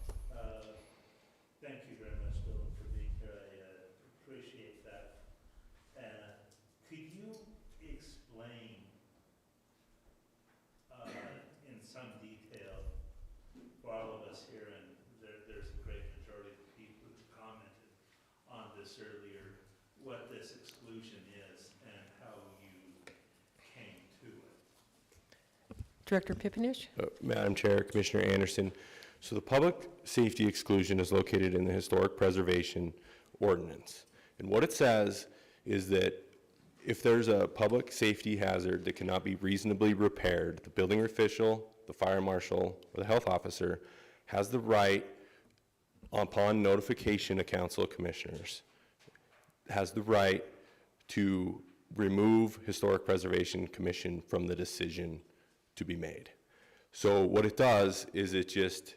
Thank you very much, Dylan, for being here. I appreciate that. Could you explain in some detail for all of us here, and there's a great majority of people who commented on this earlier, what this exclusion is and how you came to it? Director Pipinich. Madam Chair, Commissioner Anderson. So the public safety exclusion is located in the Historic Preservation Ordinance. And what it says is that if there's a public safety hazard that cannot be reasonably repaired, the building official, the fire marshal, or the health officer has the right, upon notification of Council of Commissioners, has the right to remove Historic Preservation Commission from the decision to be made. So what it does is it just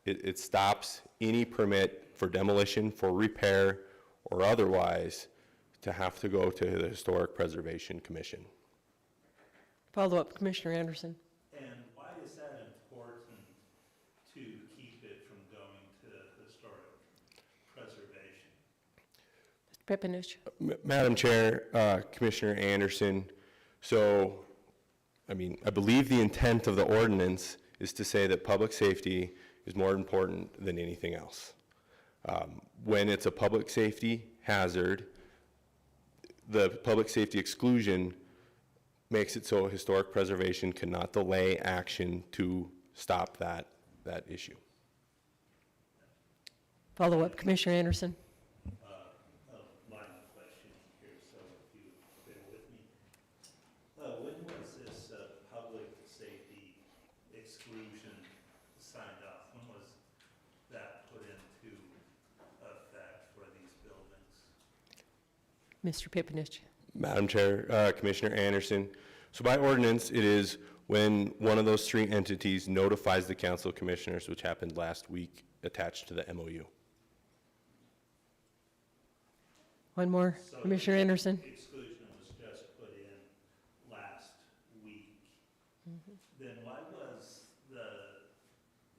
It stops any permit for demolition, for repair, or otherwise to have to go to the Historic Preservation Commission. Follow-up, Commissioner Anderson. And why is that important to keep it from going to historic preservation? Mr. Pipinich. Madam Chair, Commissioner Anderson, so, I mean, I believe the intent of the ordinance is to say that public safety is more important than anything else. When it's a public safety hazard, the public safety exclusion makes it so historic preservation cannot delay action to stop that issue. Follow-up, Commissioner Anderson. A line of questioning here, so if you bear with me. When was this public safety exclusion signed off? When was that put into effect for these buildings? Mr. Pipinich. Madam Chair, Commissioner Anderson, so by ordinance, it is when one of those three entities notifies the Council of Commissioners, which happened last week, attached to the MOU. One more, So Commissioner Anderson. the exclusion was just put in last week. Then why was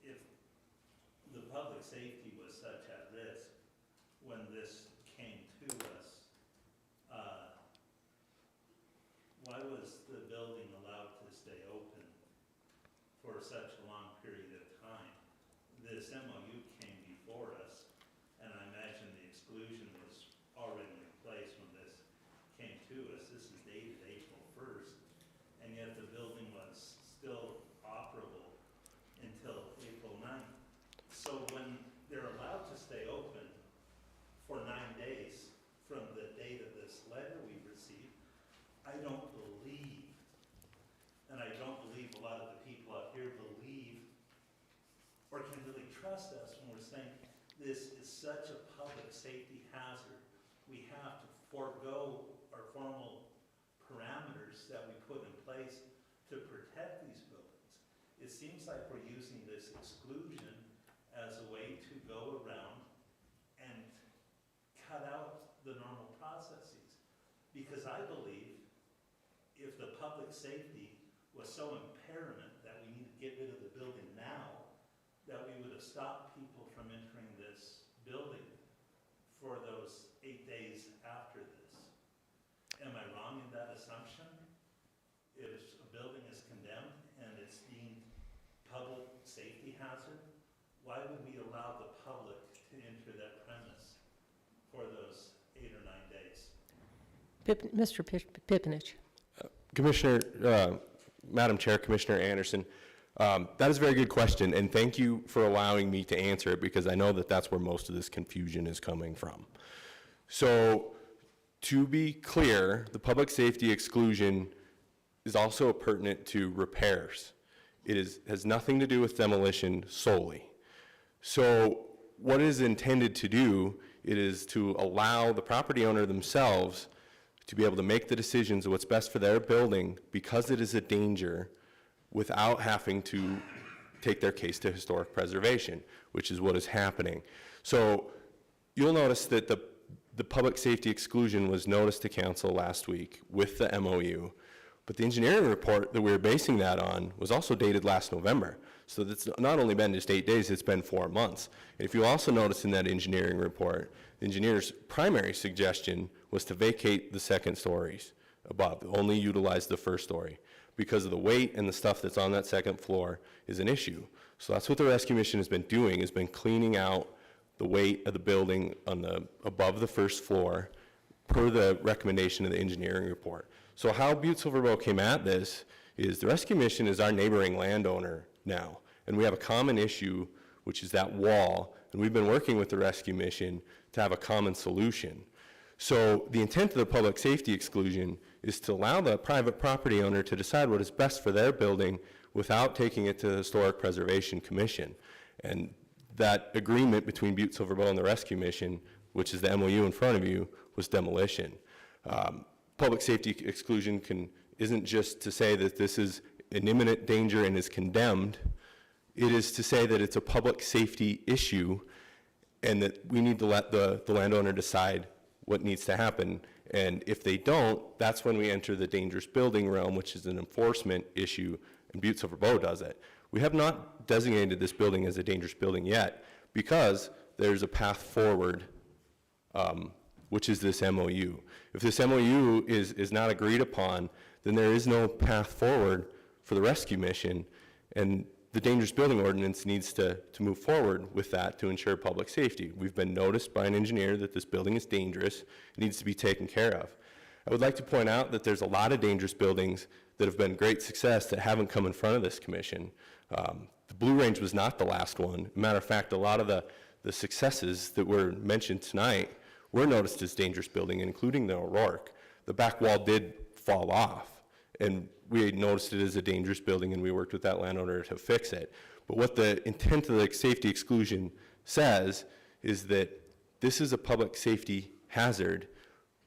if the public safety was such at risk when this came to us, why was the building allowed to stay open for such a long period of time? This MOU came before us, and I imagine the exclusion was already in place when this came to us. This is dated April 1st, and yet the building was still operable until April 9th. So when they're allowed to stay open for 9 days from the date of this letter we received, I don't believe, and I don't believe a lot of the people out here believe or can really trust us when we're saying this is such a public safety hazard. We have to forego our formal parameters that we put in place to protect these buildings. It seems like we're using this exclusion as a way to go around and cut out the normal processes. Because I believe if the public safety was so imperative that we need to get rid of the building now, that we would have stopped people from entering this building for those 8 days after this. Am I wrong in that assumption? If a building is condemned and it's deemed public safety hazard, why would we allow the public to enter that premise for those 8 or 9 days? Mr. Pipinich. Commissioner, Madam Chair, Commissioner Anderson, that is a very good question, and thank you for allowing me to answer it, because I know that that's where most of this confusion is coming from. So, to be clear, the public safety exclusion is also pertinent to repairs. It has nothing to do with demolition solely. So, what it is intended to do, it is to allow the property owner themselves to be able to make the decisions of what's best for their building because it is a danger without having to take their case to historic preservation, which is what is happening. So you'll notice that the public safety exclusion was noticed to council last week with the MOU, but the engineering report that we were basing that on was also dated last November. So that's not only been just 8 days, it's been 4 months. And if you also notice in that engineering report, the engineer's primary suggestion was to vacate the second stories above, only utilize the first story, because of the weight and the stuff that's on that second floor is an issue. So that's what the rescue mission has been doing, has been cleaning out the weight of the building on above the first floor per the recommendation of the engineering report. So how Butte-Silver came at this is the rescue mission is our neighboring landowner now, and we have a common issue, which is that wall, and we've been working with the rescue mission to have a common solution. So the intent of the public safety exclusion is to allow the private property owner to decide what is best for their building without taking it to the Historic Preservation Commission. And that agreement between Butte-Silver and the rescue mission, which is the MOU in front of you, was demolition. Public safety exclusion isn't just to say that this is an imminent danger and is condemned. It is to say that it's a public safety issue and that we need to let the landowner decide what needs to happen. And if they don't, that's when we enter the dangerous building realm, which is an enforcement issue, and Butte-Silver Bow does it. We have not designated this building as a dangerous building yet because there's a path forward, which is this MOU. If this MOU is not agreed upon, then there is no path forward for the rescue mission, and the dangerous building ordinance needs to move forward with that to ensure public safety. We've been noticed by an engineer that this building is dangerous, it needs to be taken care of. I would like to point out that there's a lot of dangerous buildings that have been great success that haven't come in front of this commission. The Blue Range was not the last one. Matter of fact, a lot of the successes that were mentioned tonight were noticed as dangerous building, including the O'Rourke. The back wall did fall off, and we noticed it as a dangerous building, and we worked with that landowner to fix it. But what the intent of the safety exclusion says is that this is a public safety hazard.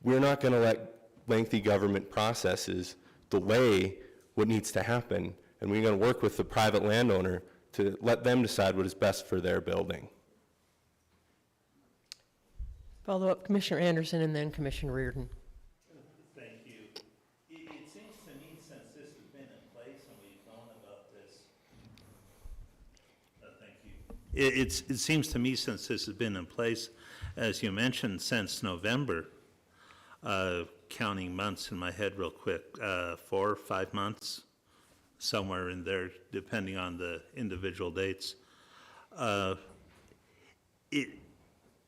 We're not going to let lengthy government processes delay what needs to happen, and we're going to work with the private landowner to let them decide what is best for their building. Follow up, Commissioner Anderson and then Commissioner Reardon. Thank you. It seems to me, since this has been in place and we've known about this, thank you. It seems to me, since this has been in place, as you mentioned, since November, counting months in my head real quick, 4 or 5 months, somewhere in there, depending on the individual dates.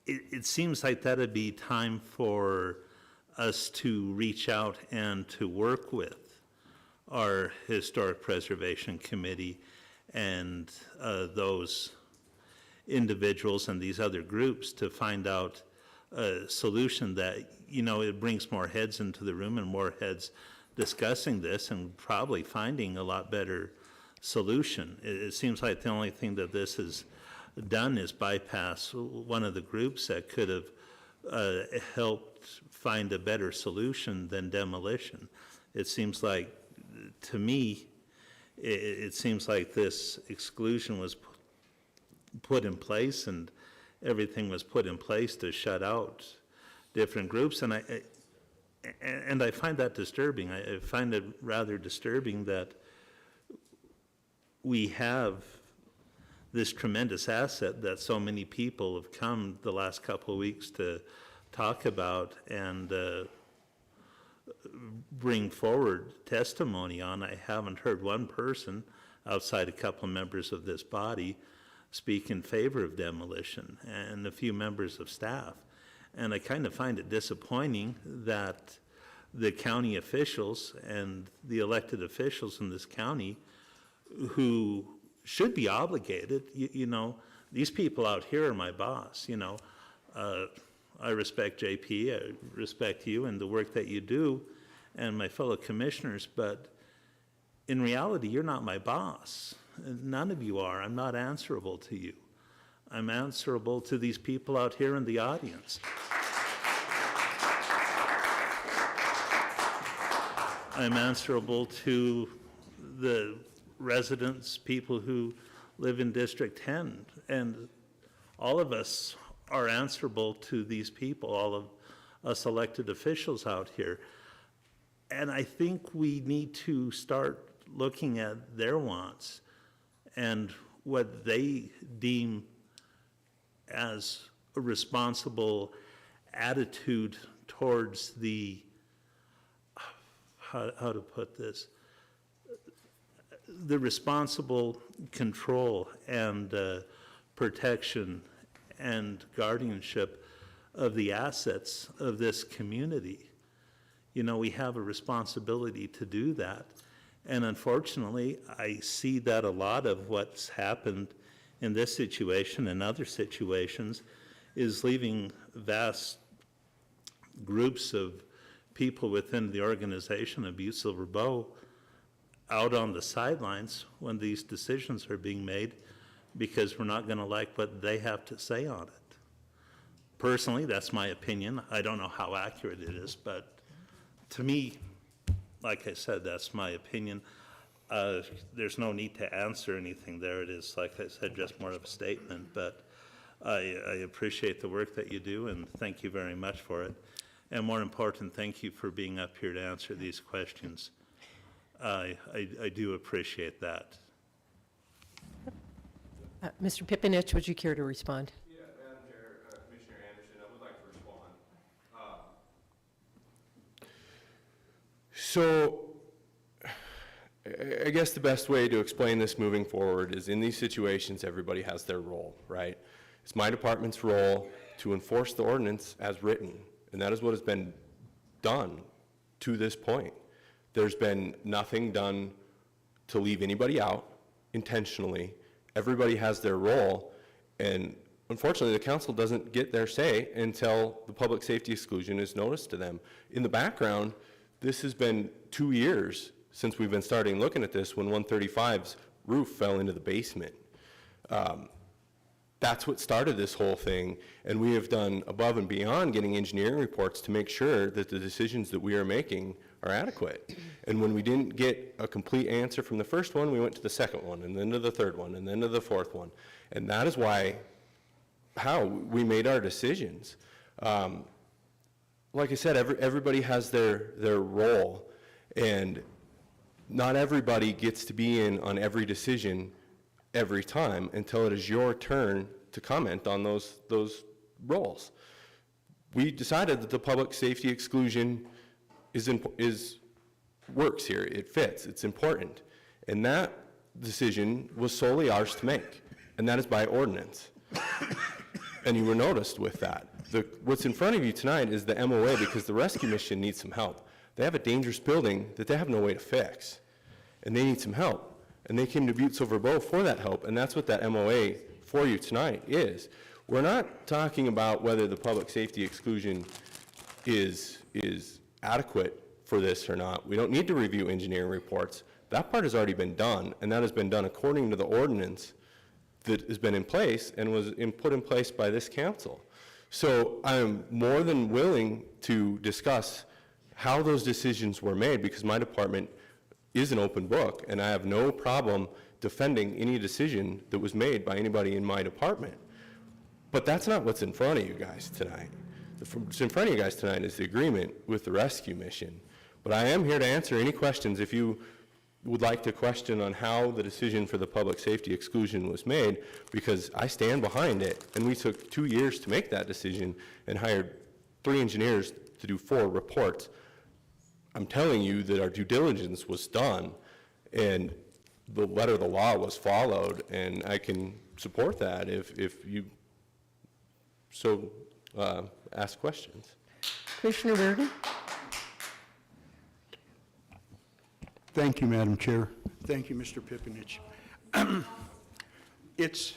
It seems like that'd be time for us to reach out and to work with our Historic Preservation Committee and those individuals and these other groups to find out a solution that, you know, it brings more heads into the room and more heads discussing this and probably finding a lot better solution. It seems like the only thing that this has done is bypass one of the groups that could have helped find a better solution than demolition. It seems like, to me, it seems like this exclusion was put in place and everything was put in place to shut out different groups, and I find that disturbing. I find it rather disturbing that we have this tremendous asset that so many people have come the last couple of weeks to talk about and bring forward testimony on. I haven't heard one person outside a couple of members of this body speak in favor of demolition, and a few members of staff. And I kind of find it disappointing that the county officials and the elected officials in this county who should be obligated, you know, these people out here are my boss, you know. I respect JP, I respect you and the work that you do and my fellow commissioners, but in reality, you're not my boss. None of you are. I'm not answerable to you. I'm answerable to these people out here in the audience. I'm answerable to the residents, people who live in District 10, and all of us are answerable to these people, all of us elected officials out here. And I think we need to start looking at their wants and what they deem as a responsible attitude towards the, how to put this, the responsible control and protection and guardianship of the assets of this community. You know, we have a responsibility to do that. And unfortunately, I see that a lot of what's happened in this situation and other situations is leaving vast groups of people within the organization of Butte-Silver Bow out on the sidelines when these decisions are being made because we're not going to like what they have to say on it. Personally, that's my opinion. I don't know how accurate it is, but to me, like I said, that's my opinion. there's no need to answer anything there. It is, like I said, just more of a statement, but I appreciate the work that you do, and thank you very much for it. And more important, thank you for being up here to answer these questions. I do appreciate that. Mr. Pipinich, would you care to respond? Yeah, Madam Chair, Commissioner Anderson, I would like to respond. So, I guess the best way to explain this moving forward is in these situations, everybody has their role, right? It's my department's role to enforce the ordinance as written, and that is what has been done to this point. There's been nothing done to leave anybody out intentionally. Everybody has their role, and unfortunately, the council doesn't get their say until the public safety exclusion is noticed to them. In the background, this has been 2 years since we've been starting looking at this when 135's roof fell into the basement. That's what started this whole thing, and we have done above and beyond getting engineering reports to make sure that the decisions that we are making are adequate. And when we didn't get a complete answer from the first one, we went to the second one, and then to the third one, and then to the fourth one. And that is how we made our decisions. Like I said, everybody has their role, and not everybody gets to be in on every decision every time until it is your turn to comment on those roles. We decided that the public safety exclusion works here. It fits. It's important. And that decision was solely ours to make, and that is by ordinance. And you were noticed with that. What's in front of you tonight is the MOA because the rescue mission needs some help. They have a dangerous building that they have no way to fix, and they need some help. And they came to Butte-Silver for that help, and that's what that MOA for you tonight is. We're not talking about whether the public safety exclusion is adequate for this or not. We don't need to review engineering reports. That part has already been done, and that has been done according to the ordinance that has been in place and was put in place by this council. So I'm more than willing to discuss how those decisions were made because my department is an open book, and I have no problem defending any decision that was made by anybody in my department. But that's not what's in front of you guys tonight. What's in front of you guys tonight is the agreement with the rescue mission. But I am here to answer any questions if you would like to question on how the decision for the public safety exclusion was made, because I stand behind it, and we took 2 years to make that decision and hired 3 engineers to do 4 reports. I'm telling you that our due diligence was done, and the letter of the law was followed, and I can support that if you so ask questions. Commissioner Reardon? Thank you, Madam Chair. Thank you, Mr. Pipinich. It's,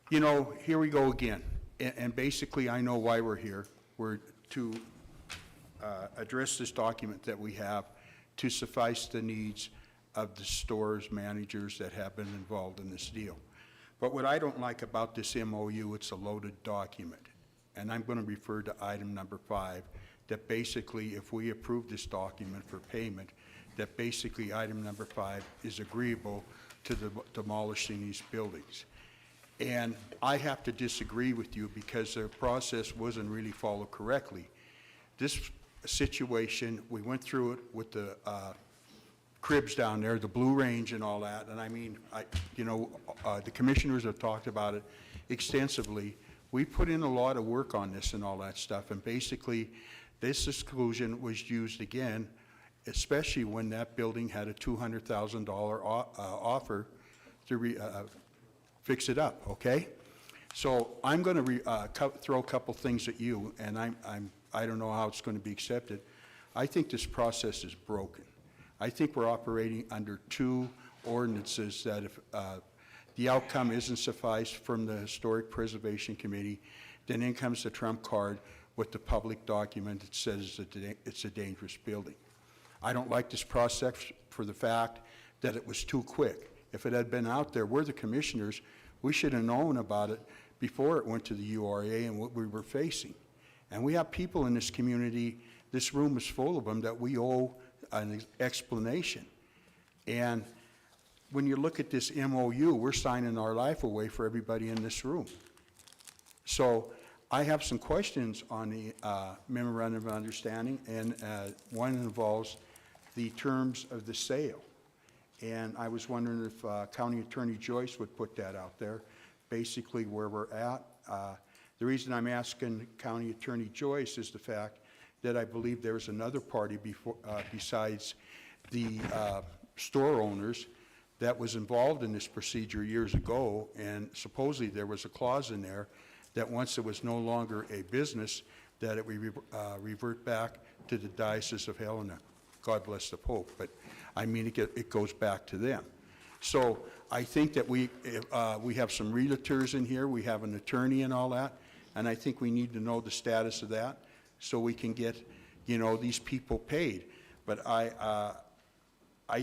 here we go again. And basically, I know why we're here. We're to address this document that we have to suffice the needs of the stores managers that have been involved in this deal. But what I don't like about this MOU, it's a loaded document. And I'm going to refer to item number 5, that basically if we approve this document for payment, that basically item number 5 is agreeable to demolishing these buildings. And I have to disagree with you because the process wasn't really followed correctly. This situation, we went through it with the cribs down there, the Blue Range and all that, and I mean, the commissioners have talked about it extensively. We put in a lot of work on this and all that stuff, and basically, this exclusion was used again, especially when that building had a $200,000 offer to fix it up, okay? So I'm going to throw a couple things at you, and I don't know how it's going to be accepted. I think this process is broken. I think we're operating under 2 ordinances that if the outcome isn't sufficed from the Historic Preservation Committee, then in comes the trump card with the public document that says that it's a dangerous building. I don't like this process for the fact that it was too quick. If it had been out there, we're the commissioners, we should have known about it before it went to the URA and what we were facing. And we have people in this community, this room is full of them, that we owe an explanation. And when you look at this MOU, we're signing our life away for everybody in this room. So I have some questions on the memorandum of understanding, and one involves the terms of the sale. And I was wondering if County Attorney Joyce would put that out there, basically where we're at. The reason I'm asking County Attorney Joyce is the fact that I believe there's another party besides the store owners that was involved in this procedure years ago, and supposedly there was a clause in there that once it was no longer a business, that it would revert back to the Diocese of Helena. God bless the Pope, but I mean, it goes back to them. So I think that we have some realtors in here, we have an attorney and all that, and I think we need to know the status of that so we can get, you know, these people paid. But I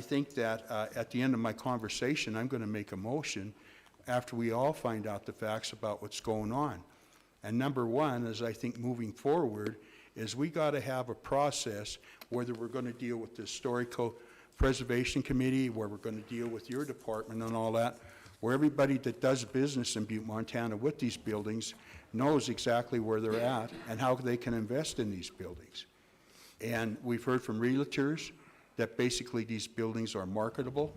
think that at the end of my conversation, I'm going to make a motion after we all find out the facts about what's going on. And number one is, I think moving forward, is we got to have a process, whether we're going to deal with the Historical Preservation Committee, where we're going to deal with your department and all that, where everybody that does business in Butte, Montana with these buildings knows exactly where they're at and how they can invest in these buildings. And we've heard from realtors that basically these buildings are marketable.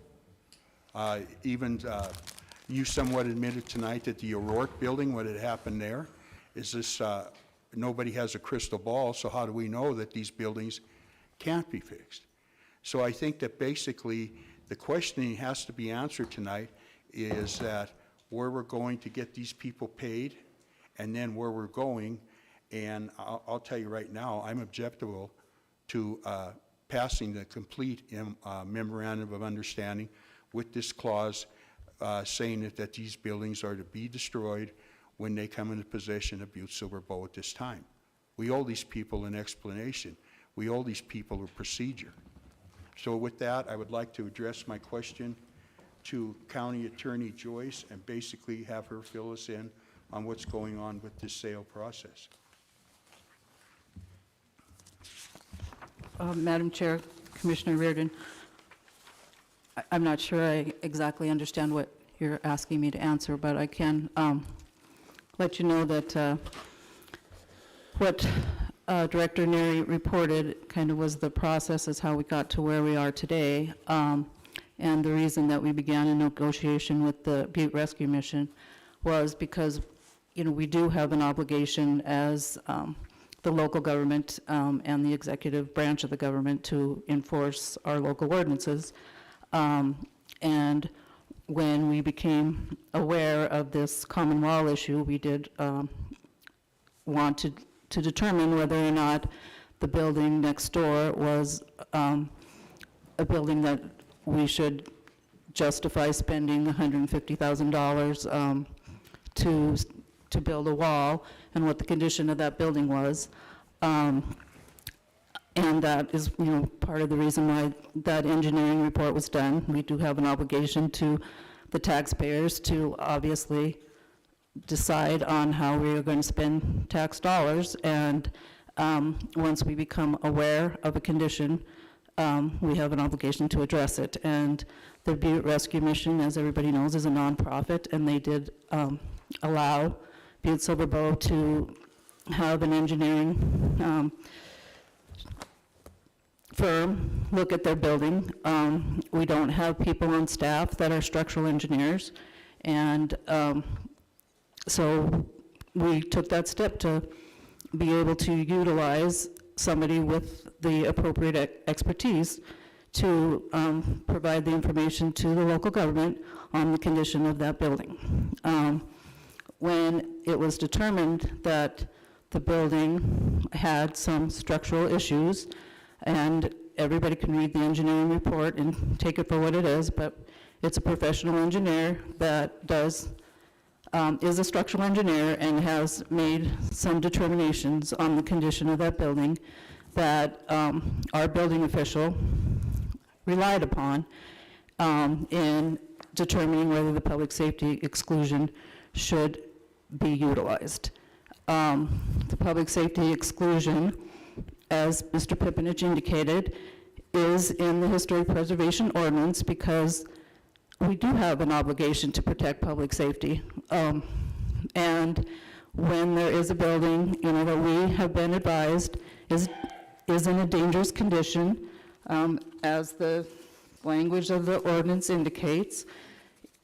Even you somewhat admitted tonight that the O'Rourke building, what had happened there, is this, nobody has a crystal ball, so how do we know that these buildings can't be fixed? So I think that basically the questioning has to be answered tonight is that where we're going to get these people paid, and then where we're going. And I'll tell you right now, I'm objectable to passing the complete memorandum of understanding with this clause saying that these buildings are to be destroyed when they come into possession of Butte-Silver Bow at this time. We owe these people an explanation. We owe these people a procedure. So with that, I would like to address my question to County Attorney Joyce and basically have her fill us in on what's going on with this sale process. Madam Chair, Commissioner Reardon, I'm not sure I exactly understand what you're asking me to answer, but I can let you know that what Director Neary reported kind of was the process is how we got to where we are today. And the reason that we began a negotiation with the Butte Rescue Mission was because, you know, we do have an obligation as the local government and the executive branch of the government to enforce our local ordinances. And when we became aware of this common wall issue, we did want to determine whether or not the building next door was a building that we should justify spending $150,000 to build a wall, and what the condition of that building was. And that is, you know, part of the reason why that engineering report was done. We do have an obligation to the taxpayers to obviously decide on how we are going to spend tax dollars, and once we become aware of a condition, we have an obligation to address it. And the Butte Rescue Mission, as everybody knows, is a nonprofit, and they did allow Butte-Silver Bow to have an engineering firm look at their building. We don't have people on staff that are structural engineers, and so we took that step to be able to utilize somebody with the appropriate expertise to provide the information to the local government on the condition of that building. When it was determined that the building had some structural issues, and everybody can read the engineering report and take it for what it is, but it's a professional engineer that is a structural engineer and has made some determinations on the condition of that building that our building official relied upon in determining whether the public safety exclusion should be utilized. The public safety exclusion, as Mr. Pipinich indicated, is in the Historic Preservation Ordinance because we do have an obligation to protect public safety. And when there is a building, that we have been advised is in a dangerous condition, as the language of the ordinance indicates,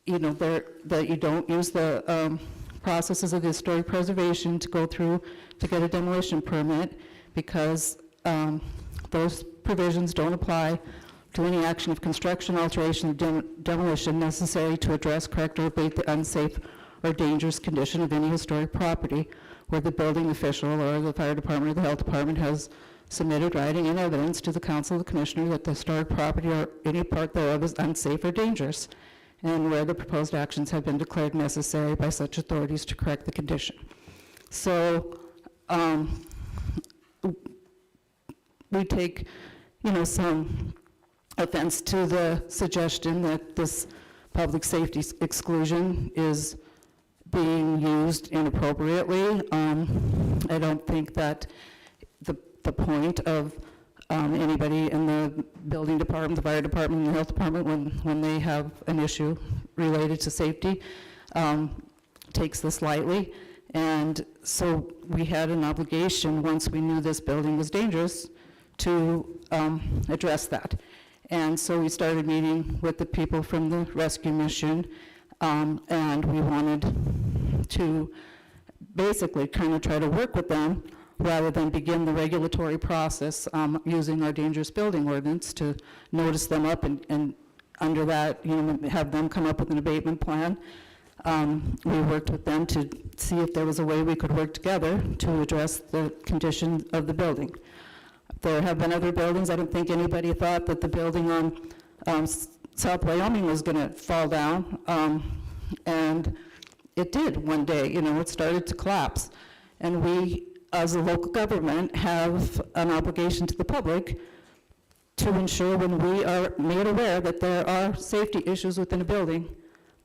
that you don't use the processes of historic preservation to go through to get a demolition permit, because those provisions don't apply to any action of construction, alteration, or demolition necessary to address, correct, or abate the unsafe or dangerous condition of any historic property where the building official or the fire department or the health department has submitted writing and evidence to the council of the commissioner that the historic property or any part thereof is unsafe or dangerous, and where the proposed actions have been declared necessary by such authorities to correct the condition. So we take, some offense to the suggestion that this public safety exclusion is being used inappropriately. I don't think that the point of anybody in the building department, the fire department, and the health department, when they have an issue related to safety, takes this lightly. And so we had an obligation, once we knew this building was dangerous, to address that. And so we started meeting with the people from the rescue mission, and we wanted to basically kind of try to work with them rather than begin the regulatory process using our dangerous building ordinance to notice them up and under that, have them come up with an abatement plan. We worked with them to see if there was a way we could work together to address the condition of the building. There have been other buildings. I don't think anybody thought that the building on South Wyoming was going to fall down, and it did one day. It started to collapse. And we, as a local government, have an obligation to the public to ensure when we are made aware that there are safety issues within a building,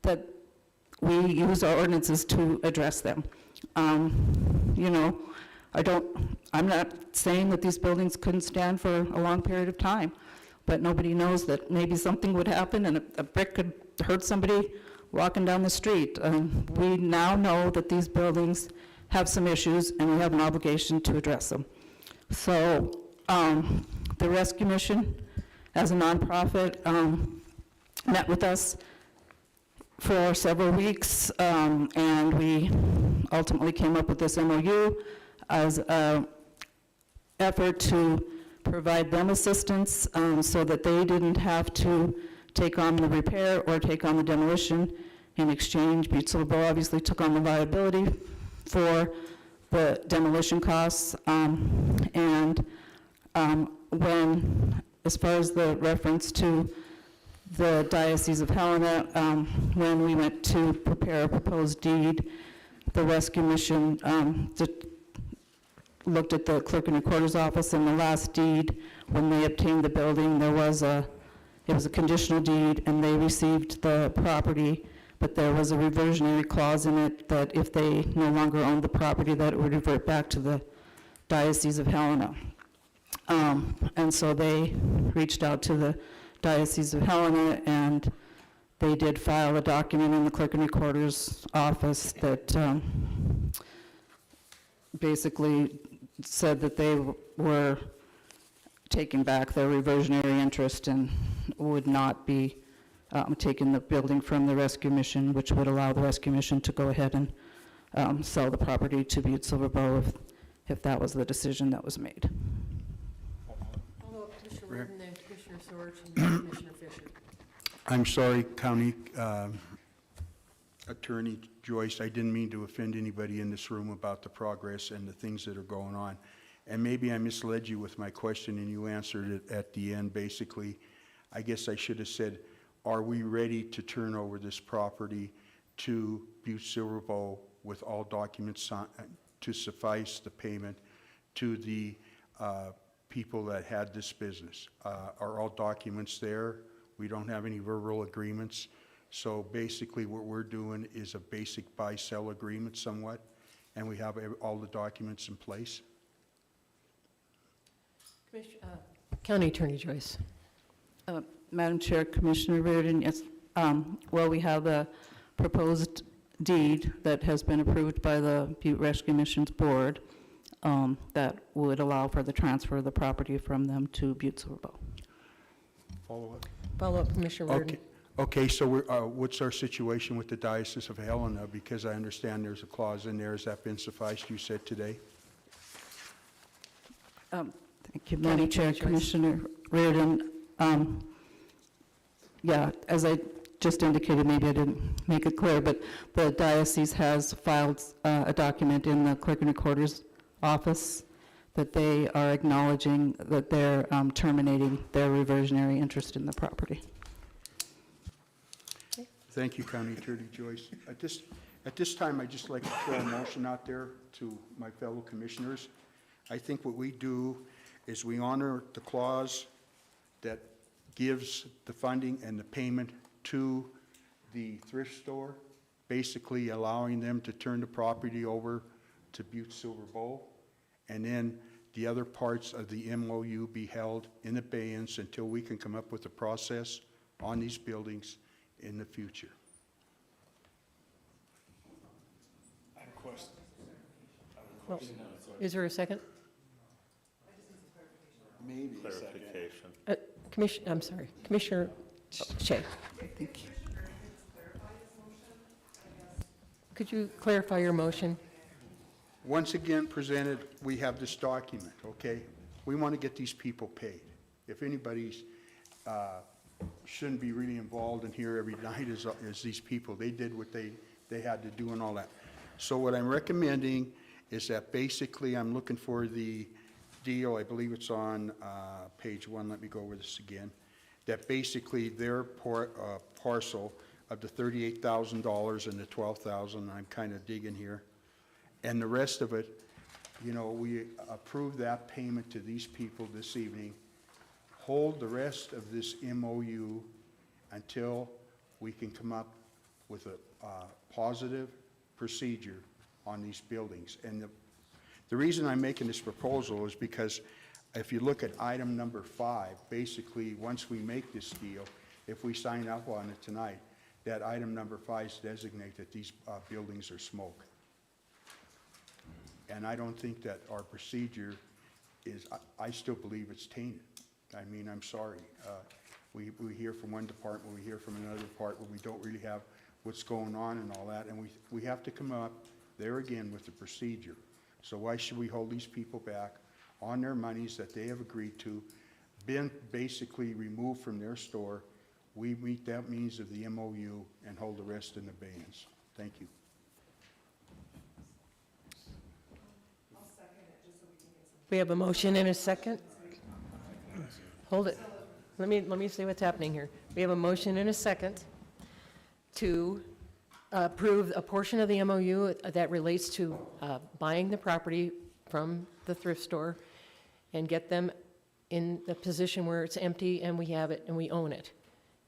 that we use our ordinances to address them. I'm not saying that these buildings couldn't stand for a long period of time, but nobody knows that maybe something would happen and a brick could hurt somebody walking down the street. We now know that these buildings have some issues, and we have an obligation to address them. So the rescue mission, as a nonprofit, met with us for several weeks, and we ultimately came up with this MOU as an effort to provide them assistance so that they didn't have to take on the repair or take on the demolition. In exchange, Butte-Silver obviously took on the liability for the demolition costs, when, as far as the reference to the Diocese of Helena, when we went to prepare a proposed deed, the rescue mission looked at the clerk and recorder's office, and the last deed, when they obtained the building, it was a conditional deed, and they received the property, but there was a reversionary clause in it that if they no longer owned the property, that it would revert back to the Diocese of Helena. And so they reached out to the Diocese of Helena, and they did file a document in the clerk and recorder's office that basically said that they were taking back their reversionary interest and would not be taking the building from the rescue mission, which would allow the rescue mission to go ahead and sell the property to Butte-Silver Bow if that was the decision that was made. Hello, Commissioner Reardon, then Commissioner Sorge, and Commissioner Fisher. I'm sorry, County Attorney Joyce, I didn't mean to offend anybody in this room about the progress and the things that are going on. And maybe I misled you with my question and you answered it at the end. Basically, I guess I should have said, are we ready to turn over this property to Butte-Silver Bow with all documents to suffice the payment to the people that had this business? Are all documents there? We don't have any verbal agreements. So basically what we're doing is a basic buy-sell agreement somewhat, and we have all the documents in place. County Attorney Joyce. Madam Chair, Commissioner Reardon, yes, Well, we have a proposed deed that has been approved by the Butte Rescue Missions Board that would allow for the transfer of the property from them to Butte-Silver. Follow-up? Follow-up, Commissioner Reardon. Okay, so what's our situation with the Diocese of Helena? Because I understand there's a clause in there. Has that been sufficed, you said today? Thank you, Madam Chair, Commissioner Reardon. Yeah, as I just indicated, maybe I didn't make it clear, but the diocese has filed a document in the clerk and recorder's office that they are acknowledging that they're terminating their reversionary interest in the property. Thank you, County Attorney Joyce. At this time, I'd just like to throw a motion out there to my fellow commissioners. I think what we do is we honor the clause that gives the funding and the payment to the thrift store, basically allowing them to turn the property over to Butte-Silver Bowl, and then the other parts of the MOU be held in abeyance until we can come up with a process on these buildings in the future. I have a question. Well, is there a second? Maybe Clarification. I'm sorry, Commissioner Shea. Thank you. Could you clarify your motion? Once again presented, we have this document, okay? We want to get these people paid. If anybody's shouldn't be really involved in here every night as these people. They did what they had to do and all that. So what I'm recommending is that basically I'm looking for the deal, I believe it's on page 1, let me go over this again, that basically their parcel of the $38,000 and the $12,000, I'm kind of digging here, and the rest of it, you know, we approve that payment to these people this evening, hold the rest of this MOU until we can come up with a positive procedure on these buildings. And the reason I'm making this proposal is because if you look at item number 5, basically once we make this deal, if we sign up on it tonight, that item number 5 designates that these buildings are smoke. And I don't think that our procedure is, I still believe it's tainted. I mean, I'm sorry. We hear from one department, we hear from another department, we don't really have what's going on and all that, and we have to come up there again with the procedure. So why should we hold these people back on their monies that they have agreed to, been basically removed from their store? We meet that means of the MOU and hold the rest in abeyance. Thank you. We have a motion and a second. Hold it. Let me see what's happening here. We have a motion and a second to approve a portion of the MOU that relates to buying the property from the thrift store and get them in the position where it's empty and we have it and we own it.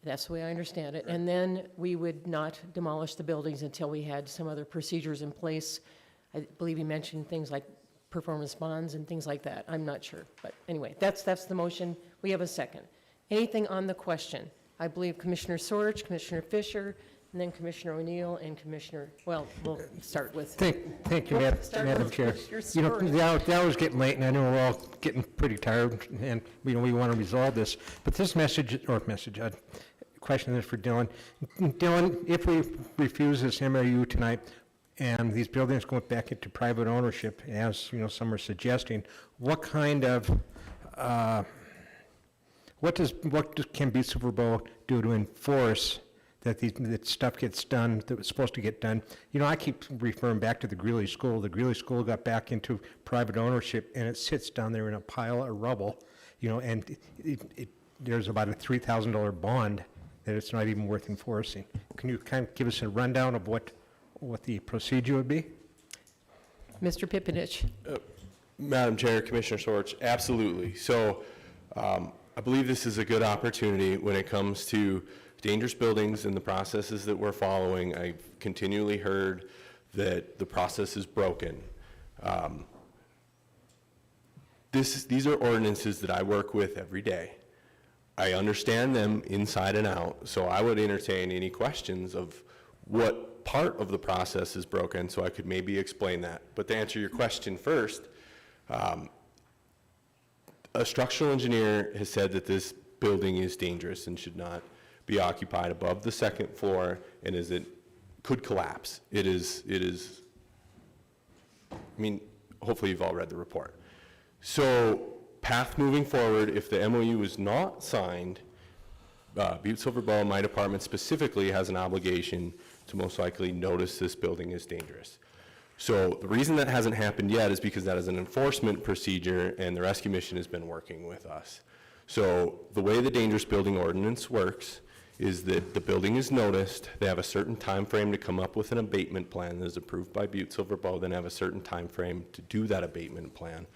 That's the way I understand it. And then we would not demolish the buildings until we had some other procedures in place. I believe you mentioned things like performance bonds and things like that. I'm not sure. But anyway, that's the motion. We have a second. Anything on the question? I believe Commissioner Sorge, Commissioner Fisher, and then Commissioner O'Neill and Commissioner, well, we'll start with. Thank you, We'll Madam start Madam with Chair. Commissioner You know, Sorge. the hour's getting late, and I know we're all getting pretty tired, and, you know, we want to resolve this. But this question is for Dylan. Dylan, if we refuse this MOU tonight, and these buildings go back into private ownership, as, you know, some are suggesting, what kind of, what can Butte-Silver Bowl do to enforce that that stuff gets done that was supposed to get done? You know, I keep referring back to the Greeley School. The Greeley School got back into private ownership, and it sits down there in a pile of rubble, you know, and there's about a $3,000 bond that it's not even worth enforcing. Can you kind of give us a rundown of what the procedure would be? Mr. Pipinich. Madam Chair, Commissioner Sorge, absolutely. So I believe this is a good opportunity when it comes to dangerous buildings and the processes that we're following. I've continually heard that the process is broken. These are ordinances that I work with every day. I understand them inside and out, so I would entertain any questions of what part of the process is broken, so I could maybe explain that. But to answer your question first, a structural engineer has said that this building is dangerous and should not be occupied above the second floor, and could collapse. It is, I mean, hopefully you've all read the report. So, path moving forward, if the MOU is not signed, Butte-Silver Bow, my department specifically, has an obligation to most likely notice this building is dangerous. So the reason that hasn't happened yet is because that is an enforcement procedure, and the Rescue Mission has been working with us. So the way the dangerous building ordinance works is that the building is noticed, they have a certain time frame to come up with an abatement plan that is approved by Butte-Silver Bow, then have a certain time frame to do that abatement plan.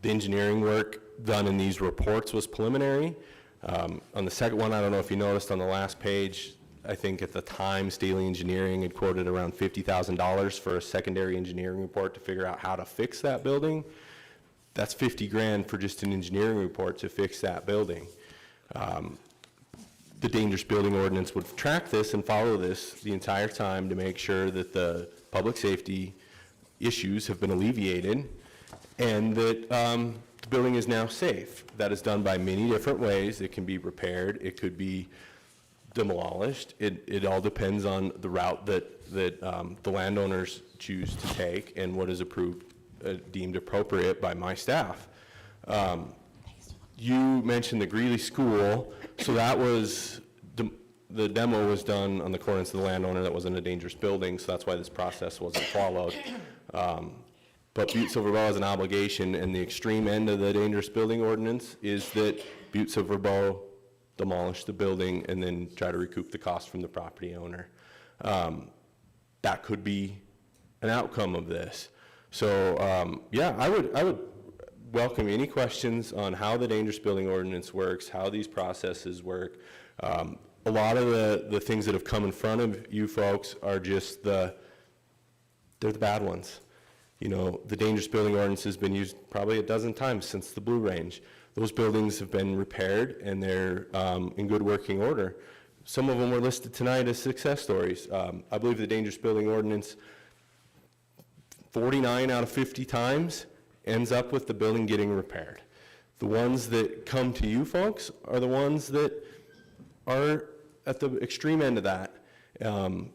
The engineering work done in these reports was preliminary. On the second one, I don't know if you noticed on the last page, I think at the time, Staley Engineering had quoted around $50,000 for a secondary engineering report to figure out how to fix that building. That's 50 grand for just an engineering report to fix that building. The dangerous building ordinance would track this and follow this the entire time to make sure that the public safety issues have been alleviated and that the building is now safe. That is done by many different ways. It can be repaired. It could be demolished. It all depends on the route that the landowners choose to take and what is approved, deemed appropriate by my staff. You mentioned the Greeley School, so that was, the demo was done on the accordance of the landowner. That wasn't a dangerous building, so that's why this process wasn't followed. But Butte-Silver Bow has an obligation, and the extreme end of the dangerous building ordinance is that Butte-Silver Bow demolish the building and then try to recoup the cost from the property owner. That could be an outcome of this. So yeah, I would welcome any questions on how the dangerous building ordinance works, how these processes work. A lot of the things that have come in front of you folks are just they're the bad ones. You know, the dangerous building ordinance has been used probably a dozen times since the Blue Range. Those buildings have been repaired and they're in good working order. Some of them were listed tonight as success stories. I believe the dangerous building ordinance 49 out of 50 times ends up with the building getting repaired. The ones that come to you folks are the ones that are at the extreme end of that.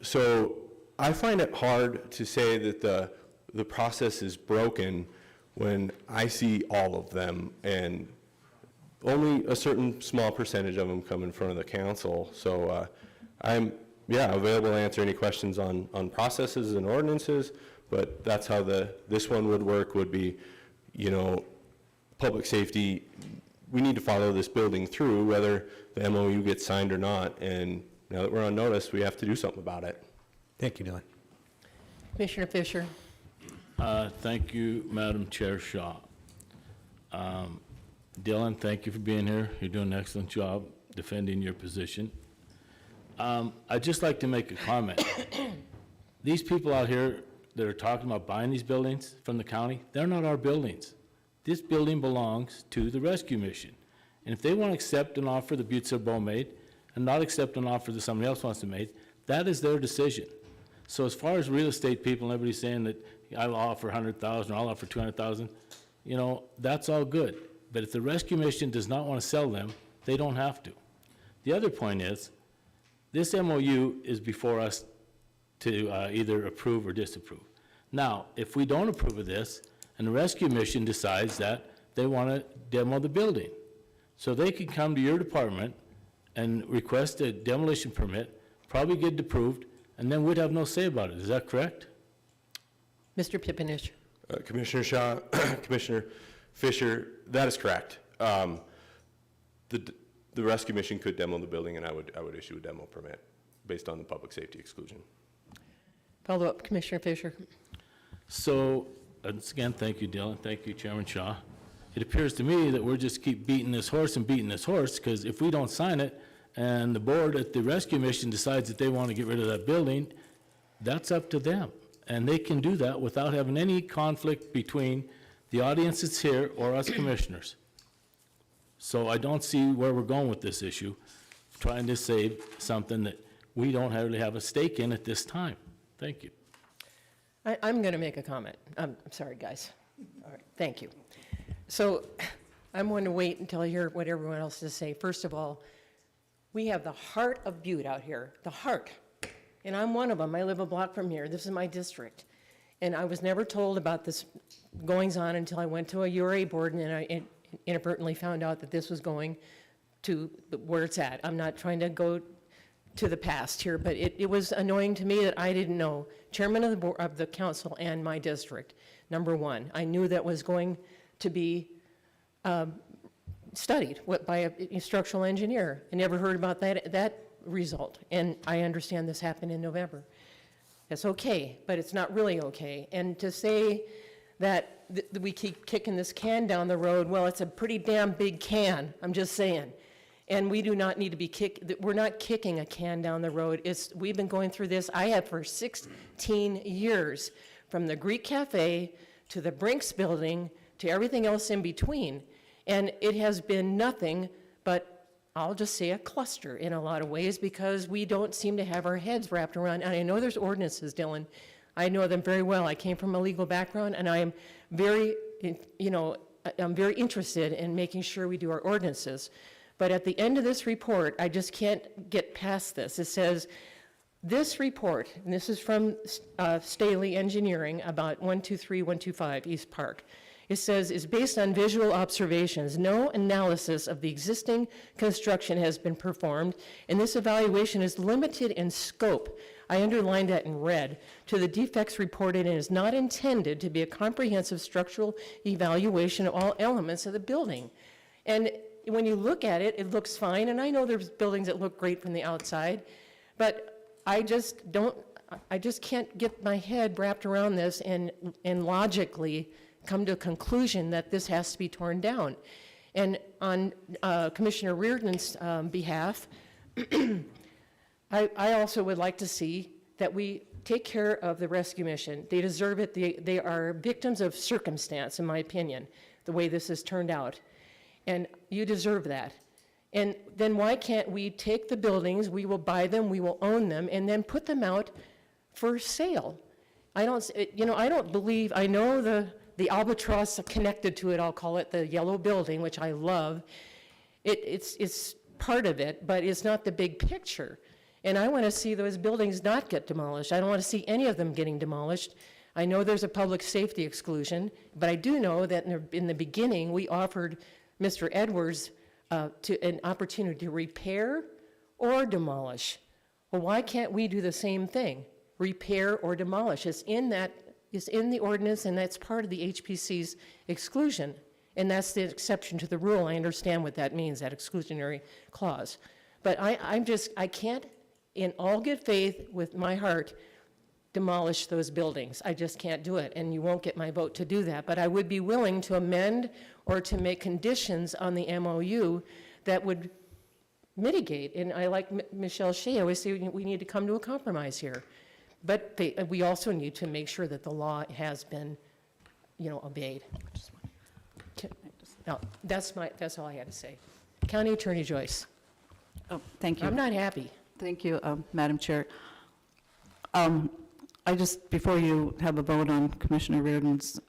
So I find it hard to say that the process is broken when I see all of them and only a certain small percentage of them come in front of the council. So I'm available to answer any questions on processes and ordinances, but that's how this one would work, would be, you know, public safety, we need to follow this building through, whether the MOU gets signed or not, and now that we're on notice, we have to do something about it. Thank you, Dylan. Commissioner Fisher. Thank you, Madam Chair Shaw. Dylan, thank you for being here. You're doing an excellent job defending your position. I'd just like to make a comment. These people out here that are talking about buying these buildings from the county, they're not our buildings. This building belongs to the Rescue Mission. And if they want to accept an offer that Butte-Silver Bow made and not accept an offer that somebody else wants to make, that is their decision. So as far as real estate people and everybody saying that I'll offer 100,000 or I'll offer 200,000, you know, that's all good. But if the Rescue Mission does not want to sell them, they don't have to. The other point is, this MOU is before us to either approve or disapprove. Now, if we don't approve of this, and the Rescue Mission decides that they want to demo the building, so they can come to your department and request a demolition permit, probably get it approved, and then we'd have no say about it. Is that correct? Mr. Pippinish. Commissioner Shaw, Commissioner Fisher, that is correct. The Rescue Mission could demo the building, and I would issue a demo permit based on the public safety exclusion. Follow up, Commissioner Fisher. So, once again, thank you, Dylan. Thank you, Chairman Shaw. It appears to me that we're just keep beating this horse, because if we don't sign it, and the board at the Rescue Mission decides that they want to get rid of that building, that's up to them. And they can do that without having any conflict between the audience that's here or us commissioners. So I don't see where we're going with this issue, trying to save something that we don't really have a stake in at this time. Thank you. I'm going to make a comment. I'm sorry, guys. All right, thank you. So I'm going to wait until I hear what everyone else has to say. First of all, we have the heart of Butte out here, the heart. And I'm one of them. I live a block from here. This is my district. And I was never told about this goings-on until I went to a URA board and I inadvertently found out that this was going to where it's at. I'm not trying to go to the past here, but it was annoying to me that I didn't know. Chairman of the board, of the council and my district, number one. I knew that was going to be studied by a structural engineer. I never heard about that result. And I understand this happened in November. That's okay, but it's not really okay. And to say that we keep kicking this can down the road, well, it's a pretty damn big can, I'm just saying. And we do not need to be we're not kicking a can down the road. We've been going through this, I have for 16 years, from the Greek Cafe to the Brinks building to everything else in between. And it has been nothing but, I'll just say, a cluster in a lot of ways, because we don't seem to have our heads wrapped around. And I know there's ordinances, Dylan. I know them very well. I came from a legal background, and I am very, I'm very interested in making sure we do our ordinances. But at the end of this report, I just can't get past this. It says, this report, and this is from Staley Engineering about 123-125 East Park. It says, is based on visual observations. No analysis of the existing construction has been performed, and this evaluation is limited in scope. I underlined that in red, to the defects reported, and is not intended to be a comprehensive structural evaluation of all elements of the building. And when you look at it, it looks fine, and I know there's buildings that look great from the outside, but I just can't get my head wrapped around this and logically come to a conclusion that this has to be torn down. And on Commissioner Reardon's behalf, I also would like to see that we take care of the rescue mission. They deserve it. They are victims of circumstance, in my opinion, the way this has turned out. And you deserve that. And then why can't we take the buildings, we will buy them, we will own them, and then put them out for sale? I don't believe, I know the albatross connected to it, I'll call it the yellow building, which I love. It's part of it, but it's not the big picture. And I want to see those buildings not get demolished. I don't want to see any of them getting demolished. I know there's a public safety exclusion, but I do know that in the beginning, we offered Mr. Edwards an opportunity to repair or demolish. Well, why can't we do the same thing? Repair or demolish. It's in the ordinance, and that's part of the HPC's exclusion. And that's the exception to the rule. I understand what that means, that exclusionary clause. But I can't, in all good faith, with my heart, demolish those buildings. I just can't do it, and you won't get my vote to do that. But I would be willing to amend or to make conditions on the MOU that would mitigate. And I like Michelle Shea always say we need to come to a compromise here. But we also need to make sure that the law has been, obeyed. No, that's all I had to say. County Attorney Joyce. Oh, thank you. I'm not happy. Thank you, Madam Chair. Before you have a vote on Commissioner Reardon's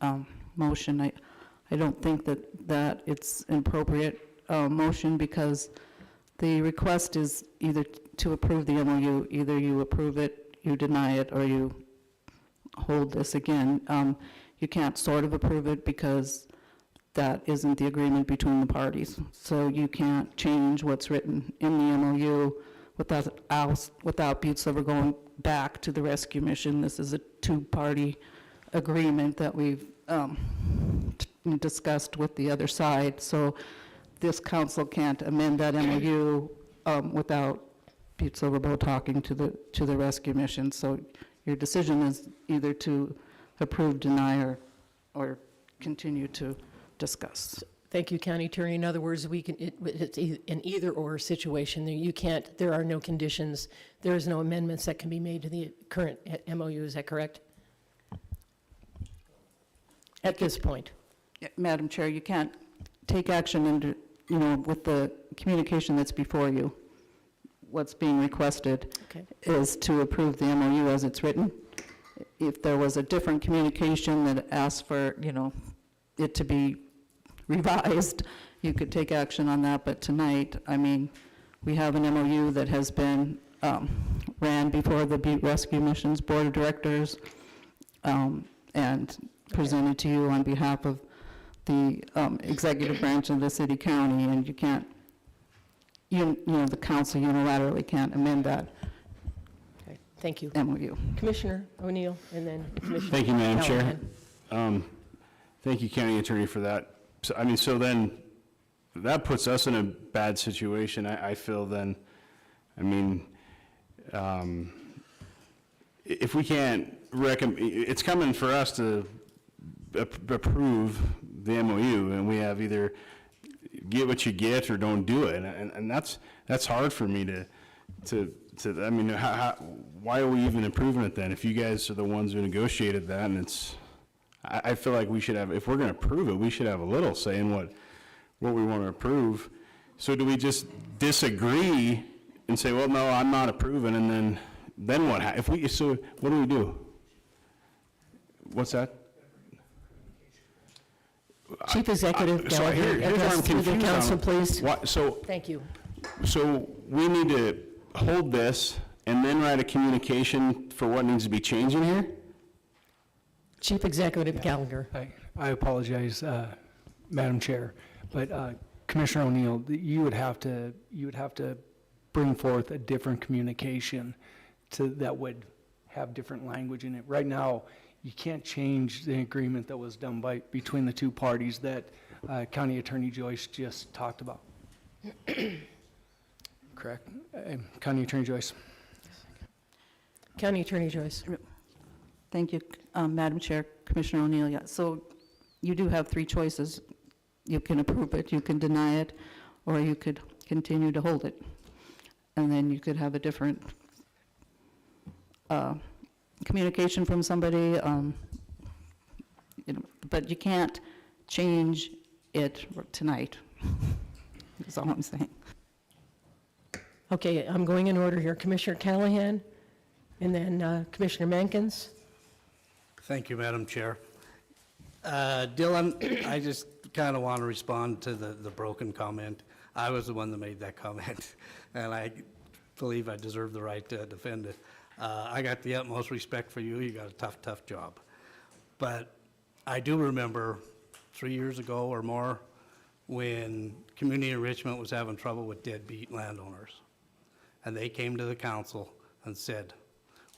motion, I don't think that it's an appropriate motion, because the request is either to approve the MOU, either you approve it, you deny it, or you hold this again. You can't sort of approve it because that isn't the agreement between the parties. So you can't change what's written in the MOU without Butte-Silver going back to the rescue mission. This is a two-party agreement that we've discussed with the other side. So this council can't amend that MOU without Butte-Silver talking to the rescue mission. So your decision is either to approve, deny, or continue to discuss. Thank you, County Attorney. In other words, it's an either-or situation. There are no conditions. There is no amendments that can be made to the current MOU. Is that correct? At this point. Madam Chair, you can't take action you know, with the communication that's before you, what's being requested Okay. is to approve the MOU as it's written. If there was a different communication that asked for, you know, it to be revised, you could take action on that, but tonight, I mean, we have an MOU that has been ran before the Butte Rescue Missions Board of Directors and presented to you on behalf of the executive branch of the city county, and you can't, you know, the council unilaterally can't amend that Okay, thank you. MOU. Commissioner O'Neill, and then Commissioner Thank you, Madam Chair. Callahan. Thank you, County Attorney, for that. So, I mean, so then, that puts us in a bad situation, I feel then. I mean, if we can't it's coming for us to approve the MOU, and we have either get what you get or don't do it, and that's hard for me to I mean, why are we even approving it then? If you guys are the ones who negotiated that, and I feel like we should have, if we're gonna approve it, we should have a little say in what we want to approve. So do we just disagree and say, well, no, I'm not approving, and then what? So what do we do? What's that? Chief Executive So Gallagher, here's where I'm address to the confused council, on. please. So Thank you. So we need to hold this and then write a communication for what needs to be changed in here? Chief Executive Gallagher. I apologize, Madam Chair, but Commissioner O'Neill, you would have to bring forth a different communication that would have different language in it. Right now, you can't change the agreement that was done between the two parties that County Attorney Joyce just talked about. Correct? County Attorney Joyce. County Attorney Joyce. Thank you, Madam Chair, Commissioner O'Neill. Yeah, so you do have three choices. You can approve it, you can deny it, or you could continue to hold it. And then you could have a different communication from somebody, you know, but you can't change it tonight. That's all I'm saying. Okay, I'm going in order here. Commissioner Callahan, and then Commissioner Mankins. Thank you, Madam Chair. Dylan, I just kind of want to respond to the broken comment. I was the one that made that comment, and I believe I deserve the right to defend it. I got the utmost respect for you. You got a tough job. But I do remember 3 years ago or more when community enrichment was having trouble with deadbeat landowners. And they came to the council and said,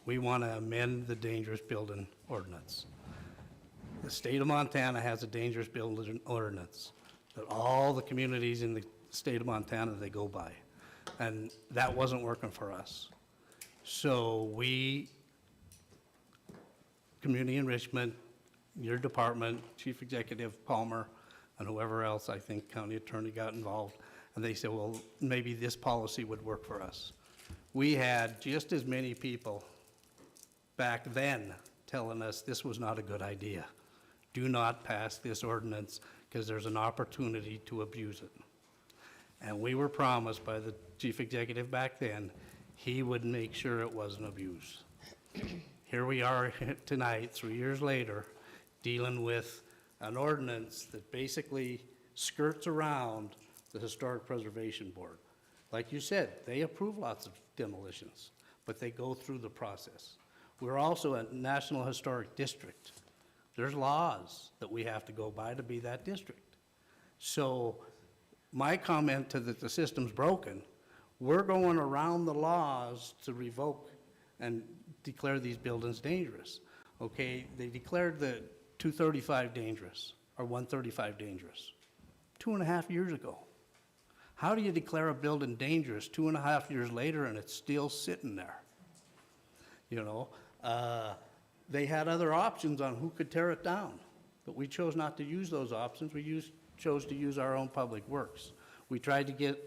we want to amend the dangerous building ordinance. The state of Montana has a dangerous building ordinance that all the communities in the state of Montana, they go by. And that wasn't working for us. So we, community enrichment, your department, Chief Executive Palmer, and whoever else, I think county attorney got involved, and they said, well, maybe this policy would work for us. We had just as many people back then telling us this was not a good idea. Do not pass this ordinance because there's an opportunity to abuse it. And we were promised by the chief executive back then, he would make sure it wasn't abused. Here we are tonight, 3 years later, dealing with an ordinance that basically skirts around the Historic Preservation Board. Like you said, they approve lots of demolitions, but they go through the process. We're also a National Historic District. There's laws that we have to go by to be that district. So my comment to that the system's broken, we're going around the laws to revoke and declare these buildings dangerous. Okay, they declared the 235 dangerous, or 135 dangerous, 2.5 years ago. How do you declare a building dangerous 2.5 years later and it's still sitting there? You know, they had other options on who could tear it down, but we chose not to use those options. We chose to use our own public works. We tried to get,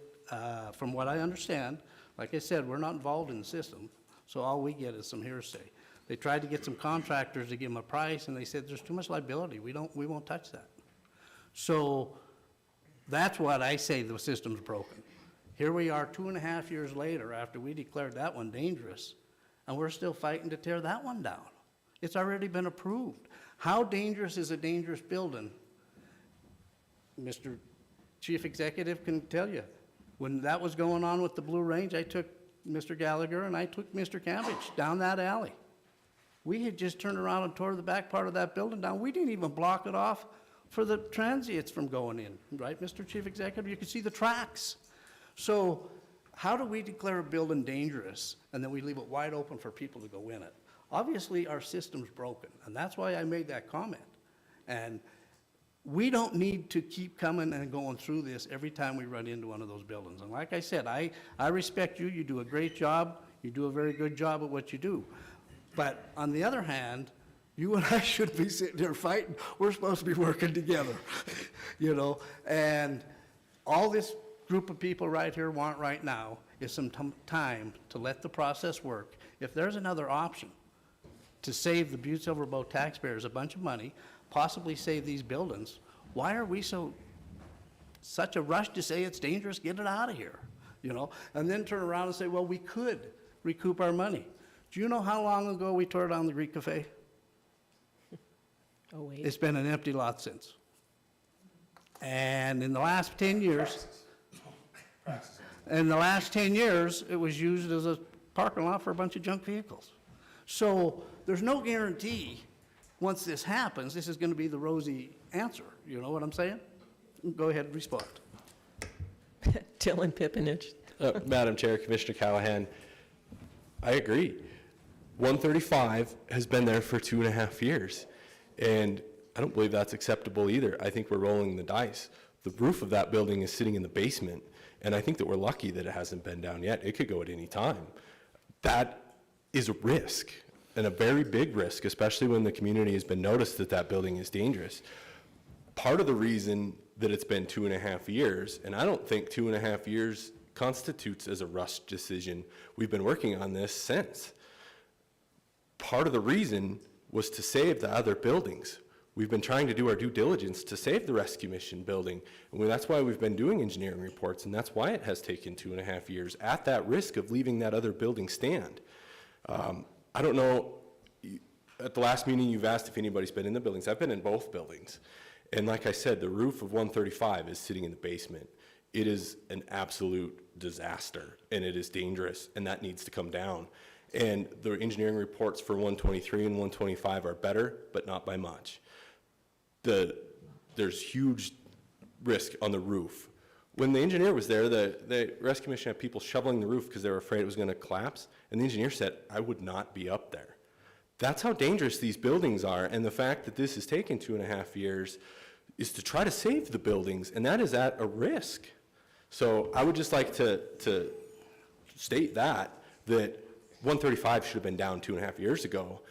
from what I understand, like I said, we're not involved in the system, so all we get is some hearsay. They tried to get some contractors to give them a price, and they said, there's too much liability. We won't touch that. So That's what I say the system's broken. Here we are 2.5 years later after we declared that one dangerous, and we're still fighting to tear that one down. It's already been approved. How dangerous is a dangerous building? Mr. Chief Executive can tell you. When that was going on with the Blue Range, I took Mr. Gallagher and I took Mr. Cabbage down that alley. We had just turned around and tore the back part of that building down. We didn't even block it off for the transients from going in, right, Mr. Chief Executive? You can see the tracks. So how do we declare a building dangerous and then we leave it wide open for people to go in it? Obviously, our system's broken, and that's why I made that comment. And we don't need to keep coming and going through this every time we run into one of those buildings. And like I said, I respect you. You do a great job. You do a very good job at what you do. But on the other hand, you and I should be sitting there fighting. We're supposed to be working together, you know? And all this group of people right here want right now is some time to let the process work. If there's another option to save the Butte-Silver Bow taxpayers a bunch of money, possibly save these buildings, why are we such a rush to say it's dangerous, get it out of here, you know? And then turn around and say, well, we could recoup our money. Do you know how long ago we tore down the Greek Cafe? Oh, wait. It's been an empty lot since. And in the last 10 years, it was used as a parking lot for a bunch of junk vehicles. So there's no guarantee once this happens, this is going to be the rosy answer. You know what I'm saying? Go ahead and respond. Dylan Pipinich. Madam Chair, Commissioner Callahan, I agree. 135 has been there for 2.5 years, and I don't believe that's acceptable either. I think we're rolling the dice. The roof of that building is sitting in the basement, and I think that we're lucky that it hasn't been down yet. It could go at any time. That is a risk, and a very big risk, especially when the community has been noticed that that building is dangerous. Part of the reason that it's been 2.5 years, and I don't think 2.5 years constitutes as a rushed decision. We've been working on this since. Part of the reason was to save the other buildings. We've been trying to do our due diligence to save the rescue mission building, and that's why we've been doing engineering reports, and that's why it has taken 2.5 years at that risk of leaving that other building stand. I don't know, at the last meeting you've asked if anybody's been in the buildings. I've been in both buildings. And like I said, the roof of 135 is sitting in the basement. It is an absolute disaster, and it is dangerous, and that needs to come down. And the engineering reports for 123 and 125 are better, but not by much. There's huge risk on the roof. When the engineer was there, the rescue mission had people shoveling the roof because they were afraid it was going to collapse, and the engineer said, I would not be up there. That's how dangerous these buildings are, and the fact that this has taken 2.5 years is to try to save the buildings, and that is at a risk. So I would just like to state that 135 should have been down 2.5 years ago,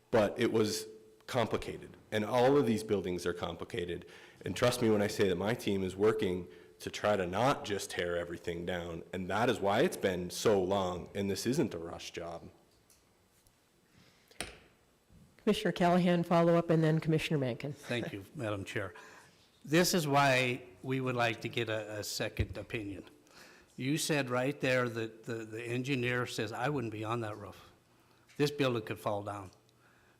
but it was complicated, and all of these buildings are complicated. And trust me when I say that my team is working to try to not just tear everything down, and that is why it's been so long, and this isn't a rush job. Commissioner Callahan, follow up, and then Commissioner Mankin. Thank you, Madam Chair. This is why we would like to get a second opinion. You said right there that the engineer says, I wouldn't be on that roof. This building could fall down.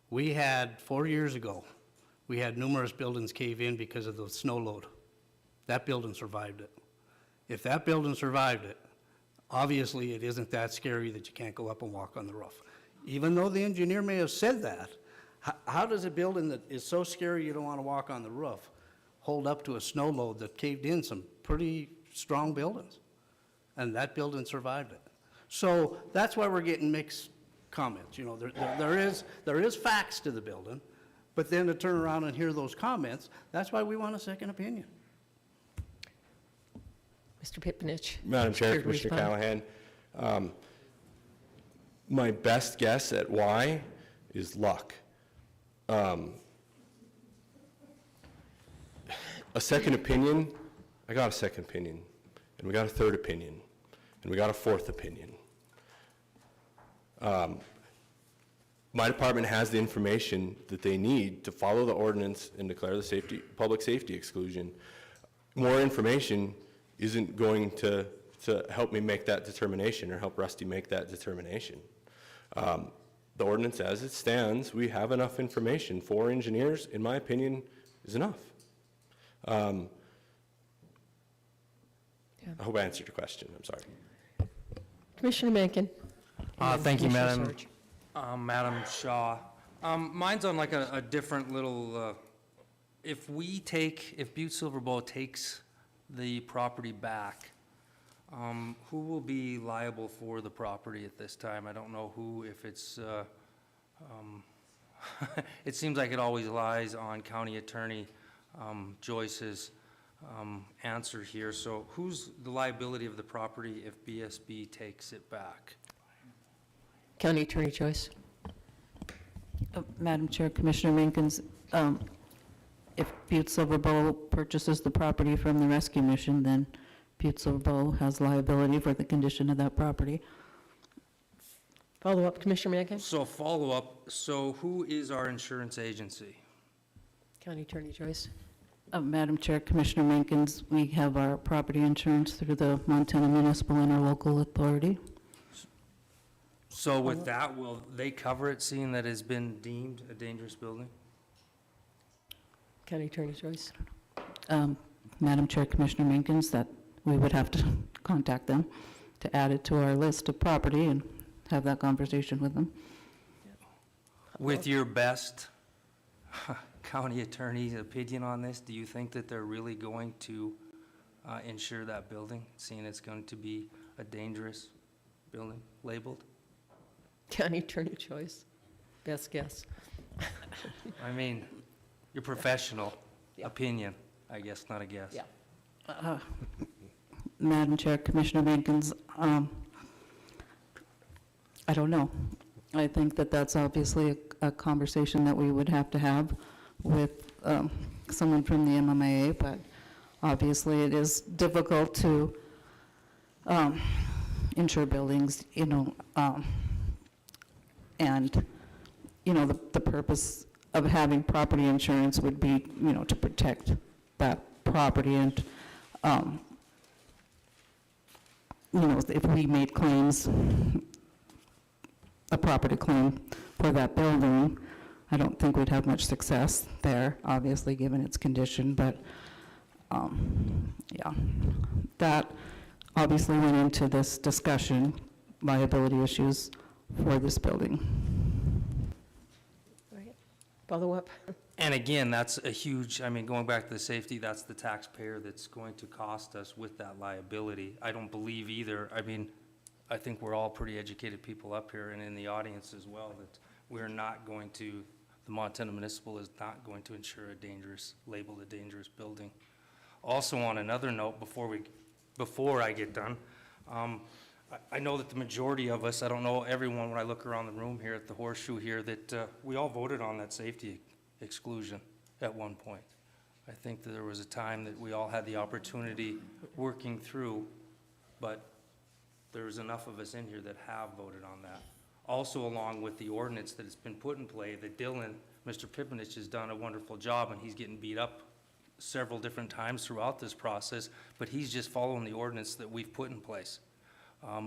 We had, 4 years ago, we had numerous buildings cave in because of the snow load. That building survived it. If that building survived it, obviously it isn't that scary that you can't go up and walk on the roof. Even though the engineer may have said that, how does a building that is so scary you don't want to walk on the roof hold up to a snow load that caved in some pretty strong buildings? And that building survived it. So that's why we're getting mixed comments. You know, there is facts to the building, but then to turn around and hear those comments, that's why we want a second opinion. Mr. Pipinich. Madam Chair, Here to Commissioner respond. Callahan, my best guess at why is luck. A second opinion, I got a second opinion, and we got a third opinion, and we got a fourth opinion. My department has the information that they need to follow the ordinance and declare the public safety exclusion. more information isn't going to help me make that determination or help Rusty make that determination. The ordinance as it stands, we have enough information. 4 engineers, in my opinion, is enough. I hope I answered your question. I'm sorry. Commissioner Menken. Thank you, Commissioner Madam, Madam Shaw. Mine's on like a different little, if Butte-Silver Bowl takes the property back, who will be liable for the property at this time? I don't know who, if it's, it seems like it always lies on County Attorney Joyce's answer here. So who's the liability of the property if BSB takes it back? County Attorney Joyce. Madam Chair, Commissioner Minkins, if Butte-Silver Bowl purchases the property from the rescue mission, then Butte-Silver Bowl has liability for the condition of that property. Follow up, Commissioner Menken. So follow-up, so who is our insurance agency? County Attorney Joyce. Madam Chair, Commissioner Minkins, we have our property insurance through the Montana Municipal Interlocal Authority. So with that, will they cover it, seeing that it's been deemed a dangerous building? County Attorney Joyce. Madam Chair, Commissioner Minkins, that we would have to contact them to add it to our list of property and have that conversation with them. With your best county attorney's opinion on this, do you think that they're really going to insure that building, seeing it's going to be a dangerous building labeled? County Attorney Joyce. Best guess. I mean, your professional opinion, I guess, not a guess. Yeah. Madam Chair, Commissioner Minkins, I don't know. I think that that's obviously a conversation that we would have to have with someone from the MMAA, but obviously it is difficult to insure buildings, and, the purpose of having property insurance would be, to protect that property and, if we made claims, a property claim for that building, I don't think we'd have much success there, obviously, given its condition, but, yeah. That obviously went into this discussion, liability issues for this building. Follow up. And again, that's a huge, going back to the safety, that's the taxpayer that's going to cost us with that liability. I don't believe either, I think we're all pretty educated people up here and in the audience as well, that we're not going to, the Montana Municipal is not going to insure labeled a dangerous building. Also, on another note, before I get done, I know that the majority of us, I don't know everyone, when I look around the room here at the Horseshoe here, that we all voted on that safety exclusion at one point. I think that there was a time that we all had the opportunity working through, but there's enough of us in here that have voted on that. Also, along with the ordinance that has been put in play, that Mr. Pipinich has done a wonderful job, and he's getting beat up several different times throughout this process, but he's just following the ordinance that we've put in place.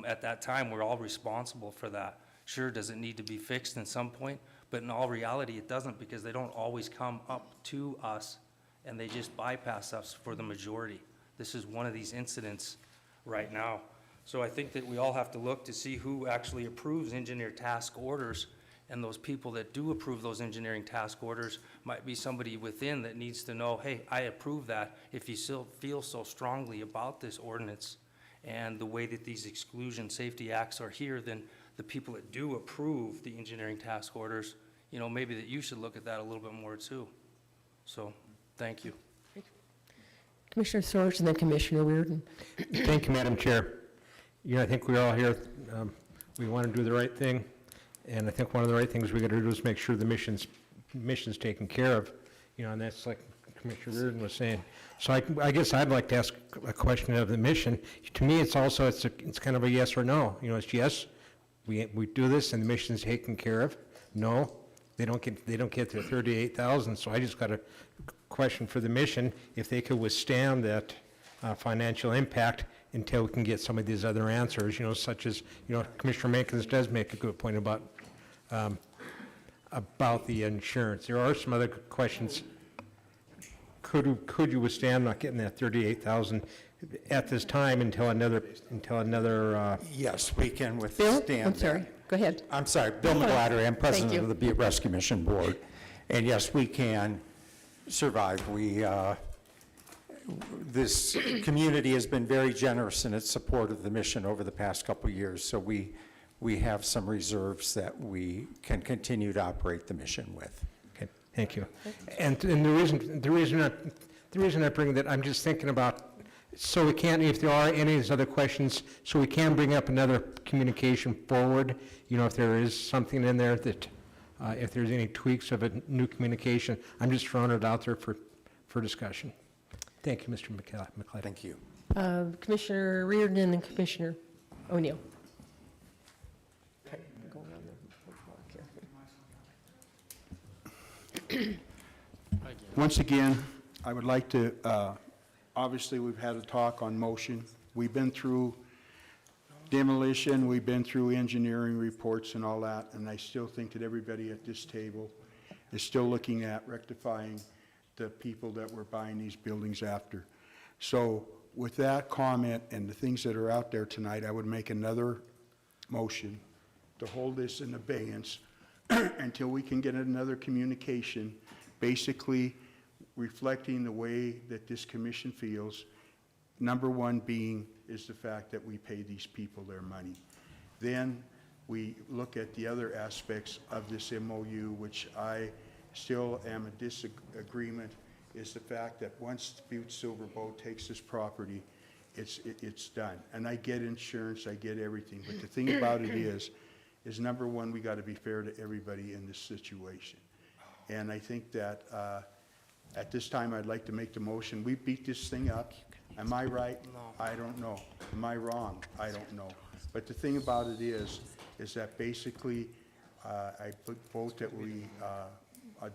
At that time, we're all responsible for that. Sure, does it need to be fixed at some point? But in all reality, it doesn't, because they don't always come up to us and they just bypass us for the majority. This is one of these incidents right now. So I think that we all have to look to see who actually approves engineer task orders, and those people that do approve those engineering task orders might be somebody within that needs to know, hey, I approve that. If you still feel so strongly about this ordinance and the way that these exclusion safety acts are here, then the people that do approve the engineering task orders, maybe that you should look at that a little bit more too. So, thank you. Commissioner Sorge and then Commissioner Reardon. Thank you, Madam Chair. I think we're all here, we want to do the right thing, and I think one of the right things we got to do is make sure the mission's taken care of, and that's like Commissioner Reardon was saying. So I guess I'd like to ask a question of the mission. To me, it's kind of a yes or no. It's yes, we do this and the mission's taken care of. No, they don't get their 38,000. So I just got to question for the mission, if they could withstand that financial impact until we can get some of these other answers, such as, Commissioner Mankins does make a good point about the insurance. There are some other questions. Could you withstand not getting that 38,000 at this time until another? Yes, we can Bill, withstand I'm sorry, that. go ahead. I'm sorry, Bill McGladder, I'm president you. of the Butte Rescue Mission Board. And yes, we can survive. This community has been very generous in its support of the mission over the past couple of years, so we have some reserves that we can continue to operate the mission with. Okay, thank you. And the reason I bring that, I'm just thinking about, so we can, if there are any of these other questions, so we can bring up another communication forward, if there is something in there that, if there's any tweaks of a new communication, I'm just throwing it out there for discussion. Thank you, Mr. McLeod. Thank you. Commissioner Reardon and Commissioner O'Neill. Once again, I would like to, obviously, we've had a talk on motion. We've been through demolition, we've been through engineering reports and all that, and I still think that everybody at this table is still looking at rectifying the people that were buying these buildings after. So with that comment and the things that are out there tonight, I would make another motion to hold this in abeyance until we can get another communication, basically reflecting the way that this commission feels. Number one being is the fact that we pay these people their money. Then we look at the other aspects of this MOU, which I still am a disagreement, is the fact that once Butte-Silver Boat takes this property, it's done. And I get insurance, I get everything, but the thing about it is number one, we got to be fair to everybody in this situation. And I think that at this time, I'd like to make the motion. We beat this thing up. Am I right? I don't know. Am I wrong? I don't know. But the thing about it is that basically, I vote that we,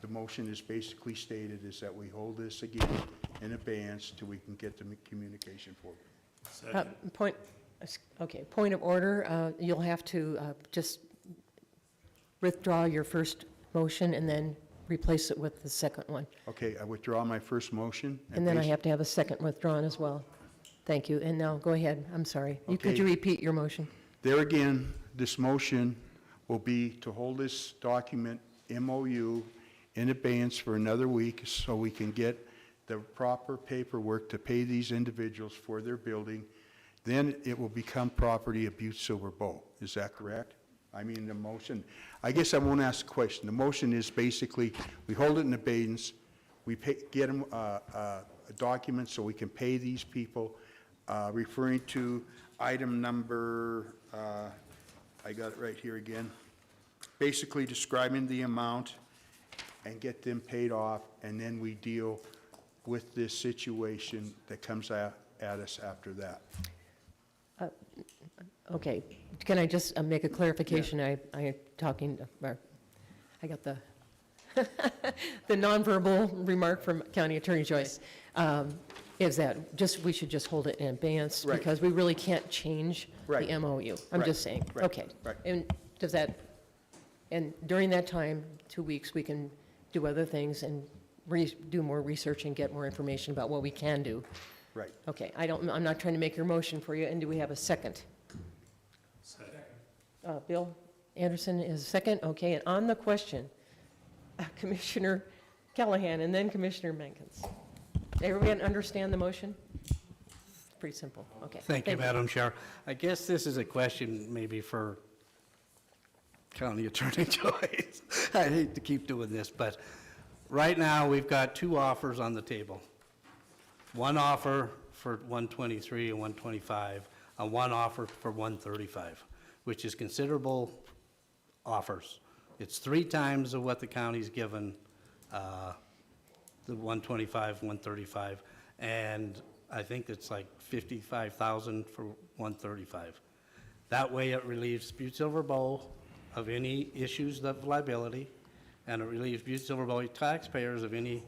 the motion is basically stated is that we hold this again in abeyance till we can get the communication forward. Point of order. You'll have to just withdraw your first motion and then replace it with the second one. Okay, I withdraw my first motion. And then I have to have a second withdrawn as well. Thank you. And now, go ahead. I'm sorry. Could you repeat your motion? There again, this motion will be to hold this document, MOU, in abeyance for another week so we can get the proper paperwork to pay these individuals for their building. Then it will become property of Butte-Silver Boat. Is that correct? I mean, the motion, I guess I won't ask a question. The motion is basically, we hold it in abeyance, we get them a document so we can pay these people, referring to item number, I got it right here again, basically describing the amount and get them paid off, and then we deal with this situation that comes at us after that. Okay, can I just make a clarification? I got the the nonverbal remark from County Attorney Joyce, is that we should just hold it in abeyance Right. because we really can't change Right. the MOU. I'm Right. just saying. Right. Okay. Right. And during that time, 2 weeks, we can do other things and do more research and get more information about what we can do. Right. Okay, I'm not trying to make your motion for you, and do we have a second? Second. Bill Anderson is second, okay, and on the question, Commissioner Callahan and then Commissioner Mankins. Everyone understand the motion? It's pretty simple, okay. Thank you, Madam Chair. I guess this is a question maybe for County Attorney Joyce. I hate to keep doing this, but right now, we've got two offers on the table. One offer for 123 and 125, and one offer for 135, which is considerable offers. It's 3 times of what the county's given, the 125, 135, and I think it's like $55,000 for 135. That way it relieves Butte-Silver Bowl of any issues of liability, and it relieves Butte-Silver Bowl taxpayers of any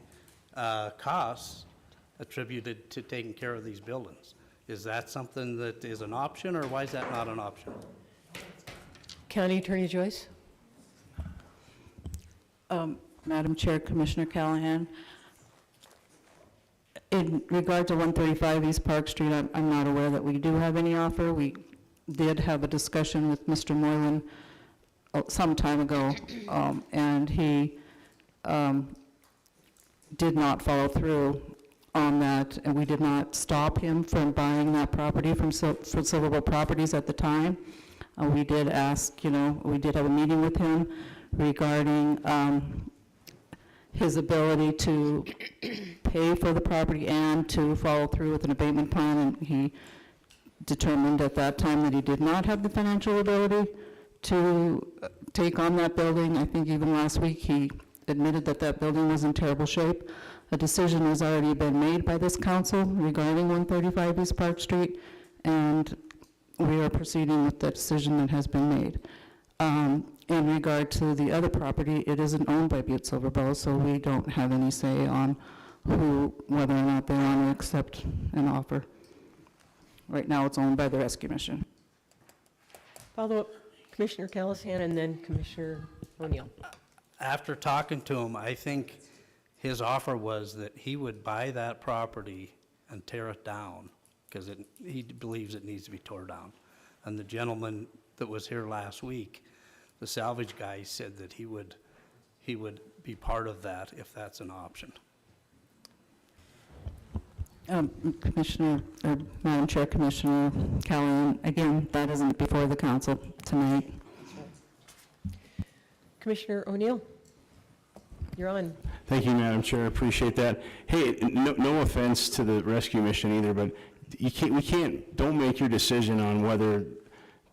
costs attributed to taking care of these buildings. Is that something that is an option, or why is that not an option? County Attorney Joyce? Madam Chair, Commissioner Callahan, in regard to 135 East Park Street, I'm not aware that we do have any offer. We did have a discussion with Mr. Moylan some time ago, and he did not follow through on that, and we did not stop him from buying that property from Silverbow Properties at the time. We did ask, we did have a meeting with him regarding his ability to pay for the property and to follow through with an abatement plan, and he determined at that time that he did not have the financial ability to take on that building. I think even last week he admitted that that building was in terrible shape. A decision has already been made by this council regarding 135 East Park Street, and we are proceeding with the decision that has been made. In regard to the other property, it isn't owned by Butte-Silver, so we don't have any say on whether or not they want to accept an offer. Right now, it's owned by the Rescue Mission. Follow-up, Commissioner Callahan, and then Commissioner O'Neill. After talking to him, I think his offer was that he would buy that property and tear it down because he believes it needs to be torn down. And the gentleman that was here last week, the salvage guy, said that he would be part of that if that's an option. Commissioner, or Madam Chair, Commissioner Callahan, again, that isn't before the council tonight. Commissioner O'Neill, you're on. Thank you, Madam Chair, I appreciate that. Hey, no offense to the rescue mission either, but don't make your decision on whether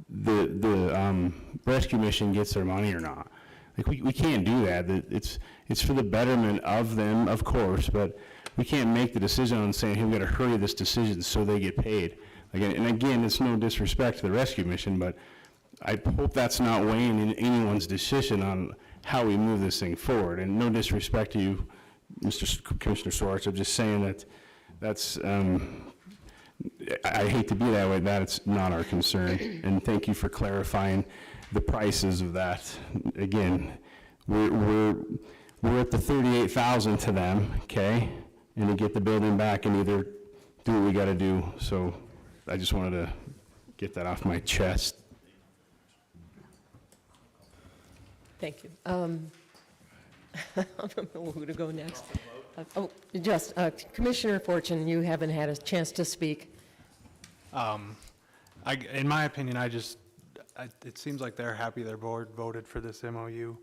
the rescue mission gets their money or not. Like, we can't do that. It's for the betterment of them, of course, but we can't make the decision on saying, hey, we gotta hurry this decision so they get paid. And again, it's no disrespect to the rescue mission, but I hope that's not weighing in anyone's decision on how we move this thing forward. And no disrespect to you, Commissioner Swartz, I'm just saying that's, I hate to be that way, that's not our concern. And thank you for clarifying the prices of that. Again, we're at the $38,000 to them, okay? And to get the building back and either do what we gotta do. So I just wanted to get that off my chest. Thank you. I don't know who to go next. Commissioner Fortune, you haven't had a chance to speak. In my opinion, it seems like they're happy their board voted for this MOU,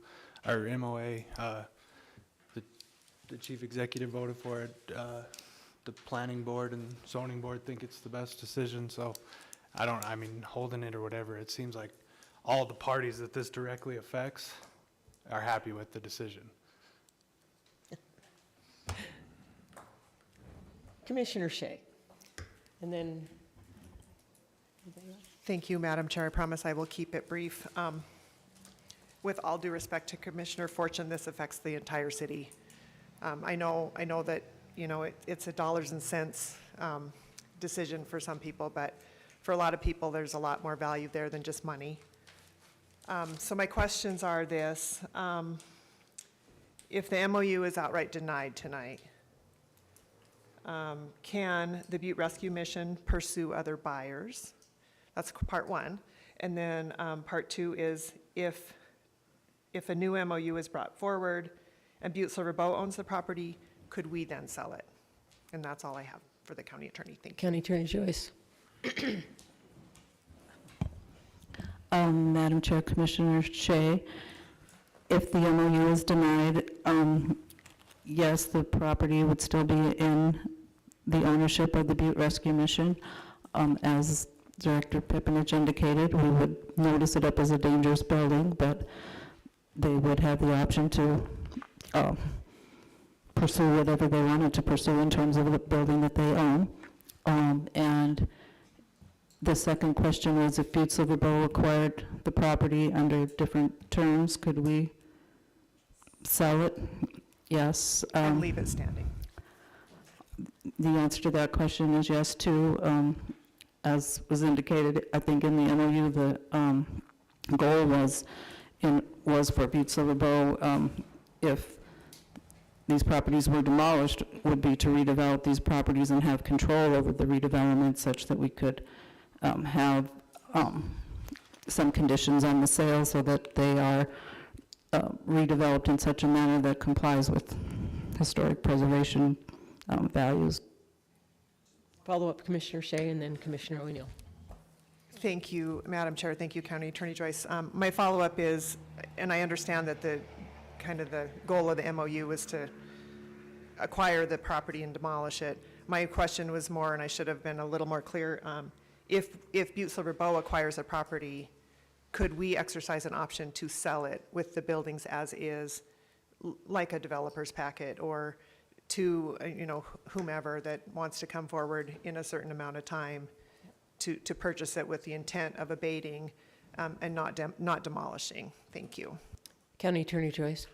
or MOA. The chief executive voted for it. The planning board and zoning board think it's the best decision, so holding it or whatever, it seems like all the parties that this directly affects are happy with the decision. Commissioner Shea, and then. Thank you, Madam Chair. I promise I will keep it brief. With all due respect to Commissioner Fortune, this affects the entire city. I know that, it's a dollars and cents decision for some people, but for a lot of people, there's a lot more value there than just money. So my questions are this. If the MOU is outright denied tonight, can the Butte Rescue Mission pursue other buyers? That's part one. And then part two is if a new MOU is brought forward and Butte-Silver owns the property, could we then sell it? And that's all I have for the county attorney. Thank you. County Attorney Joyce. Madam Chair, Commissioner Shea, if the MOU is denied, yes, the property would still be in the ownership of the Butte Rescue Mission. As Director Pippenich indicated, we would notice it up as a dangerous building, but they would have the option to pursue whatever they wanted to pursue in terms of the building that they own. And the second question was, if Butte-Silver acquired the property under different terms, could we sell it? Yes. And leave it standing. The answer to that question is yes, too. As was indicated, I think in the MOU, the goal was for Butte-Silver Bow, if these properties were demolished, would be to redevelop these properties and have control over the redevelopment such that we could have some conditions on the sale so that they are redeveloped in such a manner that complies with historic preservation values. Follow-up, Commissioner Shea, and then Commissioner O'Neill. Thank you, Madam Chair. Thank you, County Attorney Joyce. My follow-up is, and I understand that the goal of the MOU was to acquire the property and demolish it. My question was more, and I should have been a little more clear, if Butte-Silver Bow acquires a property, could we exercise an option to sell it with the buildings as is, like a developer's packet, or to, whomever that wants to come forward in a certain amount of time to purchase it with the intent of abating and not demolishing? Thank you. County Attorney Joyce.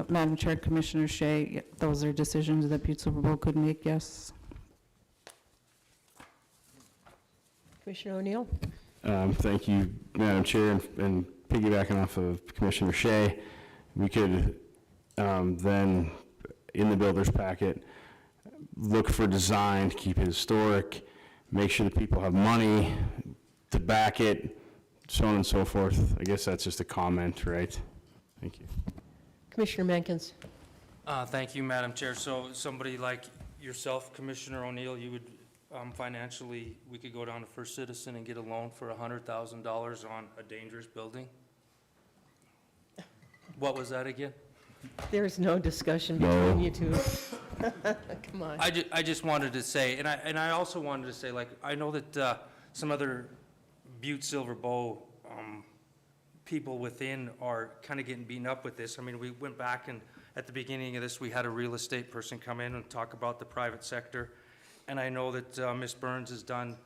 Madam Chair, Commissioner Shea, those are decisions that Butte-Silver Bow could make, yes. Commissioner O'Neill. Thank you, Madam Chair, and piggybacking off of Commissioner Shea, we could then, in the builder's packet, look for design to keep it historic, make sure that people have money to back it, so on and so forth. I guess that's just a comment, right? Thank you. Commissioner Mankins. Thank you, Madam Chair. So somebody like yourself, Commissioner O'Neill, you would financially, we could go down to First Citizen and get a loan for $100,000 on a dangerous building? What was that again? There's no discussion between you two. Come on. I just wanted to say, and I also wanted to say, like, I know that some other Butte-Silver Bow people within are kind of getting beaten up with this. I mean, we went back and at the beginning of this, we had a real estate person come in and talk about the private sector. And I know that Ms. Burns has done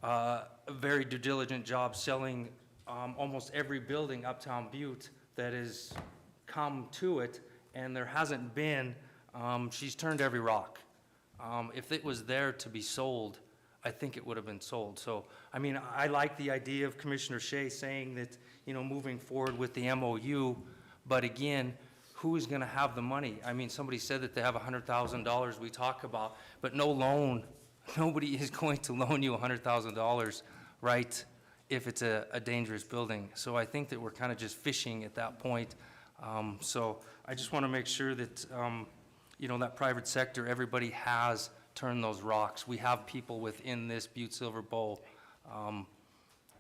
a very due diligent job selling almost every building uptown Butte that has come to it, and there hasn't been, she's turned every rock. If it was there to be sold, I think it would have been sold. So, I mean, I like the idea of Commissioner Shea saying that, moving forward with the MOU, but again, who is gonna have the money? I mean, somebody said that they have $100,000 we talk about, but no loan. Nobody is going to loan you $100,000, right, if it's a dangerous building. So I think that we're kind of just fishing at that point. So I just want to make sure that, that private sector, everybody has turned those rocks. We have people within this Butte-Silver Bow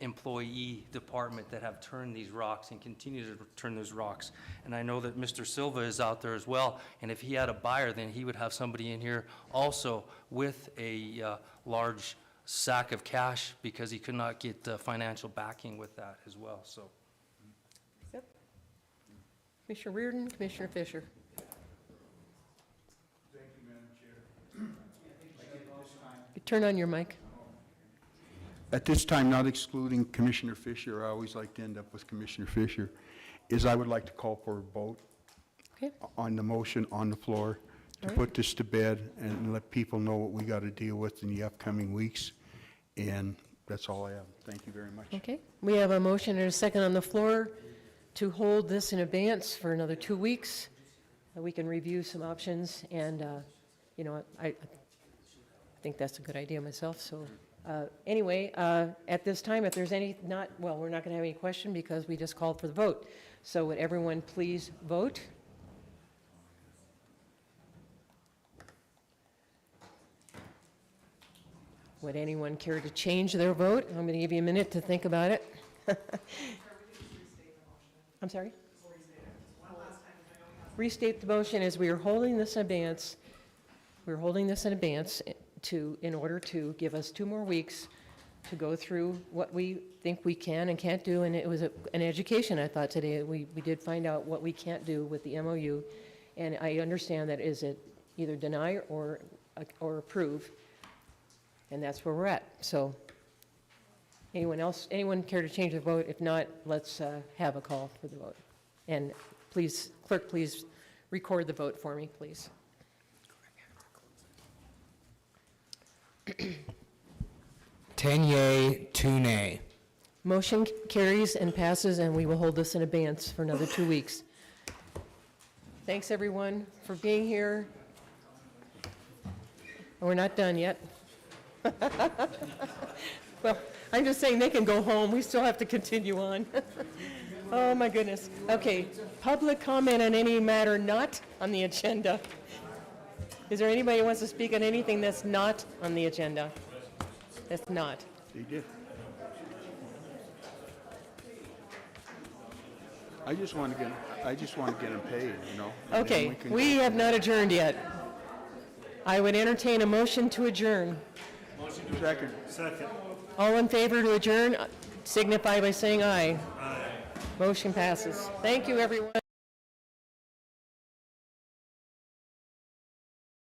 employee department that have turned these rocks and continue to turn those rocks. And I know that Mr. Silva is out there as well, and if he had a buyer, then he would have somebody in here also with a large sack of cash because he could not get financial backing with that as well. So, Yep. Commissioner Reardon, Commissioner Fisher. Thank you, Madam Chair. Turn on your mic. At this time, not excluding Commissioner Fisher, I always like to end up with Commissioner Fisher, is I would like to call for a vote on the motion on the floor to put this to bed and let people know what we got to deal with in the upcoming weeks. And that's all I have. Thank you very much. Okay. We have a motion and a second on the floor to hold this in abeyance for another 2 weeks. We can review some options, and, I think that's a good idea myself, so. Anyway, at this time, if there's we're not going to have any question because we just called for the vote. So would everyone please vote? Would anyone care to change their vote? I'm going to give you a minute to think about it. I'm sorry? Restate the motion as we are holding this in abeyance. We're holding this in abeyance in order to give us 2 more weeks to go through what we think we can and can't do. And it was an education, I thought, today. We did find out what we can't do with the MOU. And I understand that is it either deny or approve. And that's where we're at. So anyone care to change their vote? If not, let's have a call for the vote. And please, clerk, please record the vote for me, please. 10 yea, 2 nay. Motion carries and passes, and we will hold this in abeyance for another 2 weeks. Thanks, everyone, for being here. We're not done yet. Well, I'm just saying they can go home. We still have to continue on. Oh, my goodness. Okay, public comment on any matter not on the agenda. Is there anybody who wants to speak on anything that's not on the agenda? That's not. They did. I just want to get them paid, you know? and then Okay, can we go have from not there. adjourned yet. I would entertain a motion to adjourn. Second. All in favor to adjourn, signify by saying aye. Aye. Motion passes. Thank you, everyone.